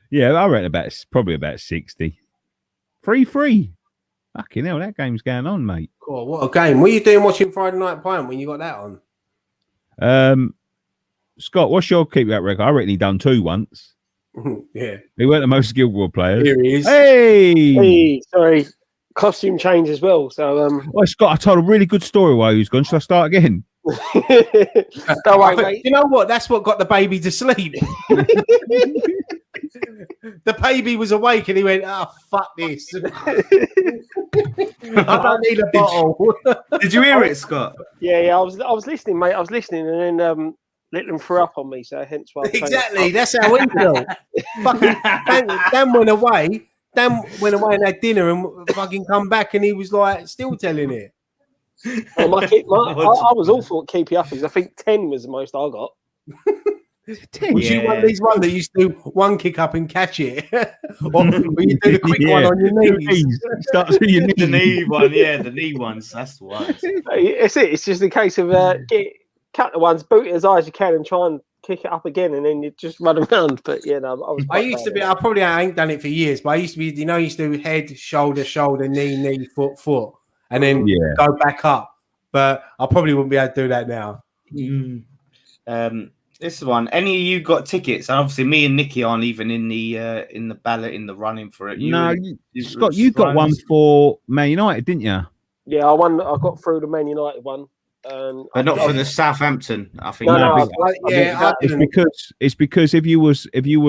Yeah, I reckon probably about 60. 3-3. Fucking hell, that game's going on, mate. Cool, what a game. What are you doing watching Friday Night Pint when you got that on? Scott, what's your keep that record? I reckon he done 2 once. Yeah. He weren't the most skillful players. Here he is. Hey, sorry. Costume change as well. So well, Scott, I told a really good story while he was gone. Shall I start again? Don't worry, mate. You know what? That's what got the baby to sleep. The baby was awake and he went, "Oh, fuck this. I don't need a bottle." Did you hear it, Scott? Yeah. I was listening, mate. I was listening, and then Little threw up on me, so hence why. Exactly. That's how we feel. Fucking Dan went away. Dan went away and had dinner and fucking come back and he was like still telling it. I was awful at keeping up because I think 10 was the most I got. 10? Was you one of these ones that used to do one kick up and catch it? Or you do the quick one on your knees? Starts with your knees. The knee one, yeah, the knee ones. That's the one. It's it. It's just a case of cut the ones, boot it as high as you can, and try and kick it up again, and then you just run around. But yeah, no, I ain't done it for years, but I used to be, I used to do head, shoulder, knee, foot, and then go back up. But I probably wouldn't be able to do that now. This one. Any of you got tickets? And obviously, me and Nicky aren't even in the ballot, in the running for it. Scott, you got one for Man United, didn't you? Yeah, I got through the Man United one. But not for the Southampton, I think. It's because if you was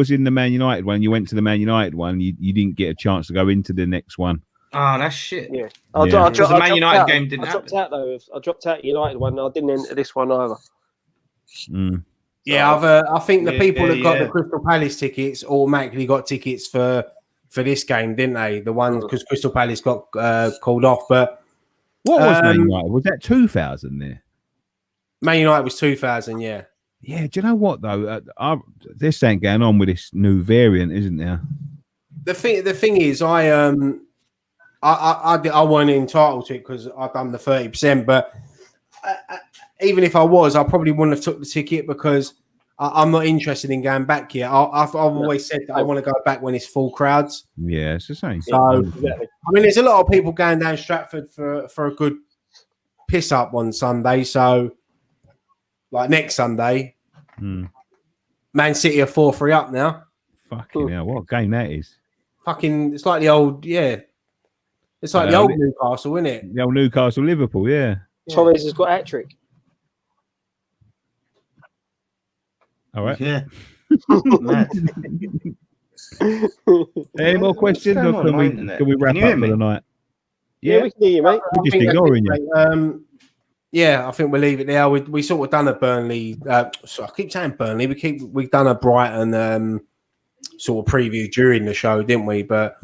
in the Man United one, you went to the Man United one, you didn't get a chance to go into the next one. Oh, that's shit. Yeah, the Man United game didn't happen. I dropped out though. I dropped out United one. I didn't enter this one either. Yeah, I think the people that got the Crystal Palace tickets automatically got tickets for this game, didn't they? The one because Crystal Palace got called off, but. What was Man United? Was that 2000 there? Man United was 2000, yeah. Yeah, do you know what, though? There's something going on with this new variant, isn't there? The thing is, I wasn't entitled to it because I've done the 30%, but even if I was, I probably wouldn't have took the ticket because I'm not interested in going back yet. I've always said that I want to go back when it's full crowds. Yeah, it's the same. So, I mean, there's a lot of people going down Stratford for a good piss up on Sunday. So, like next Sunday, Man City are 4-3 up now. Fucking hell, what a game that is. It's like the old, It's like the old Newcastle, isn't it? The old Newcastle Liverpool, yeah. Torres has got a hat-trick. All right. Yeah. Any more questions, or can we wrap up for the night? Yeah, we can hear you, mate. We're just ignoring you. I think we'll leave it there. We sort of done a Burnley. So I keep saying Burnley. We've done a Brighton sort of preview during the show, didn't we? But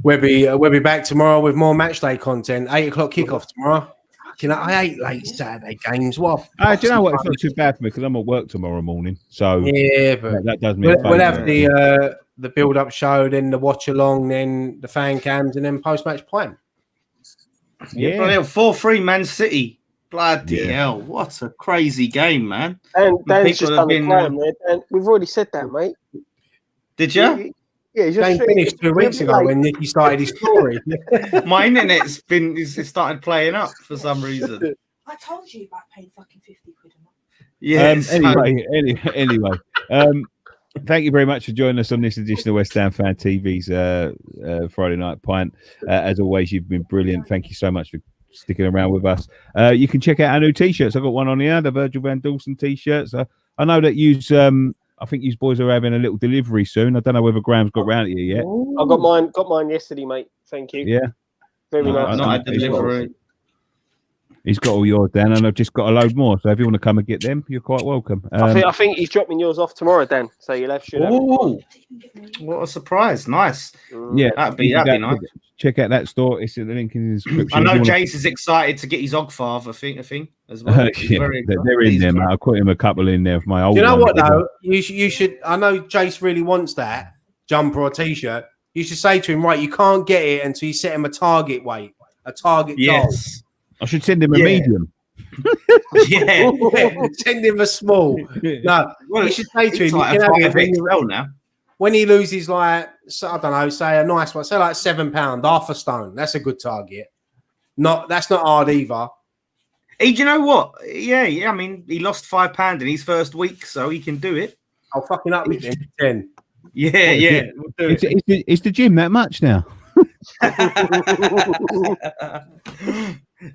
we'll be back tomorrow with more matchday content. 8:00 kickoff tomorrow. I hate late Saturday games. What? Do you know what? It's not too bad for me because I'm at work tomorrow morning. So yeah, but that does me. We'll have the the build-up show, then the watch-along, then the fan cams, and then post-match pint. Yeah, 4-3 Man City. Bloody hell! What a crazy game, man. And Dan's just done the cram there. Dan, we've already said that, mate. Did you? Yeah, he's just game finished 2 weeks ago when Nicky started his story. My internet's started playing up for some reason. I told you about paying fucking 50 quid a month. Yeah. Anyway. Thank you very much for joining us on this edition of West Ham Fan TV's Friday Night Pint. As always, you've been brilliant. Thank you so much for sticking around with us. You can check out our new t-shirts. I've got one on here, the Virgil van Dawson t-shirts. I know that I think you boys are having a little delivery soon. I don't know whether Graham's got round here yet. I got mine yesterday, mate. Thank you. Yeah. Very nice. Not a delivery. He's got all yours, Dan, and I've just got a load more. So if you want to come and get them, you're quite welcome. I think he's dropping yours off tomorrow, Dan. So you'll have Oh, what a surprise! Nice. Yeah, that'd be nice. Check out that store. It's in the link in the description. I know Jace is excited to get his Ogfather thing as well. They're in there, mate. I put him a couple in there for my old. You know what though? You should. I know Jace really wants that jumper or t-shirt. You should say to him, right? You can't get it until you set him a target weight, a target goal. I should send him a medium. Send him a small. No, you should say to him, like when he loses, like, I don't know, say a nice one, say like £7, half a stone. That's a good target. That's not hard either. Hey, do you know what? Yeah. I mean, he lost £5 in his first week, so he can do it. I'll fucking up with him 10. Yeah. We'll do it's the gym that much now.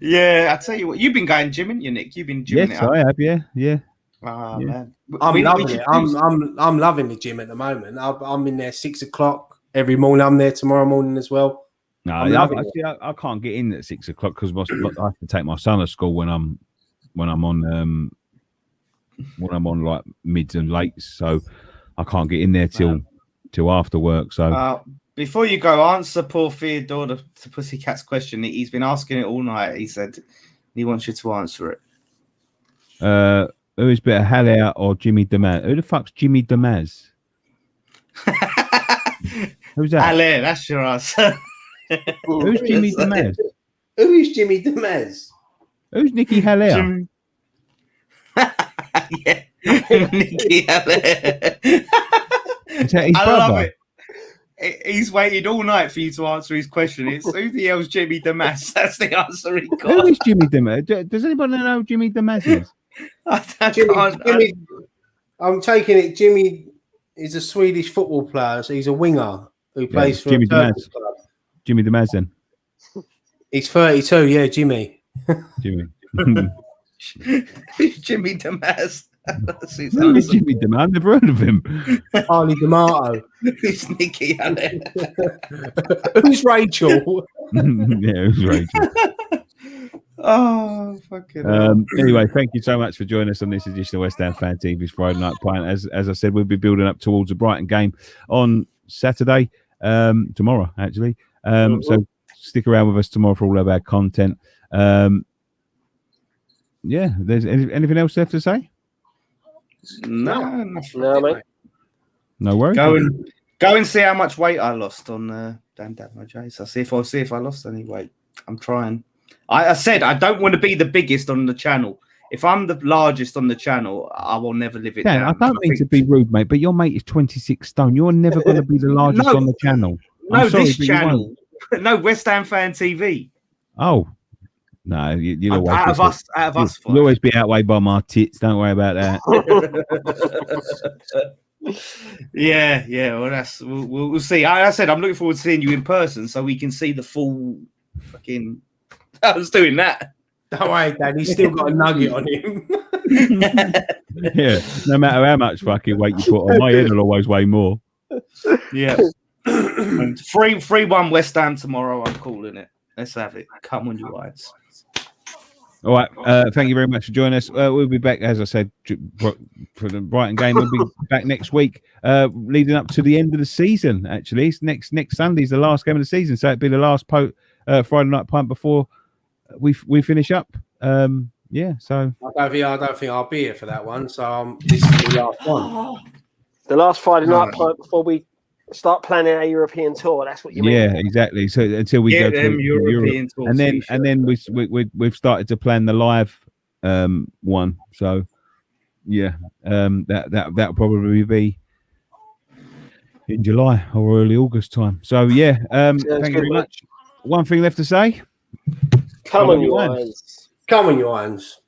Yeah, I tell you what, you've been going gymming, you Nick. You've been gymming. Yes, I have. Yeah. Oh, man, I'm loving it. I'm loving the gym at the moment. I'm in there 6 o'clock every morning. I'm there tomorrow morning as well. No, I can't get in at 6 o'clock because I have to take my son to school when I'm on like mids and lates, so I can't get in there till after work. So. Before you go, answer poor Theodore to Pussycat's question. He's been asking it all night. He said he wants you to answer it. Who is better, Haller or Jimmy Demaz? Who the fuck's Jimmy Demaz? Who's that? Haller, that's your answer. Who's Jimmy Demaz? Who is Jimmy Demaz? Who's Nicky Haller? Yeah, Nicky Haller. Is that his I brother? love it. He's waited all night for you to answer his question. It's who the hell's Jimmy Demaz? That's the answer he got. Who is Jimmy Demaz? Does anybody know who Jimmy Demaz is? Jimmy, I'm taking it. Jimmy is a Swedish football player, so he's a winger who plays for Jimmy a Turkish Demaz. club. Jimmy Demaz, then. He's 32. Yeah, Jimmy. Jimmy. Jimmy Demaz. Who is Jimmy Demaz? I've never heard of him. Harley D'Amato. Who's Nicky Haller? Who's Rachel? Yeah, who's Rachel? Oh, fucking anyway, thank you so much for joining us on this edition of West Ham Fan TV's Friday Night Pint. As I said, we'll be building up towards the Brighton game on Saturday, tomorrow actually. So stick around with us tomorrow for all of our content. There's anything else left to say? No, mate. No worries. Go and see how much weight I lost on Dan my Jace. I'll see if I lost any weight. I'm trying. I said I don't want to be the biggest on the channel. If I'm the largest on the channel, I will never live it down. I don't mean to be rude, mate, but your mate is 26 stone. You're never going to be the largest on the channel. This channel. No, West Ham Fan TV. Oh. No, you'll always out of us. You'll always be outweighed by my tits. Don't worry about that. Yeah. Well, we'll see. I said I'm looking forward to seeing you in person, so we can see the full fucking. I was doing that. Don't worry, Dad. He's still got a nugget on him. Yeah, no matter how much fucking weight you put on, my head will always weigh more. Yeah. 3-1 West Ham tomorrow. I'm calling it. Let's have it. Come on, you eyes. All right. Thank you very much for joining us. We'll be back, as I said, for the Brighton game. We'll be back next week, leading up to the end of the season. Actually, it's next Sunday's the last game of the season, so it'll be the last Friday Night Pint before we finish up. So I don't think I'll be here for that one. So this is the last one. The last Friday Night Pint before we start planning our European tour. That's what you mean. Yeah, exactly. So until we Get go them to European Europe, tour and then t-shirts. we've started to plan the live one. So yeah, that'll probably be in July or early August time. So yeah, thank you very much. One thing left to say. Come on, you irons. Come on, you irons.